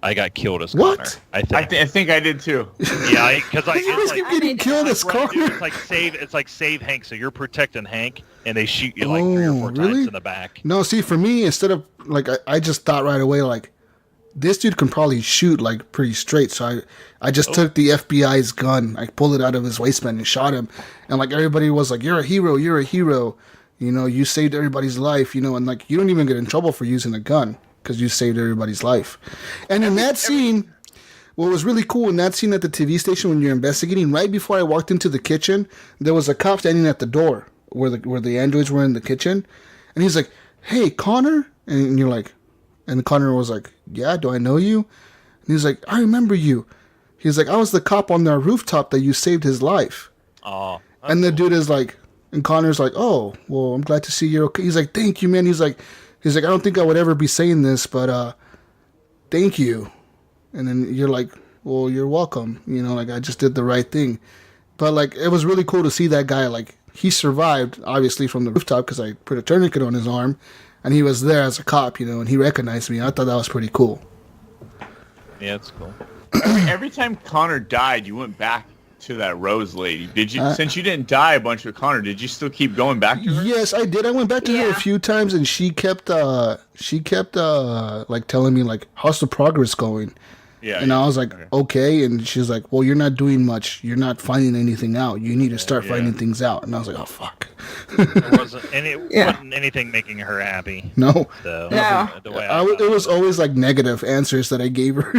Speaker 5: I got killed as
Speaker 2: what?
Speaker 5: Connor.
Speaker 3: I think I did too.
Speaker 5: Yeah, because
Speaker 2: you keep getting killed as Connor.
Speaker 5: It's like save Hank. So you're protecting Hank, and they shoot you like 3 or 4 times in the back.
Speaker 2: No, see, for me, instead of like, I just thought right away like, this dude can probably shoot like pretty straight. So I just took the FBI's gun, I pulled it out of his waistband and shot him, and like everybody was like, you're a hero. You saved everybody's life. And like you don't even get in trouble for using a gun, because you saved everybody's life. And in that scene, what was really cool in that scene at the TV station when you're investigating, right before I walked into the kitchen, there was a cop standing at the door where the androids were in the kitchen. And he's like, hey, Connor? And you're like, and Connor was like, yeah, do I know you? And he's like, I remember you. He's like, I was the cop on the rooftop that you saved his life.
Speaker 5: Oh.
Speaker 2: And the dude is like, and Connor's like, oh, well, I'm glad to see you're okay. He's like, thank you, man. He's like, I don't think I would ever be saying this, but thank you. And then you're like, well, you're welcome. Like I just did the right thing. But like it was really cool to see that guy. Like he survived, obviously, from the rooftop because I put a tourniquet on his arm, and he was there as a cop, and he recognized me. I thought that was pretty cool.
Speaker 5: Yeah, it's cool.
Speaker 3: Every time Connor died, you went back to that Rose lady. Did you? Since you didn't die a bunch with Connor, did you still keep going back to her?
Speaker 2: Yes, I did. I went back to her a few times, and she kept like telling me like, how's the progress going? Yeah. And I was like, okay. And she's like, well, you're not doing much. You're not finding anything out. You need to start finding things out. And I was like, oh fuck.
Speaker 5: It wasn't anything making her happy.
Speaker 2: No.
Speaker 5: So,
Speaker 4: no.
Speaker 5: The way
Speaker 2: it was always like negative answers that I gave her.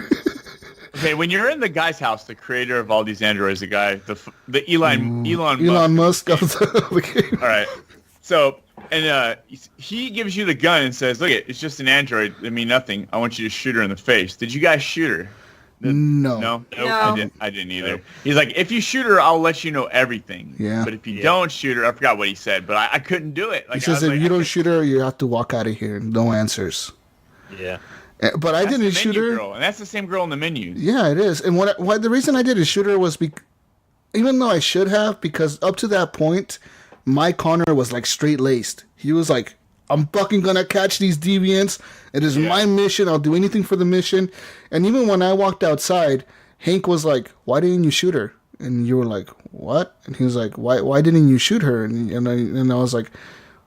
Speaker 3: Okay, when you're in the guy's house, the creator of all these androids, the guy, the Elon
Speaker 2: Musk of the game.
Speaker 3: All right. So, and he gives you the gun and says, look, it's just an android. I mean, nothing. I want you to shoot her in the face. Did you guys shoot her?
Speaker 2: No.
Speaker 3: No? I didn't either. He's like, if you shoot her, I'll let you know everything.
Speaker 2: Yeah.
Speaker 3: But if you don't shoot her, I forgot what he said, but I couldn't do it. Like,
Speaker 2: he says if you don't shoot her, you have to walk out of here. No answers.
Speaker 5: Yeah.
Speaker 2: But I didn't shoot her.
Speaker 3: Girl, and that's the same girl in the menus.
Speaker 2: Yeah, it is. And what the reason I didn't shoot her was even though I should have, because up to that point, my Connor was like straight laced. He was like, I'm fucking gonna catch these deviants. It is my mission. I'll do anything for the mission. And even when I walked outside, Hank was like, why didn't you shoot her? And you were like, what? And he was like, why didn't you shoot her? And I was like,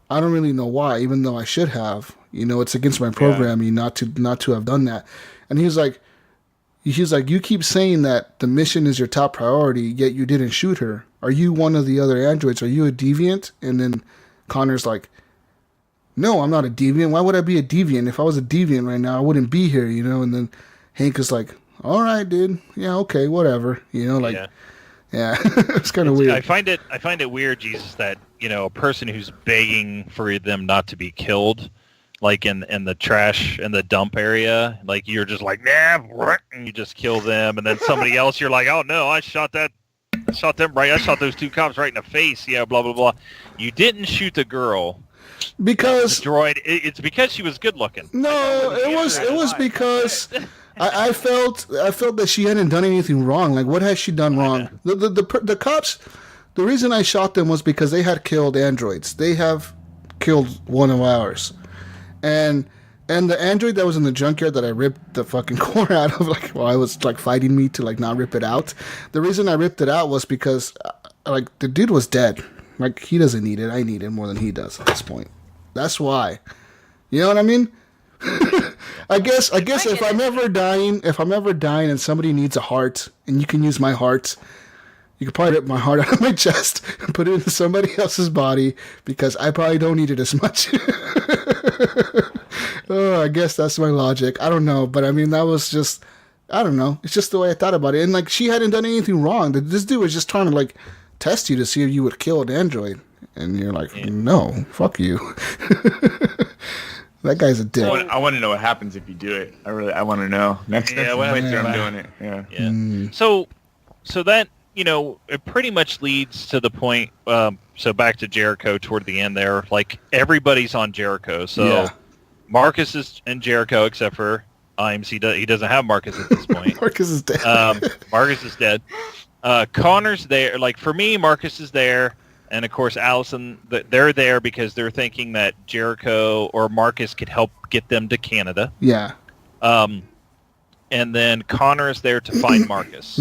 Speaker 2: I don't really know why, even though I should have. You know, it's against my programming not to have done that. And he's like, you keep saying that the mission is your top priority, yet you didn't shoot her. Are you one of the other androids? Are you a deviant? And then Connor's like, no, I'm not a deviant. Why would I be a deviant? If I was a deviant right now, I wouldn't be here, you know? And then Hank is like, all right, dude. Yeah, okay, whatever. You know, like, yeah. It's kind of weird.
Speaker 5: I find it weird, Jesus, that, you know, a person who's begging for them not to be killed, like in the trash, in the dump area, like you're just like, nah, and you just kill them. And then somebody else, you're like, oh, no, I shot them right. I shot those two cops right in the face. Yeah, blah, blah, blah. You didn't shoot the girl.
Speaker 2: Because
Speaker 5: the droid, it's because she was good looking.
Speaker 2: No, it was because I felt that she hadn't done anything wrong. Like, what has she done wrong? The cops, the reason I shot them was because they had killed androids. They have killed one of ours, and the android that was in the junkyard that I ripped the fucking core out of, like, while I was like fighting me to like not rip it out. The reason I ripped it out was because like the dude was dead. Like, he doesn't need it. I need it more than he does at this point. That's why. You know what I mean? I guess if I'm ever dying and somebody needs a heart and you can use my heart, you can probably rip my heart out of my chest and put it into somebody else's body because I probably don't need it as much. Oh, I guess that's my logic. I don't know, but I mean, that was just, I don't know. It's just the way I thought about it. And like, she hadn't done anything wrong. This dude was just trying to like test you to see if you would kill an android. And you're like, no, fuck you. That guy's a dick.
Speaker 3: I want to know what happens if you do it. I want to know. Next time I'm doing it. Yeah.
Speaker 5: So that, you know, it pretty much leads to the point. So back to Jericho toward the end there. Like, everybody's on Jericho. So Marcus is in Jericho except for Iams. He doesn't have Marcus at this point.
Speaker 2: Marcus is dead.
Speaker 5: Marcus is dead. Connor's there. Like, for me, Marcus is there. And, of course, Allison, they're there because they're thinking that Jericho or Marcus could help get them to Canada.
Speaker 2: Yeah.
Speaker 5: And then Connor is there to find Marcus.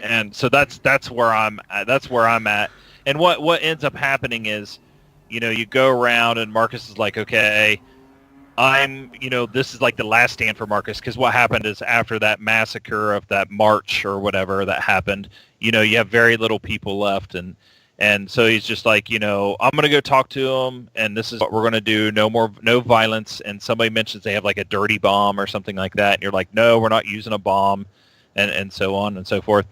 Speaker 5: And so that's where I'm at. And what ends up happening is, you know, you go around and Marcus is like, okay, this is like the last stand for Marcus, because what happened is after that massacre of that march or whatever that happened, you know, you have very little people left. And so he's just like, you know, I'm going to go talk to him, and this is what we're going to do. No violence. And somebody mentions they have like a dirty bomb or something like that. And you're like, no, we're not using a bomb, and so on and so forth.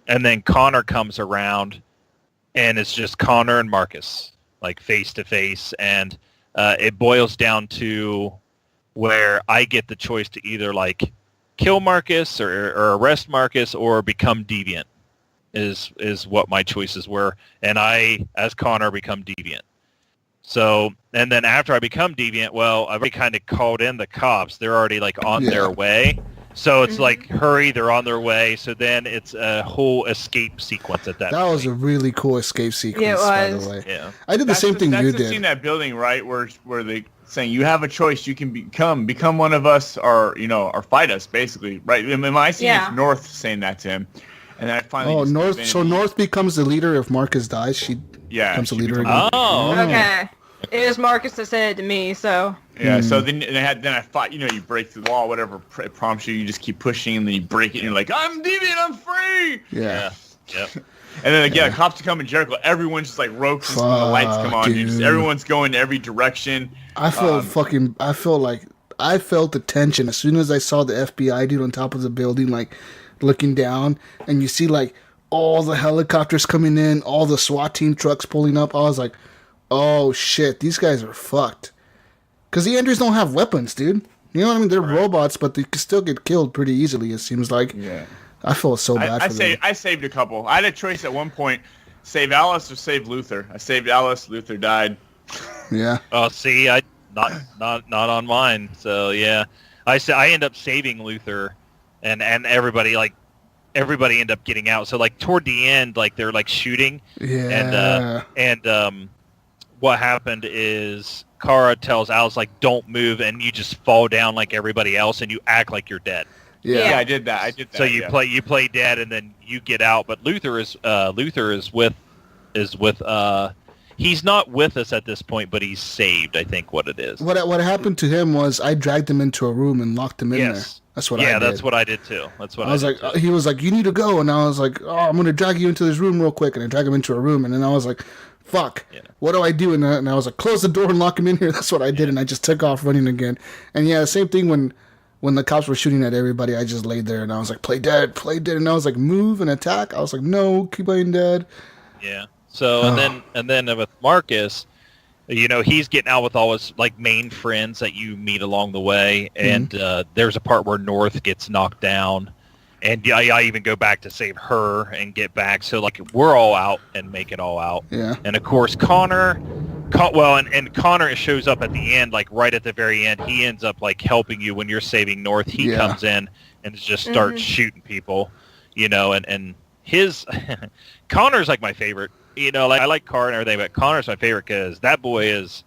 Speaker 5: And then Connor comes around, and it's just Connor and Marcus, like face to face. And it boils down to where I get the choice to either like kill Marcus or arrest Marcus or become deviant. Is what my choices were, and I, as Connor, become deviant. So, and then after I become deviant, well, I've already kind of called in the cops. They're already like on their way. So it's like, hurry, they're on their way. So then it's a whole escape sequence at that point.
Speaker 2: That was a really cool escape sequence, by the way.
Speaker 5: Yeah.
Speaker 2: I did the same thing you did.
Speaker 3: That's in that building, right, where they saying you have a choice. You can become one of us, or, you know, or fight us, basically, right? In my scene, it's North saying that to him. And then I finally
Speaker 2: North becomes the leader if Marcus dies. She becomes the leader again.
Speaker 5: Oh,
Speaker 4: okay. It was Marcus that said it to me, so.
Speaker 3: Yeah, so then I fought. You know, you break the wall, whatever it prompts you. You just keep pushing, and then you break it, and you're like, I'm deviant, I'm free.
Speaker 2: Yeah.
Speaker 3: Yep. And then again, cops come in Jericho. Everyone's just like ropes when the lights come on. Everyone's going in every direction.
Speaker 2: I felt the tension as soon as I saw the FBI dude on top of the building, like, looking down, and you see like all the helicopters coming in, all the SWAT team trucks pulling up. I was like, oh shit, these guys are fucked. Because the androids don't have weapons, dude. You know what I mean? They're robots, but they can still get killed pretty easily, it seems like.
Speaker 3: Yeah.
Speaker 2: I felt so bad for them.
Speaker 3: I saved a couple. I had a choice at one point, save Alice or save Luther. I saved Alice, Luther died.
Speaker 2: Yeah.
Speaker 5: Oh, see, I not on mine. So yeah. I end up saving Luther, and everybody end up getting out. So like toward the end, like they're like shooting, and what happened is Kara tells Alice like don't move, and you just fall down like everybody else, and you act like you're dead.
Speaker 3: Yeah, I did that.
Speaker 5: So you play dead, and then you get out. But Luther is with he's not with us at this point, but he's saved. I think what it is.
Speaker 2: What happened to him was I dragged him into a room and locked him in there. That's what I did.
Speaker 5: Yeah, that's what I did too.
Speaker 2: I was like, he was like, you need to go, and I was like, oh, I'm gonna drag you into this room real quick, and I drag him into a room, and then I was like, fuck, what do I do? And I was like, close the door and lock him in here. That's what I did, and I just took off running again. And yeah, same thing when the cops were shooting at everybody, I just laid there and I was like, play dead. And I was like, move and attack. I was like, no, keep playing dead.
Speaker 5: Yeah. So and then with Marcus, he's getting out with all his like main friends that you meet along the way, and there's a part where North gets knocked down, and I even go back to save her and get back. So like we're all out and make it all out. Yeah. And of course Connor shows up at the end, like right at the very end. He ends up like helping you when you're saving North. He comes in and just starts shooting people, and his Connor's like my favorite. Like I like Carr and everything, but Connor's my favorite because that boy is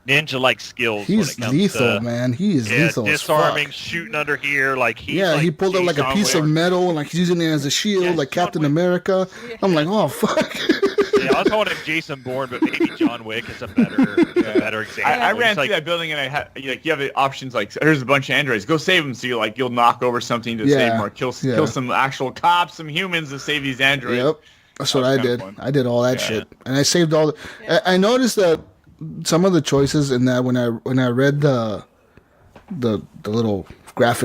Speaker 5: ninja-like skills.
Speaker 2: He's
Speaker 5: when it comes
Speaker 2: lethal, man. He is lethal.
Speaker 5: Disarming,
Speaker 2: as fuck.
Speaker 5: shooting under here, like he's
Speaker 2: he pulled out like a piece of metal and like he's using it as a shield, like Captain America. I'm like, oh fuck.
Speaker 5: Yeah, I was calling him Jason Bourne, but maybe John Wick is a better example.
Speaker 3: I ran through that building and I had you have the options like here's a bunch of androids, go save them. So you'll knock over something to save them, or kill some actual cops, some humans to save these androids.
Speaker 2: Yep. That's what I did. I did all that shit, and I saved all. I noticed that some of the choices in that when I read the little graph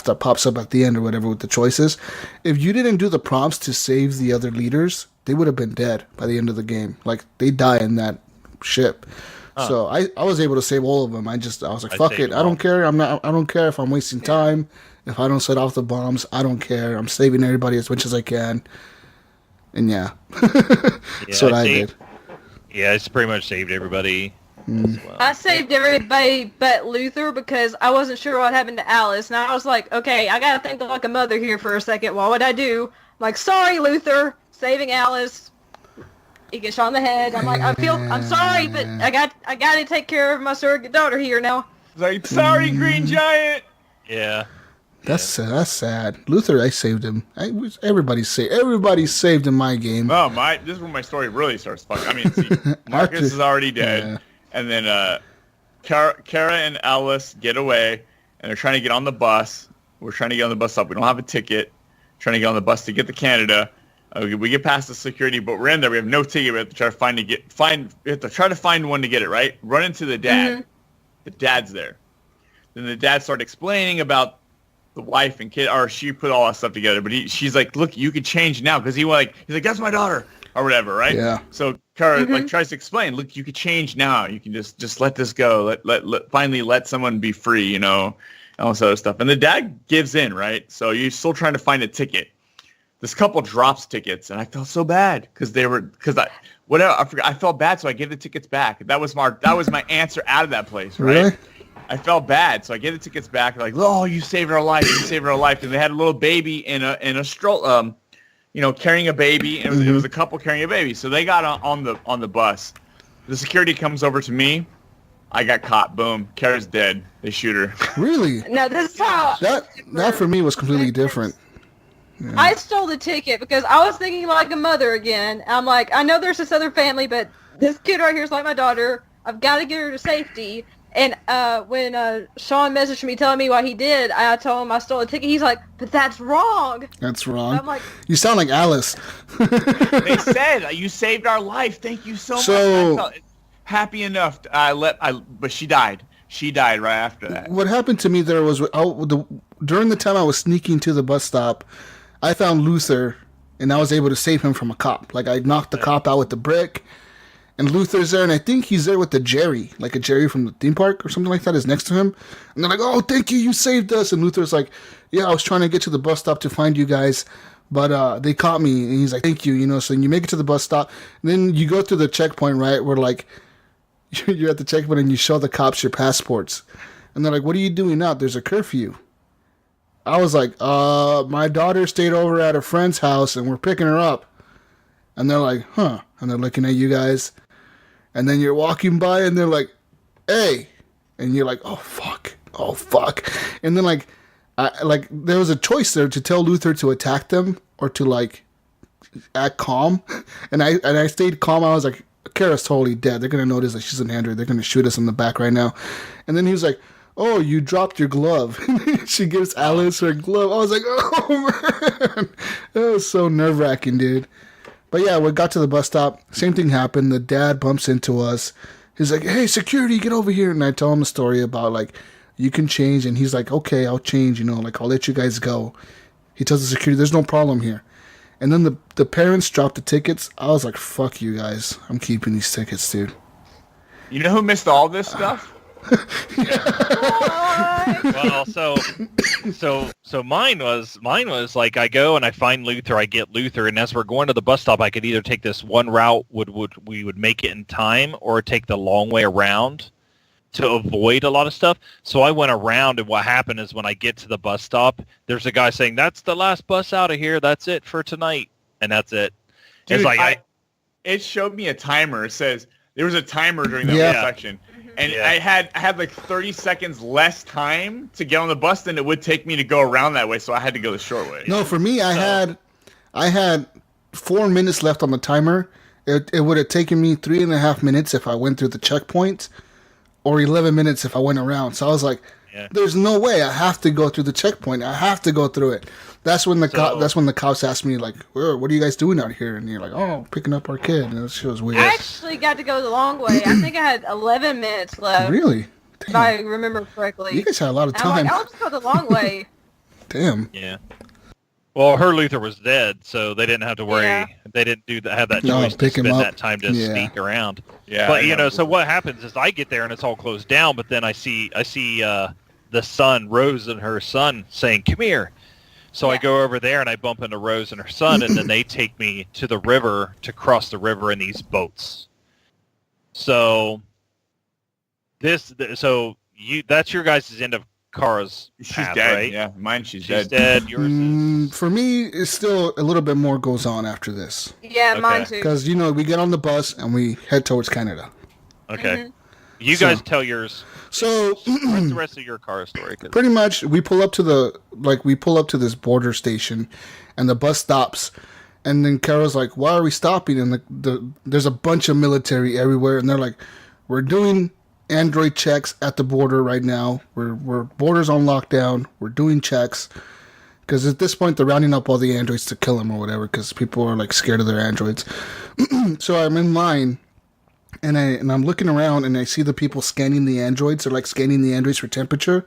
Speaker 2: that pops up at the end or whatever with the choices, if you didn't do the prompts to save the other leaders, they would have been dead by the end of the game. Like they die in that ship. So I was able to save all of them. I was like, fuck it. I don't care. I don't care if I'm wasting time. If I don't set off the bombs, I don't care. I'm saving everybody as much as I can. And that's what I did.
Speaker 5: Yeah, it's pretty much saved everybody. As well.
Speaker 4: I saved everybody but Luther because I wasn't sure what happened to Alice. And I was like, okay, I gotta think like a mother here for a second. What would I do? I'm like, sorry, Luther, saving Alice. He gets shot in the head. I'm like, I'm sorry, but I got to take care of my surrogate daughter here now.
Speaker 3: Like, sorry, Green Giant.
Speaker 5: Yeah.
Speaker 2: That's sad. Luther, I saved him. Everybody saved in my game.
Speaker 3: Oh, this is where my story really starts fucking. I mean, see, Marcus is already dead, and then Kara and Alice get away, and they're trying to get on the bus. We're trying to get on the bus stop. We don't have a ticket. Trying to get on the bus to get to Canada. We get past the security, but we're in there. We have no ticket. We have to try to find one to get it right. Run into the dad. Mm-hmm. The dad's there. Then the dad started explaining about the wife and kid, or she put all that stuff together. But she's like, "Look, you could change now," because he's like, "That's my daughter," or whatever, right? Yeah. So Kara tries to explain, "Look, you could change now. You can just let this go. Finally let someone be free, and all this other stuff." And the dad gives in, right? So you're still trying to find a ticket. This couple drops tickets, and I felt so bad because I felt bad, so I gave the tickets back. That was my answer out of that place, right? Really? I felt bad, so I gave the tickets back. They're like, "Oh, you saved our life! You saved our life!" And they had a little baby in a stroller, carrying a baby, and it was a couple carrying a baby. So they got on the bus. The security comes over to me. I got caught. Boom. Kara's dead. They shoot her.
Speaker 2: Really?
Speaker 4: No, this is how
Speaker 2: that for me was completely different.
Speaker 4: Yeah. I stole the ticket because I was thinking like a mother again. I'm like, I know there's this other family, but this kid right here is like my daughter. I've got to get her to safety. And when Sean messaged me telling me what he did, I told him I stole a ticket. He's like, but that's wrong.
Speaker 2: That's wrong. I'm like, you sound like Alice.
Speaker 3: They said, you saved our life. Thank you so much. I felt happy enough. But she died. She died right after that.
Speaker 2: What happened to me there was during the time I was sneaking to the bus stop, I found Luther, and I was able to save him from a cop. Like, I knocked the cop out with the brick, and Luther's there, and I think he's there with the Jerry, like a Jerry from the theme park or something like that is next to him. And they're like, "Oh, thank you saved us." And Luther's like, "Yeah, I was trying to get to the bus stop to find you guys, but they caught me." And he's like, "Thank you," So you make it to the bus stop, and then you go through the checkpoint, right, where, like, you're at the checkpoint and you show the cops your passports. And they're like, what are you doing out? There's a curfew. I was like, my daughter stayed over at a friend's house and we're picking her up. And they're like, huh. And they're looking at you guys. And then you're walking by and they're like, hey. And you're like, oh, fuck. Oh, fuck. And then, like, there was a choice there to tell Luther to attack them or to, like, act calm. And I stayed calm. I was like, Kara's totally dead. They're going to notice that she's an android. They're going to shoot us in the back right now. And then he was like, oh, you dropped your glove. She gives Alice her glove. I was like, oh, man. That was so nerve-wracking, dude. But yeah, we got to the bus stop. Same thing happened. The dad bumps into us. He's like, hey, security, get over here. And I tell him a story about, like, you can change. And he's like, okay, I'll change, like, I'll let you guys go. He tells the security, there's no problem here. And then the parents dropped the tickets. I was like, fuck you guys. I'm keeping these tickets, dude.
Speaker 3: You know who missed all this stuff?
Speaker 5: Well, so mine was like I go and I find Luther, I get Luther, and as we're going to the bus stop, I could either take this one route we would make it in time, or take the long way around to avoid a lot of stuff. So I went around, and what happened is when I get to the bus stop, there's a guy saying, "That's the last bus out of here. That's it for tonight," and that's it.
Speaker 3: Dude,
Speaker 5: it's like
Speaker 3: it showed me a timer. It says there was a timer during that whole section. And I had like 30 seconds less time to get on the bus than it would take me to go around that way, so I had to go the short way.
Speaker 2: No, for me, I had 4 minutes left on the timer. It would have taken me 3.5 minutes if I went through the checkpoint, or 11 minutes if I went around. So I was like, there's no way. I have to go through the checkpoint. I have to go through it. That's when the cops asked me, like, what are you guys doing out here? And you're like, oh, picking up our kid. And it was weird.
Speaker 4: I actually got to go the long way. I think I had 11 minutes left.
Speaker 2: Really? Damn.
Speaker 4: If I remember correctly.
Speaker 2: You guys had a lot of time.
Speaker 4: I'm like, I'll just go the long way.
Speaker 2: Damn.
Speaker 5: Yeah. Well, her Luther was dead, so they didn't have to worry. Yeah. They didn't have that choice to spend that time to sneak around. Yeah. But so what happens is I get there and it's all closed down. But then I see the son, Rose, and her son saying, "Come here." So I go over there and I bump into Rose and her son, and then they take me to the river to cross the river in these boats. So that's your guys' end of Kara's path,
Speaker 3: dead,
Speaker 5: right?
Speaker 3: Yeah, mine she's
Speaker 5: dead.
Speaker 3: Yours is...
Speaker 2: For me, it's still a little bit more goes on after this.
Speaker 4: Yeah, mine too.
Speaker 2: Because, we get on the bus and we head towards Canada.
Speaker 5: Okay. Mm-hmm. You guys tell yours.
Speaker 2: So
Speaker 5: what's the rest of your car story?
Speaker 2: Pretty much, we pull up to this border station, and the bus stops, and then Carol's like, "Why are we stopping?" And there's a bunch of military everywhere, and they're like, "We're doing Android checks at the border right now. We're borders on lockdown. We're doing checks." Because at this point, they're rounding up all the androids to kill them or whatever, because people are like scared of their androids. So I'm in line. And I'm looking around and I see the people scanning the androids. They're like scanning the androids for temperature.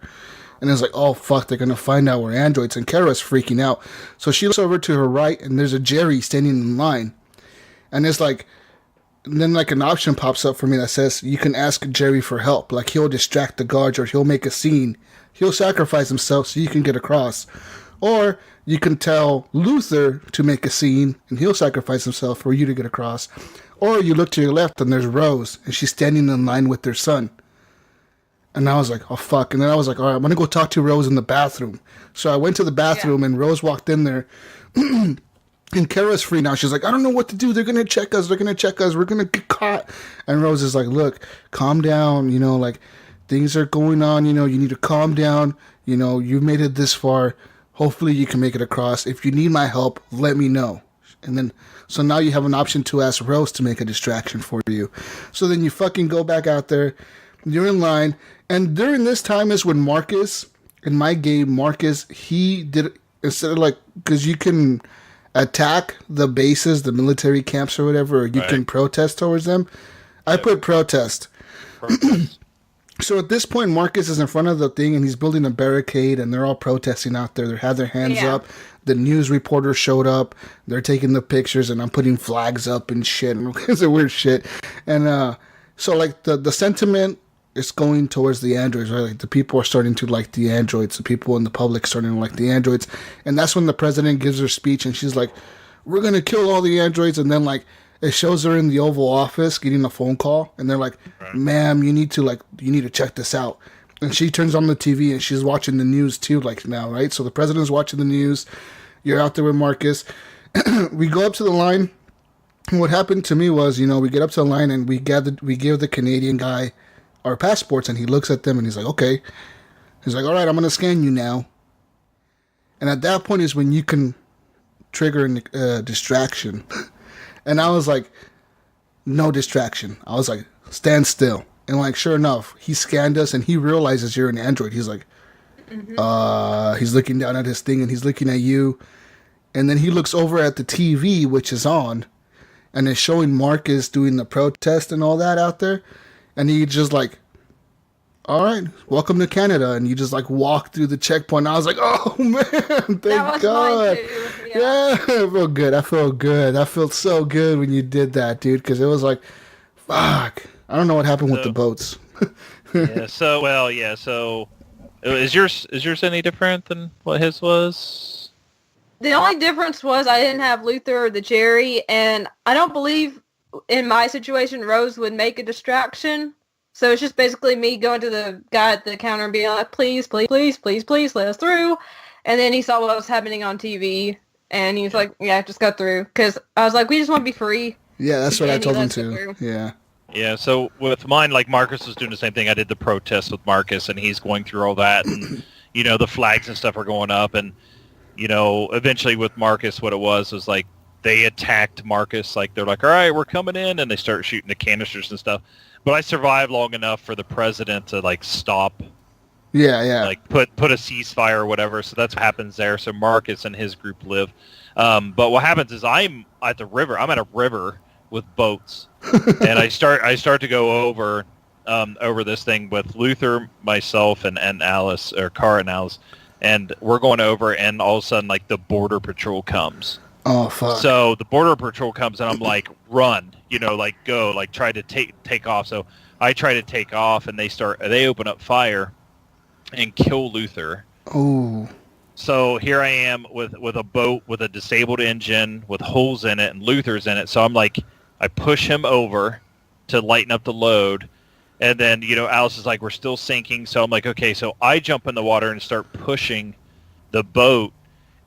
Speaker 2: And it's like, oh, fuck, they're going to find out we're androids. And Kara's freaking out. So she looks over to her right and there's a Jerry standing in line. And it's like, and then like an option pops up for me that says you can ask Jerry for help. Like he'll distract the guards or he'll make a scene. He'll sacrifice himself so you can get across. Or you can tell Luther to make a scene and he'll sacrifice himself for you to get across. Or you look to your left and there's Rose and she's standing in line with their son. And I was like, oh, fuck. And then I was like, all right, I'm going to go talk to Rose in the bathroom. So I went to the bathroom and Rose walked in there. And Kara's free now. She's like, I don't know what to do. They're going to check us. They're going to check us. We're going to get caught. And Rose is like, look, calm down. Like things are going on. You need to calm down. You've made it this far. Hopefully you can make it across. If you need my help, let me know. And then, so now you have an option to ask Rose to make a distraction for you. So then you fucking go back out there. You're in line. And during this time is when Marcus, in my game, he did, instead of like, because you can attack the bases, the military camps or whatever, or you can protest towards them. I put protest. So at this point, Marcus is in front of the thing and he's building a barricade and they're all protesting out there. They have their hands up. The news reporters showed up. They're taking the pictures and I'm putting flags up and shit. And it's a weird shit. And so like the sentiment is going towards the androids, right? Like the people are starting to like the androids. The people in the public starting to like the androids. And that's when the president gives her speech and she's like, we're going to kill all the androids. And then like, it shows her in the Oval Office getting a phone call, and they're like, "Ma'am, you need to check this out." And she turns on the TV and she's watching the news too, like now, right? So the president's watching the news. You're out there with Marcus. We go up to the line. What happened to me was, we get up to the line and we give the Canadian guy our passports, and he looks at them and he's like, okay. He's like, all right, I'm going to scan you now. And at that point is when you can trigger a distraction. And I was like, no distraction. I was like, stand still. And like, sure enough, he scanned us and he realizes you're an android. He's like, he's looking down at his thing and he's looking at you. And then he looks over at the TV, which is on, and it's showing Marcus doing the protest and all that out there. And he just like, all right, welcome to Canada. And you just like walk through the checkpoint. I was like, oh man, thank God.
Speaker 4: Mine too.
Speaker 2: Yeah, I feel good. I felt so good when you did that, dude, because it was like, fuck. I don't know what happened with the boats.
Speaker 5: So is yours any different than what his was?
Speaker 4: The only difference was I didn't have Luther or the Jerry, and I don't believe in my situation Rose would make a distraction. So it's just basically me going to the guy at the counter and being like, please, please, please, please, please, let us through. And then he saw what was happening on TV, and he was like, yeah, just go through. Because I was like, we just want to be free.
Speaker 2: Yeah, that's what I told him too. Yeah.
Speaker 5: Yeah, so with mine, like Marcus was doing the same thing. I did the protest with Marcus, and he's going through all that, and, the flags and stuff are going up, and, eventually with Marcus, what it was like they attacked Marcus. Like, they're like, all right, we're coming in, and they start shooting the canisters and stuff. But I survived long enough for the president to, like, stop.
Speaker 2: Yeah.
Speaker 5: Like, put a ceasefire or whatever, so that's what happens there. So Marcus and his group live. But what happens is I'm at a river with boats, and I start to go over this thing with Luther, myself, and Alice, or Cara and Alice, and we're going over, and all of a sudden, like, the border patrol comes.
Speaker 2: Oh fuck!
Speaker 5: So the border patrol comes, and I'm like, run, like go, like try to take off. So I try to take off, and they open up fire and kill Luther.
Speaker 2: Oh.
Speaker 5: So here I am with a boat with a disabled engine with holes in it, and Luther's in it. So I'm like, I push him over to lighten up the load. And then, Alice is like, we're still sinking. So I'm like, okay, so I jump in the water and start pushing the boat.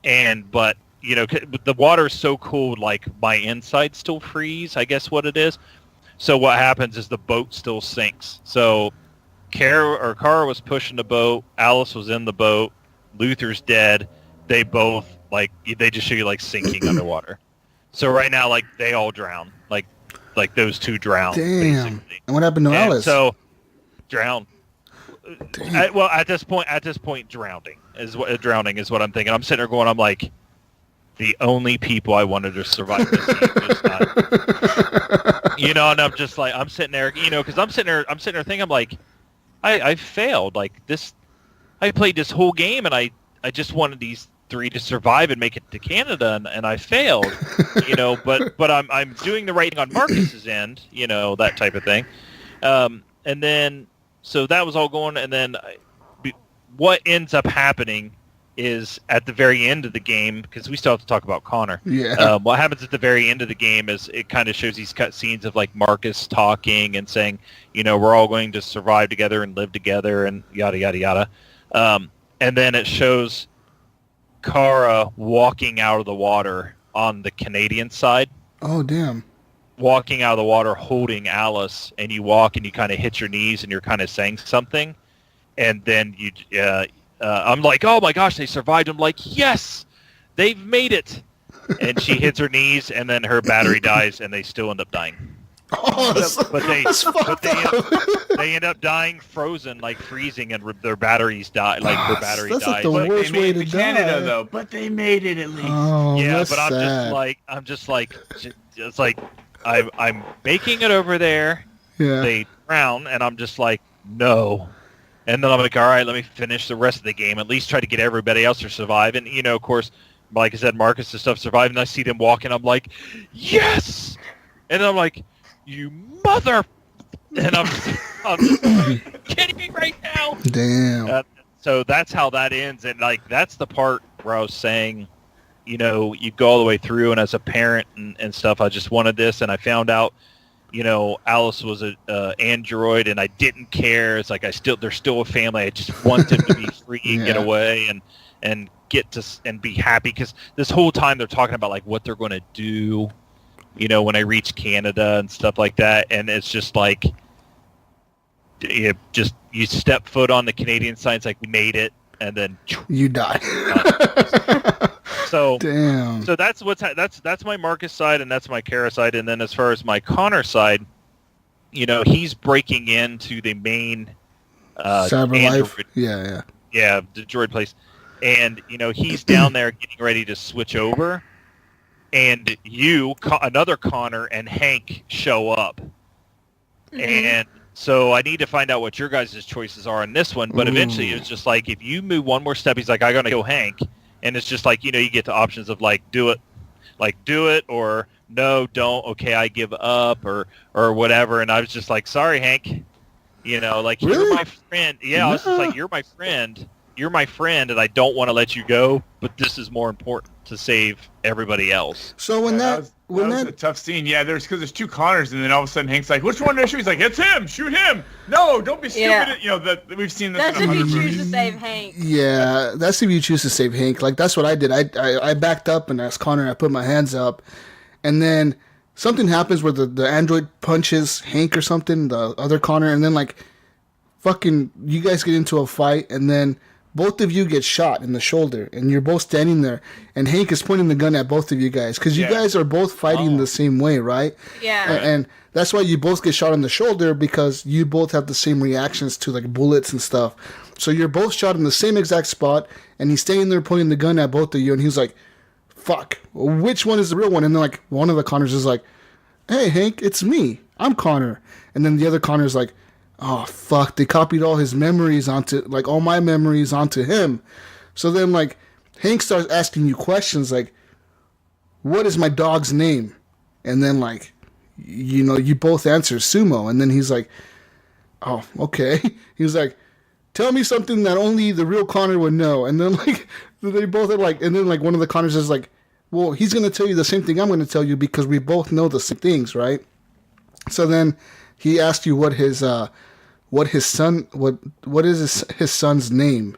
Speaker 5: But, the water is so cold, like my insides still freeze, I guess what it is. So what happens is the boat still sinks. So Cara was pushing the boat. Alice was in the boat. Luther's dead. They both, they just show you, sinking underwater. So right now, they all drown. Like those two drowned.
Speaker 2: Damn.
Speaker 5: Basically.
Speaker 2: And what happened to Alice?
Speaker 5: So, drowned. At this point, drowning is what I'm thinking. I'm sitting there going, I'm like, the only people I wanted to survive this game just died. And I'm just like, I'm sitting there, because I'm sitting there thinking, I'm like, I failed. Like this, I played this whole game, and I just wanted these three to survive and make it to Canada, and I failed, but I'm doing the right thing on Marcus's end, that type of thing. And then, so that was all going, and then what ends up happening is at the very end of the game, because we still have to talk about Connor.
Speaker 2: Yeah.
Speaker 5: What happens at the very end of the game is it kind of shows these cut scenes of like Marcus talking and saying, we're all going to survive together and live together and yada, yada, yada. And then it shows Cara walking out of the water on the Canadian side.
Speaker 2: Oh, damn.
Speaker 5: Walking out of the water holding Alice, and you walk and you kind of hit your knees and you're kind of saying something. And then I'm like, oh my gosh, they survived. I'm like, yes, they've made it. And she hits her knees, and then her battery dies, and they still end up dying.
Speaker 2: Oh,
Speaker 5: they end up dying frozen, like freezing, and their batteries die. Like her battery
Speaker 2: that's
Speaker 5: dies.
Speaker 2: like the worst
Speaker 3: they made
Speaker 2: way
Speaker 3: it
Speaker 2: to
Speaker 3: Canada,
Speaker 2: die.
Speaker 3: though, but they made it at least.
Speaker 2: Oh,
Speaker 5: yeah,
Speaker 2: that's
Speaker 5: but I'm just like, it's like I'm making it over there.
Speaker 2: Yeah.
Speaker 5: They drown, and I'm just like, no. And then I'm like, all right, let me finish the rest of the game. At least try to get everybody else to survive. And of course, like I said, Marcus and stuff survived, and I see them walking. I'm like, yes. And then I'm like, you mother. And I'm just like, kidding me right now.
Speaker 2: Damn.
Speaker 5: So that's how that ends, and like that's the part where I was saying, you go all the way through, and as a parent and stuff, I just wanted this, and I found out Alice was a android, and I didn't care. It's like they're still a family. I just want them to be free and get away and get to and be happy, because this whole time they're talking about like what they're going to do, when I reach Canada and stuff like that, and it's just like you step foot on the Canadian side, it's like we made it, and then
Speaker 2: you die.
Speaker 5: So
Speaker 2: damn.
Speaker 5: So that's my Marcus side, and that's my Kara side, and then as far as my Connor side, he's breaking into the main
Speaker 2: Cyberlife.
Speaker 5: Yeah, the droid place, and he's down there getting ready to switch over, and another Connor and Hank show up, and so I need to find out what your guys' choice are on this one. But eventually, it's just like if you move one more step, he's like, "I'm gonna kill Hank." And it's just like, you get the options of like, do it, or no, don't, okay, I give up, or whatever. And I was just like, sorry, Hank, like,
Speaker 2: really?
Speaker 5: You're my friend. Yeah, I was just like, you're my friend, and I don't want to let you go, but this is more important to save everybody else.
Speaker 2: So that
Speaker 3: was a tough scene. Yeah, because there's two Connors, and then all of a sudden Hank's like, which one do I shoot? He's like, it's him, shoot him. No, don't be stupid.
Speaker 4: Yeah.
Speaker 3: We've seen this
Speaker 4: that's
Speaker 3: in
Speaker 4: if you
Speaker 3: 100
Speaker 4: choose
Speaker 3: movies.
Speaker 4: to save Hank.
Speaker 2: Yeah, that's if you choose to save Hank. Like, that's what I did. I backed up and asked Connor, I put my hands up, and then something happens where the android punches Hank or something, the other Connor, and then like fucking you guys get into a fight, and then both of you get shot in the shoulder, and you're both standing there, and Hank is pointing the gun at both of you guys, because you guys are both fighting the same way, right?
Speaker 4: Yeah.
Speaker 2: And that's why you both get shot in the shoulder, because you both have the same reactions to like bullets and stuff. So you're both shot in the same exact spot, and he's standing there pointing the gun at both of you, and he's like, fuck, which one is the real one? And then like one of the Connors is like, hey Hank, it's me, I'm Connor. And then the other Connor's like, oh fuck, they copied all his memories all my memories onto him. So then like Hank starts asking you questions like, what is my dog's name? And then like, you both answer Sumo, and then he's like, oh, okay. He's like, tell me something that only the real Connor would know. And then like they both are like, and then like one of the Connors is like, well, he's gonna tell you the same thing I'm gonna tell you, because we both know the same things, right? So then he asked you what is his son's name.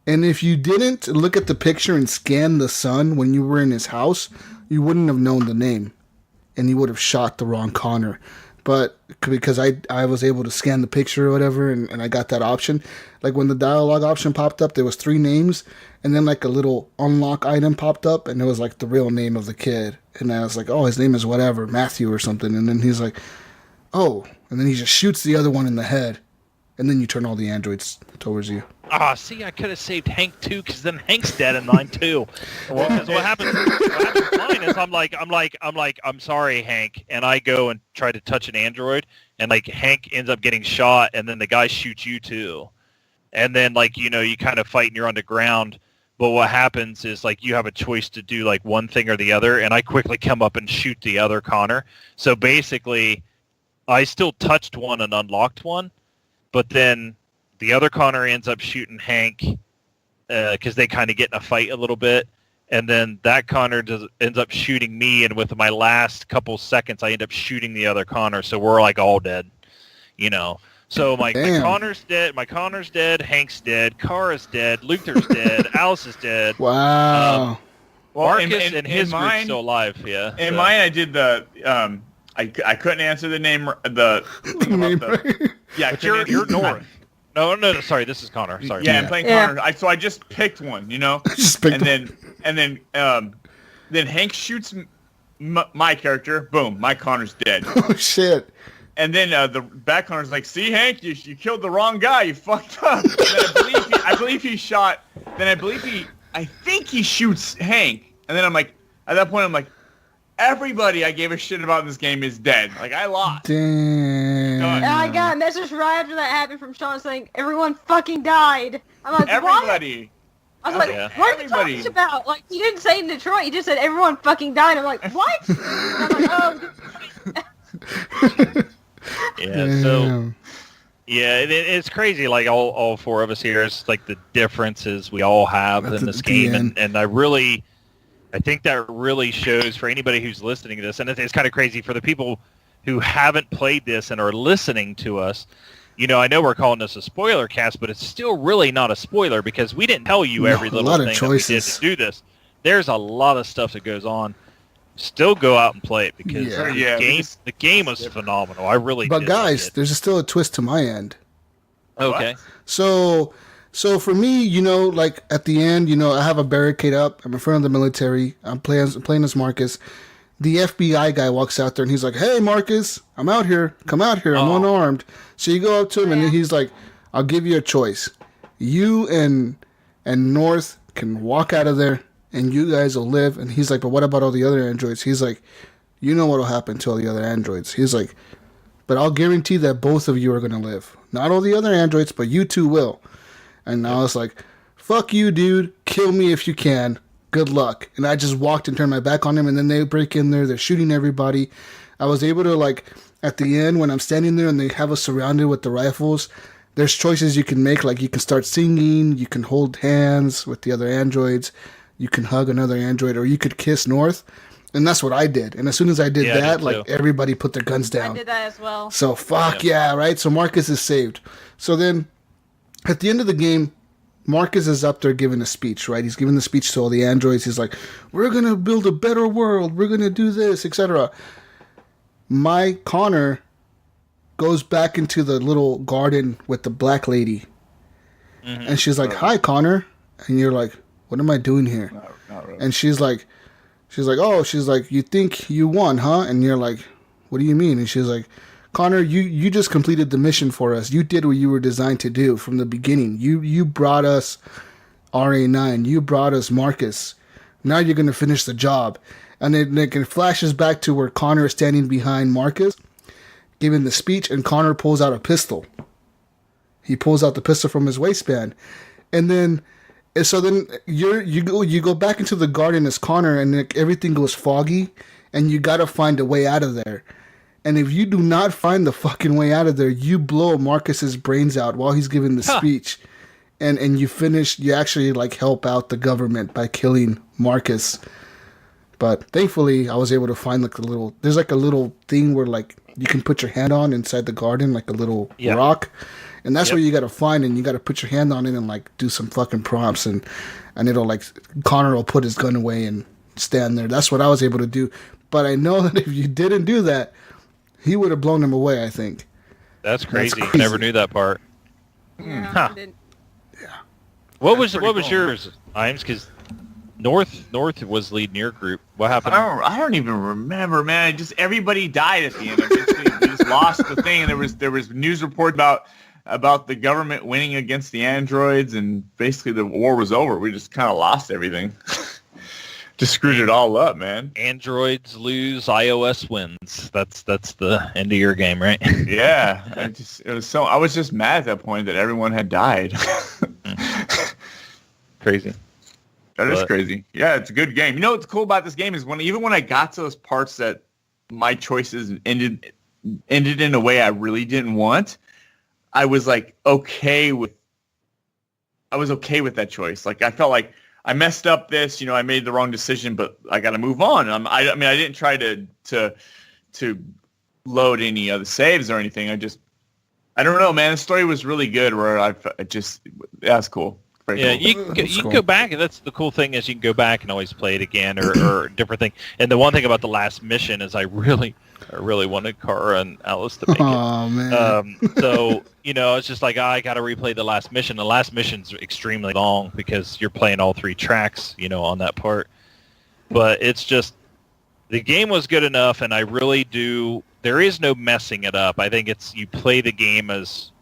Speaker 2: And if you didn't look at the picture and scan the son when you were in his house, you wouldn't have known the name, and you would have shot the wrong Connor. But because I was able to scan the picture or whatever, and I got that option, like when the dialogue option popped up, there was 3 names, and then like a little unlock item popped up, and it was like the real name of the kid. And I was like, oh, his name is whatever, Matthew or something. And then he's like, oh, and then he just shoots the other one in the head, and then you turn all the androids towards you.
Speaker 5: See, I could have saved Hank too, because then Hank's dead in mine too. Well, because what happens in mine is I'm sorry, Hank, and I go and try to touch an android, and like Hank ends up getting shot, and then the guy shoots you too, and then like you kind of fight and you're on the ground. But what happens is like you have a choice to do like one thing or the other, and I quickly come up and shoot the other Connor. So basically, I still touched one and unlocked one, but then the other Connor ends up shooting Hank because they kind of get in a fight a little bit, and then that Connor ends up shooting me, and with my last couple seconds, I end up shooting the other Connor, so we're like all dead, So my Connor's dead, Hank's dead, Kara's dead, Luther's dead, Alice is dead.
Speaker 2: Wow.
Speaker 5: Marcus and his group's still alive, yeah.
Speaker 3: In mine, I did the I couldn't answer the name yeah,
Speaker 5: but you're North. No, sorry, this is Connor. Sorry.
Speaker 3: Yeah, I'm playing Connor. So I just picked one, then Hank shoots my character. Boom, my Connor's dead.
Speaker 2: Oh shit.
Speaker 3: And then the back Connor's like, see, Hank, you killed the wrong guy. You fucked up. And then I think he shoots Hank. And then I'm like, at that point, I'm like, everybody I gave a shit about in this game is dead. Like, I lost.
Speaker 2: Damn.
Speaker 4: And I got a message right after that happened from Sean saying, everyone fucking died. I'm like,
Speaker 3: everybody.
Speaker 4: What? I was like, what are you talking about? Like, he didn't say in Detroit. He just said everyone fucking died. I'm like, what? And I'm like, oh.
Speaker 5: Yeah, so... Yeah, it's crazy. Like all 4 of us here, it's like the differences we all have in this game, and I think that really shows for anybody who's listening to this, and it's kind of crazy for the people who haven't played this and are listening to us, you know, I know we're calling this a spoiler cast, but it's still really not a spoiler because we didn't tell you every little thing that we did to do this. There's a lot of stuff that goes on. Still go out and play it because the game was phenomenal. I really
Speaker 2: But
Speaker 5: did
Speaker 2: guys,
Speaker 5: like it.
Speaker 2: there's still a twist to my end.
Speaker 5: Okay.
Speaker 2: So for me, you know, like at the end, you know, I have a barricade up. I'm in front of the military. I'm playing as Marcus. The FBI guy walks out there and he's like, "Hey, Marcus, I'm out here. Come out here. I'm unarmed." So you go up to him and he's like, "I'll give you a choice. You and North can walk out of there and you guys will live." And he's like, "But what about all the other androids?" He's like, "You know what will happen to all the other androids." He's like, "But I'll guarantee that both of you are going to live. Not all the other androids, but you two will." And I was like, "Fuck you, dude. Kill me if you can. Good luck." And I just walked and turned my back on him, and then they break in there. They're shooting everybody. I was able to, like, at the end, when I'm standing there and they have us surrounded with the rifles, there's choices you can make. Like, you can start singing, you can hold hands with the other androids, you can hug another android, or you could kiss North. And that's what I did. And as soon as I did that, like, everybody put their guns down.
Speaker 4: I did that as well.
Speaker 2: So, fuck yeah, right? So Marcus is saved. So then, at the end of the game, Marcus is up there giving a speech, right? He's giving the speech to all the androids. He's like, "We're going to build a better world. We're going to do this, etc." My Connor goes back into the little garden with the black lady. Mm-hmm. And she's like, "Hi, Connor." And you're like, "What am I doing here?"
Speaker 3: Not really.
Speaker 2: And she's like, "You think you won, huh?" And you're like, "What do you mean?" And she's like, "Connor, you just completed the mission for us. You did what you were designed to do from the beginning. You brought us RA9. You brought us Marcus. Now you're going to finish the job." And it flashes back to where Connor is standing behind Marcus, giving the speech, and Connor pulls out a pistol. He pulls out the pistol from his waistband. And then you go back into the garden as Connor, and everything goes foggy, and you got to find a way out of there. And if you do not find the fucking way out of there, you blow Marcus's brains out while he's giving the speech. And you actually, like, help out the government by killing Marcus. But thankfully, I was able to find, like, there's like a little thing where, like, you can put your hand on inside the garden, like a little rock. And that's what you got to find, and you got to put your hand on it and, like, do some fucking prompts. And it'll, like, Connor will put his gun away and stand there. That's what I was able to do. But I know that if you didn't do that, he would have blown him away, I think.
Speaker 5: That's crazy. I never knew that part.
Speaker 4: Yeah,
Speaker 5: Huh.
Speaker 4: I didn't.
Speaker 2: Yeah.
Speaker 5: What was yours, Iams? Because North was leading your group. What happened?
Speaker 3: I don't even remember, man. Just everybody died at the end. We just lost the thing, and there was news report about the government winning against the androids, and basically the war was over. We just kind of lost everything. Just screwed it all up, man.
Speaker 5: Androids lose, iOS wins. That's the end of your game, right?
Speaker 3: Yeah, I was just mad at that point that everyone had died.
Speaker 5: Crazy.
Speaker 3: That is crazy. Yeah, it's a good game. You know what's cool about this game is even when I got to those parts that my choices ended in a way I really didn't want, I was like okay with that choice. Like, I felt like I messed up this, I made the wrong decision, but I got to move on. I didn't try to load any other saves or anything. I don't know, man. The story was really good. Where that's cool. Very cool.
Speaker 5: You can go back, and that's the cool thing is you can go back and always play it again or different thing. And the one thing about the last mission is I really wanted Cara and Alice to make it.
Speaker 2: Oh man.
Speaker 5: So it's just like I got to replay the last mission. The last mission's extremely long because you're playing all three tracks, on that part. But it's just the game was good enough, and I really do. There is no messing it up. I think it's you play the game as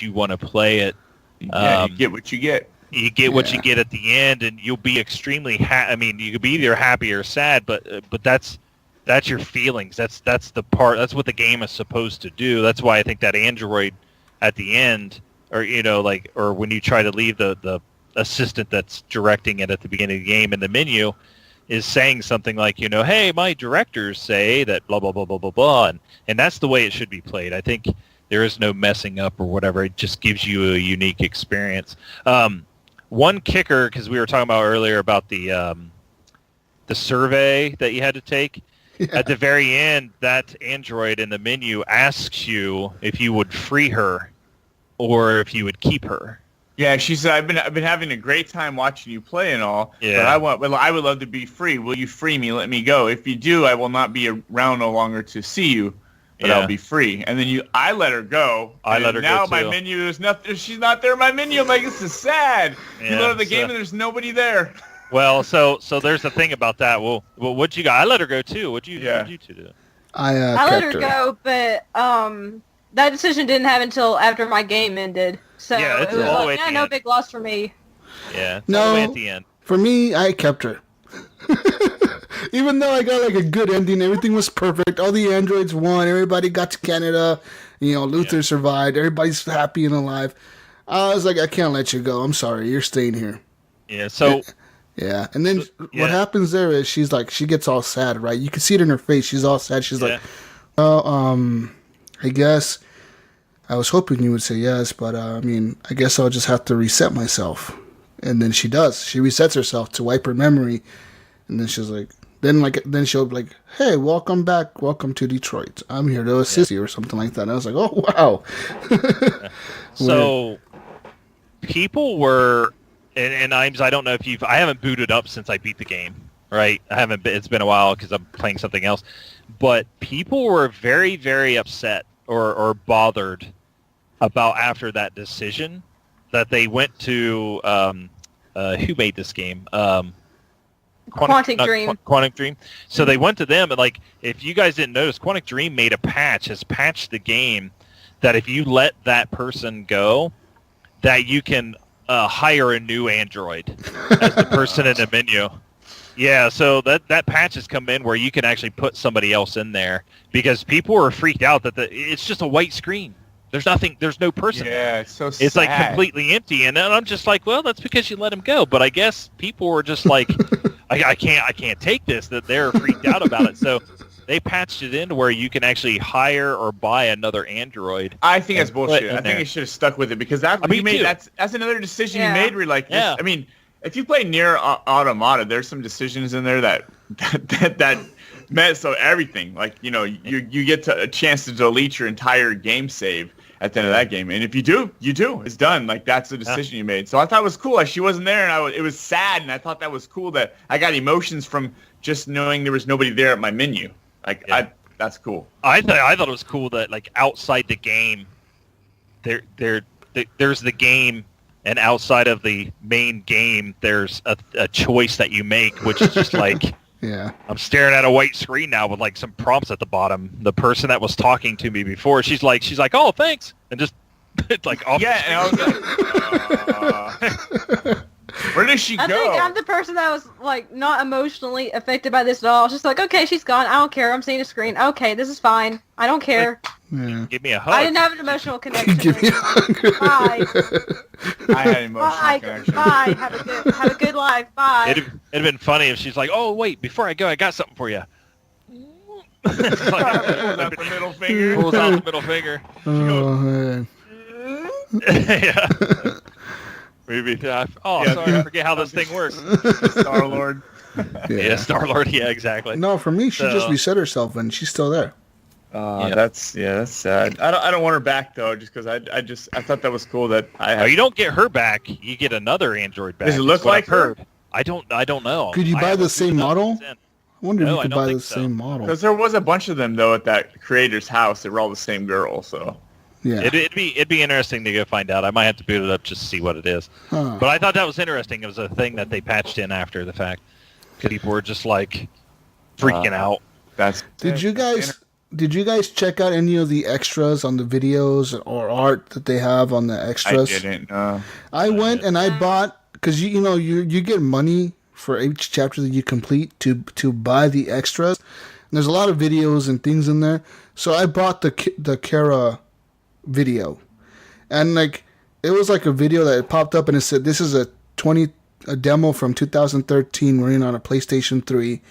Speaker 5: you want to play it.
Speaker 3: Yeah, you get what you get.
Speaker 5: You get what you get at the end, and you'll be extremely you could be either happy or sad, but that's your feelings. That's the part. That's what the game is supposed to do. That's why I think that android at the end, or or when you try to leave the assistant that's directing it at the beginning of the game in the menu, is saying something like, hey, my directors say that blah blah blah blah blah blah, and that's the way it should be played. I think there is no messing up or whatever. It just gives you a unique experience. One kicker, because we were talking about earlier about the survey that you had to take. at the very end, that android in the menu asks you if you would free her or if you would keep her.
Speaker 3: Yeah, she said, I've been having a great time watching you play and all,
Speaker 5: Yeah.
Speaker 3: but I would love to be free. Will you free me? Let me go. If you do, I will not be around no longer to see you, but
Speaker 5: Yeah.
Speaker 3: I'll be free. And then I let her go.
Speaker 5: I let her go,
Speaker 3: now
Speaker 5: too.
Speaker 3: my menu is nothing. She's not there in my menu. I'm like, this is sad. You
Speaker 5: Yeah,
Speaker 3: load the game and there's nobody there.
Speaker 5: Well, so there's the thing about that. Well, what'd you got? I let her go too. What'd you two do?
Speaker 2: I
Speaker 4: let her
Speaker 2: kept
Speaker 4: go, but that decision didn't happen until after my game ended. So
Speaker 5: Yeah, it's
Speaker 4: it was
Speaker 5: all the way
Speaker 4: like,
Speaker 5: at the
Speaker 4: no
Speaker 5: end.
Speaker 4: big loss for me.
Speaker 5: Yeah, it's all the way at the end.
Speaker 2: For me, I kept her. Even though I got like a good ending, everything was perfect. All the androids won. Everybody got to Canada. Luther survived. Everybody's happy and alive. I was like, I can't let you go. I'm sorry. You're staying here.
Speaker 5: Yeah, so...
Speaker 2: Yeah, and then what happens there is she gets all sad, right? You can see it in her face. She's all sad. She's like, well, I guess I was hoping you would say yes, but I guess I'll just have to reset myself. And then she does. She resets herself to wipe her memory, and then she's like, then she'll be like, hey, welcome back, welcome to Detroit. I'm here to assist you or something like that. And I was like, oh wow.
Speaker 5: So people were. And Iams, I don't know if I haven't booted up since I beat the game, right? It's been a while because I'm playing something else. But people were very, very upset or bothered about after that decision that they went to, who made this game?
Speaker 4: Quantic Dream.
Speaker 5: Quantic Dream. So they went to them, and like, if you guys didn't notice, Quantic Dream has patched the game that if you let that person go, that you can hire a new android as the person in the menu. Yeah, so that patch has come in where you can actually put somebody else in there because people were freaked out that it's just a white screen. There's nothing. There's no person.
Speaker 3: Yeah, it's so sad.
Speaker 5: It's like completely empty, and then I'm just like, well, that's because you let him go. But I guess people were just like, I can't take this. That they're freaked out about it. So they patched it in where you can actually hire or buy another android.
Speaker 3: I think that's bullshit. I think
Speaker 5: there.
Speaker 3: you should have stuck with it because that's another decision you made where you're like,
Speaker 5: Yeah.
Speaker 3: I mean, if you play Nier Automata, there's some decisions in there that mess up everything. Like, you get a chance to delete your entire game save at the end of that game. And if you do, it's done. Like, that's the decision you made. So I thought it was cool. Like, she wasn't there, and it was sad, and I thought that was cool that I got emotions from just knowing there was nobody there at my menu. That's cool.
Speaker 5: I thought it was cool that like outside the game, there's the game, and outside of the main game, there's a choice that you make, which is just like,
Speaker 2: yeah.
Speaker 5: I'm staring at a white screen now with like some prompts at the bottom. The person that was talking to me before, she's like, oh, thanks, and just like off.
Speaker 3: Yeah, and I was like, where did she go?
Speaker 4: I think I'm the person that was like not emotionally affected by this at all. It's just like, okay, she's gone. I don't care. I'm seeing a screen. Okay, this is fine. I don't care.
Speaker 2: Yeah.
Speaker 5: Give me a hug.
Speaker 4: I didn't have an emotional connection.
Speaker 2: Give me a hug.
Speaker 4: Bye.
Speaker 3: I had emotional
Speaker 4: Bye.
Speaker 3: connection.
Speaker 4: Bye. Have a good life. Bye.
Speaker 5: It'd have been funny if she's like, oh, wait, before I go, I got something for you.
Speaker 3: Pulls out the middle finger.
Speaker 5: Pulls out the middle finger.
Speaker 2: Oh, man.
Speaker 5: Yeah. Maybe. Sorry, I forget how this thing works.
Speaker 3: Star-Lord.
Speaker 5: Yeah, Star-Lord. Yeah, exactly.
Speaker 2: No, for me, she just reset herself, and she's still there.
Speaker 3: That's sad. I don't want her back though, just because I thought that was cool that
Speaker 5: you don't get her back. You get another android back.
Speaker 3: Does it look
Speaker 5: That's what
Speaker 3: like
Speaker 5: I've heard? I don't know.
Speaker 2: Could you buy the same model? I wonder if
Speaker 5: No,
Speaker 2: you
Speaker 5: I
Speaker 2: could
Speaker 5: don't
Speaker 2: buy
Speaker 5: think
Speaker 2: the
Speaker 5: so.
Speaker 2: same model.
Speaker 3: because there was a bunch of them though at that creator's house. They were all the same girl. So
Speaker 2: Yeah.
Speaker 5: It'd be interesting to go find out. I might have to boot it up just to see what it is.
Speaker 2: Huh.
Speaker 5: But I thought that was interesting. It was a thing that they patched in after the fact. Because people were just like freaking out.
Speaker 2: Did you guys check out any of the extras on the videos or art that they have on the extras?
Speaker 3: I didn't.
Speaker 2: I went and I bought, because you get money for each chapter that you complete to buy the extras. And there's a lot of videos and things in there. So I bought the Kara video, and like it was like a video that popped up and it said this is a demo from 2013 running on a PlayStation 3.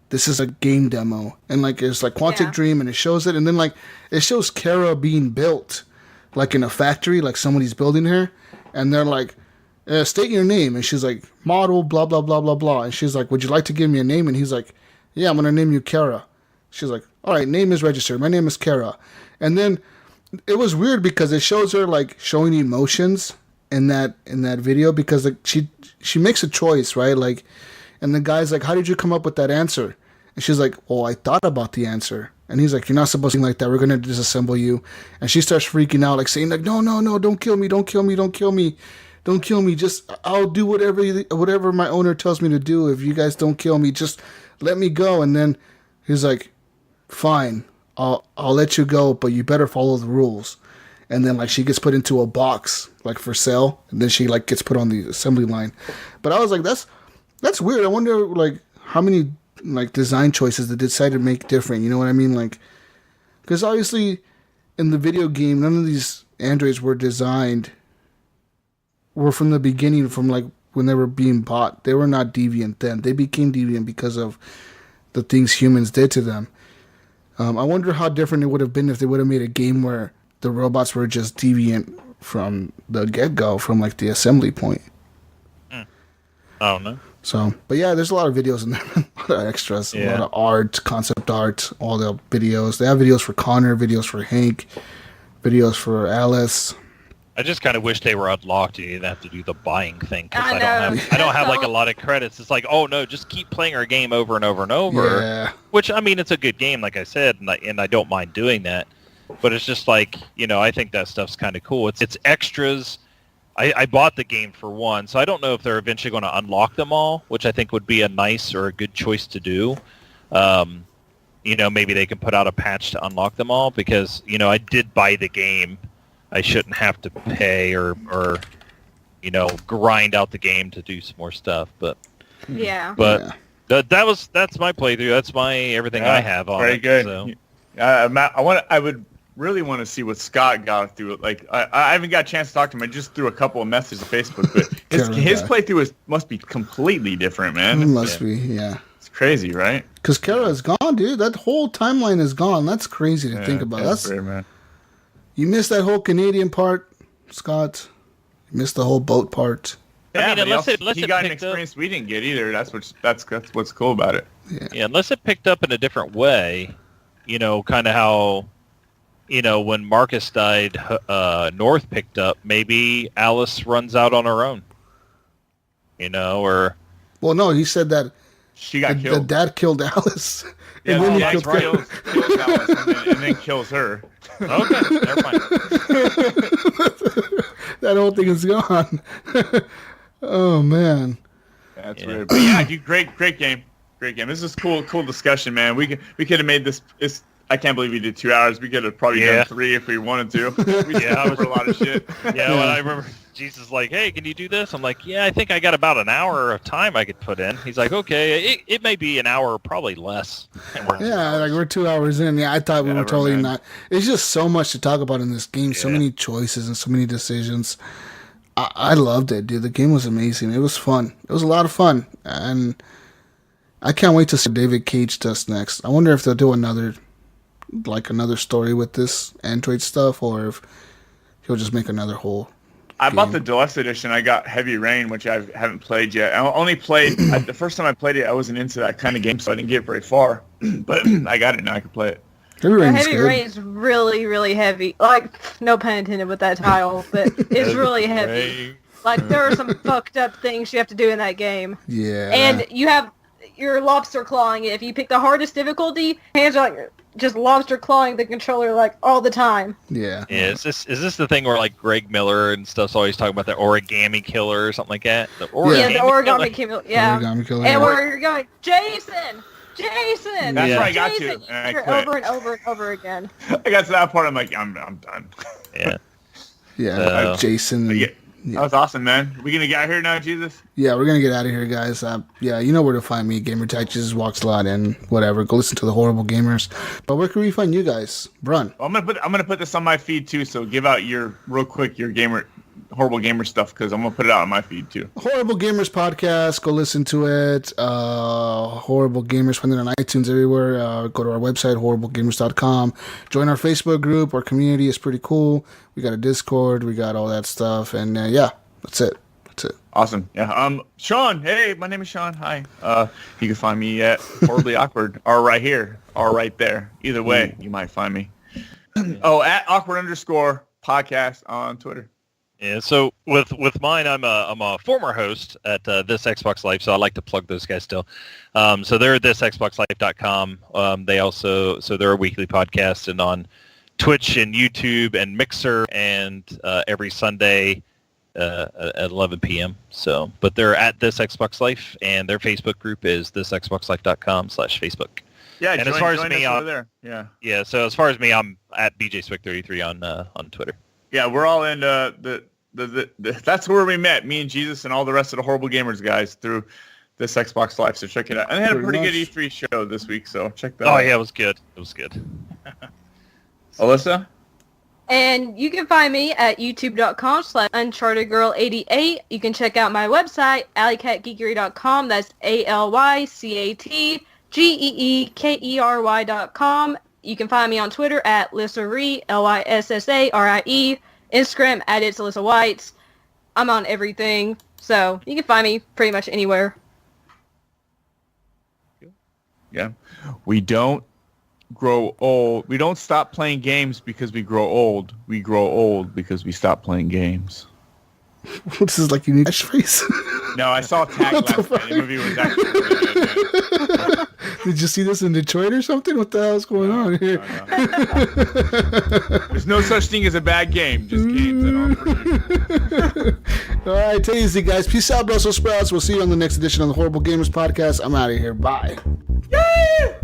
Speaker 2: This is a game demo, and like it's like Quantic Dream, and it shows it, and then like it shows Kara being built like in a factory, like somebody's building her, and they're like, state your name, and she's like, model blah blah blah blah blah, and she's like, would you like to give me a name? And he's like, yeah, I'm going to name you Kara. She's like, all right, name is registered. My name is Kara. And then it was weird because it shows her like showing emotions in that video because like she makes a choice, right? Like, and the guy's like, how did you come up with that answer? And she's like, oh, I thought about the answer. And he's like, you're not supposed to think like that. We're going to disassemble you. And she starts freaking out, like saying like, no, don't kill me. Don't kill me. Don't kill me. Don't kill me. Just, I'll do whatever my owner tells me to do. If you guys don't kill me, just let me go. And then he's like, fine, I'll let you go, but you better follow the rules. And then like she gets put into a box like for sale, and then she like gets put on the assembly line. But I was like, that's weird. I wonder like how many like design choices they decided to make different. You know what I mean? Like, because obviously in the video game, none of these androids were from the beginning, from like when they were being bought. They were not deviant then. They became deviant because of the things humans did to them. I wonder how different it would have been if they would have made a game where the robots were just deviant from the get-go, from like the assembly point.
Speaker 5: I don't know.
Speaker 2: So, but yeah, there's a lot of videos in there, a lot of extras, a lot of art, concept art, all the videos. They have videos for Connor, videos for Hank, videos for Alice.
Speaker 5: I just kind of wish they were unlocked. You didn't have to do the buying thing because
Speaker 4: I
Speaker 5: I don't have like a lot of credits. It's like, oh no, just keep playing our game over and over and over.
Speaker 2: Yeah.
Speaker 5: Which I mean, it's a good game, like I said, and I don't mind doing that. But it's just like, you know, I think that stuff's kind of cool. It's extras. I bought the game for one, so I don't know if they're eventually going to unlock them all, which I think would be a nice or a good choice to do. You know, maybe they can put out a patch to unlock them all because, you know, I did buy the game. I shouldn't have to pay or you know, grind out the game to do some more stuff. But that's my playthrough. That's my everything I have on
Speaker 3: very
Speaker 5: it.
Speaker 3: Good.
Speaker 5: So.
Speaker 3: Matt, I would really want to see what Scott got through it. Like I haven't got a chance to talk to him. I just threw a couple of messages to Facebook, but his playthrough must be completely different, man.
Speaker 2: It must be, yeah.
Speaker 3: It's crazy, right?
Speaker 2: Because Kara is gone, dude. That whole timeline is gone. That's crazy to think about. That's
Speaker 3: weird, man.
Speaker 2: You missed that whole Canadian part, Scott. You missed the whole boat part.
Speaker 3: Yeah,
Speaker 5: I mean, unless
Speaker 3: he
Speaker 5: it
Speaker 3: got an
Speaker 5: picked up-
Speaker 3: experience we didn't get either. That's what's cool about it.
Speaker 5: Yeah, unless it picked up in a different way, you know, kind of how, you know, when Marcus died, North picked up. Maybe Alice runs out on her own. You know, or
Speaker 2: Well, no, he said that
Speaker 3: She got
Speaker 2: the
Speaker 3: killed.
Speaker 2: dad killed Alice.
Speaker 3: Yeah,
Speaker 2: and then
Speaker 3: the
Speaker 2: he
Speaker 3: dad
Speaker 2: killed
Speaker 3: kills Alice and then kills her.
Speaker 5: okay, never mind.
Speaker 2: That whole thing is gone. Oh man.
Speaker 3: That's weird. But yeah, great game. Great game. This is cool discussion, man. We could have made this. I can't believe we did 2 hours. We could have probably done 3 if we wanted to. We over a lot of shit.
Speaker 5: Yeah, when I remember Jesus like, hey, can you do this? I'm like, yeah, I think I got about an hour of time I could put in. He's like, okay, it may be an hour, probably less. And
Speaker 2: We're 2 hours in. Yeah, I thought we were totally
Speaker 3: man.
Speaker 2: not. It's just so much to talk about in this game. So many choices and so many decisions. I loved it, dude. The game was amazing. It was fun. It was a lot of fun. And I can't wait to see what David Cage does next. I wonder if they'll do another story with this Android stuff, or if he'll just make another whole
Speaker 3: I
Speaker 2: game.
Speaker 3: bought the deluxe edition. I got Heavy Rain, which I haven't played yet. I only played the first time I played it. I wasn't into that kind of game, so I didn't get very far. But I got it now. I can play it.
Speaker 2: Heavy Rain
Speaker 4: Heavy Rain is really, really heavy. Like, no pun intended with that title, but it's really heavy. Like, there are some fucked up things you have to do in that game.
Speaker 2: Yeah.
Speaker 4: And you have your lobster clawing it. If you pick the hardest difficulty, hands are like just lobster clawing the controller like all the time.
Speaker 2: Yeah.
Speaker 5: Yeah, is this the thing where like Greg Miller and stuff's always talking about the origami killer or something like that? The
Speaker 4: The origami killer. Yeah.
Speaker 2: Origami killer.
Speaker 4: And where you're going, Jason! Jason!
Speaker 3: That's
Speaker 2: Yeah.
Speaker 3: where I got
Speaker 4: Jason!
Speaker 3: to, and I quit.
Speaker 4: Over and over and over again.
Speaker 3: I got to that part. I'm like, I'm done.
Speaker 5: Yeah.
Speaker 2: Yeah. Jason.
Speaker 3: But yeah, that was awesome, man. We gonna get out here now, Jesus?
Speaker 2: Yeah, we're gonna get out of here, guys. Yeah, you know where to find me, Gamertag, JesusWalksAlot, and whatever. Go listen to the Horrible Gamers. But where can we find you guys, Brun?
Speaker 3: I'm gonna put this on my feed too. So give out your Horrible Gamer stuff, because I'm gonna put it out on my feed too.
Speaker 2: Horrible Gamers podcast. Go listen to it. Horrible Gamers. Find it on iTunes everywhere. Go to our website, horriblegamers.com. Join our Facebook group. Our community is pretty cool. We got a Discord. We got all that stuff. And yeah, that's it. That's it.
Speaker 3: Awesome. Yeah. Sean. Hey, my name is Sean. Hi. You can find me at Horribly Awkward, or right here, or right there. Either way, you might find me. At awkward_podcast on Twitter.
Speaker 5: Yeah, so with mine, I'm a former host at This Xbox Life, so I like to plug those guys still. So they're at thisxboxlife.com. They're a weekly podcast and on Twitch and YouTube and Mixer and every Sunday at 11 p.m. So, but they're at This Xbox Life, and their Facebook group is thisxboxlife.com/Facebook.
Speaker 3: Yeah,
Speaker 5: and as far as me,
Speaker 3: over there. Yeah.
Speaker 5: So as far as me, I'm at BJSwick33 on Twitter.
Speaker 3: Yeah, we're all in the that's where we met, me and Jesus and all the rest of the Horrible Gamers guys through This Xbox Live. So check it out. And they had a pretty good E3 show this week, so check that out.
Speaker 5: Oh yeah, it was good.
Speaker 3: Alyssa?
Speaker 4: And you can find me at youtube.com/unchartedgirl88. You can check out my website, alleycatgeekery.com. That's ALYCATGEEKERY.com. You can find me on Twitter at Lissarie, LYSSARIE. Instagram at It's Alyssa Whites. I'm on everything, so you can find me pretty much anywhere.
Speaker 3: Yeah. We don't grow old. We don't stop playing games because we grow old. We grow old because we stop playing games.
Speaker 2: This is like unique catchphrase.
Speaker 3: No, I saw a tag last night. The movie was actually really good.
Speaker 2: Did you see this in Detroit or something? What the hell's going on here?
Speaker 3: No. There's no such thing as a bad game. Just games that aren't pretty.
Speaker 2: All right, take it easy, guys. Peace out, Brussels sprouts. We'll see you on the next edition of the Horrible Gamers Podcast. I'm out of here. Bye.
Speaker 3: Yay!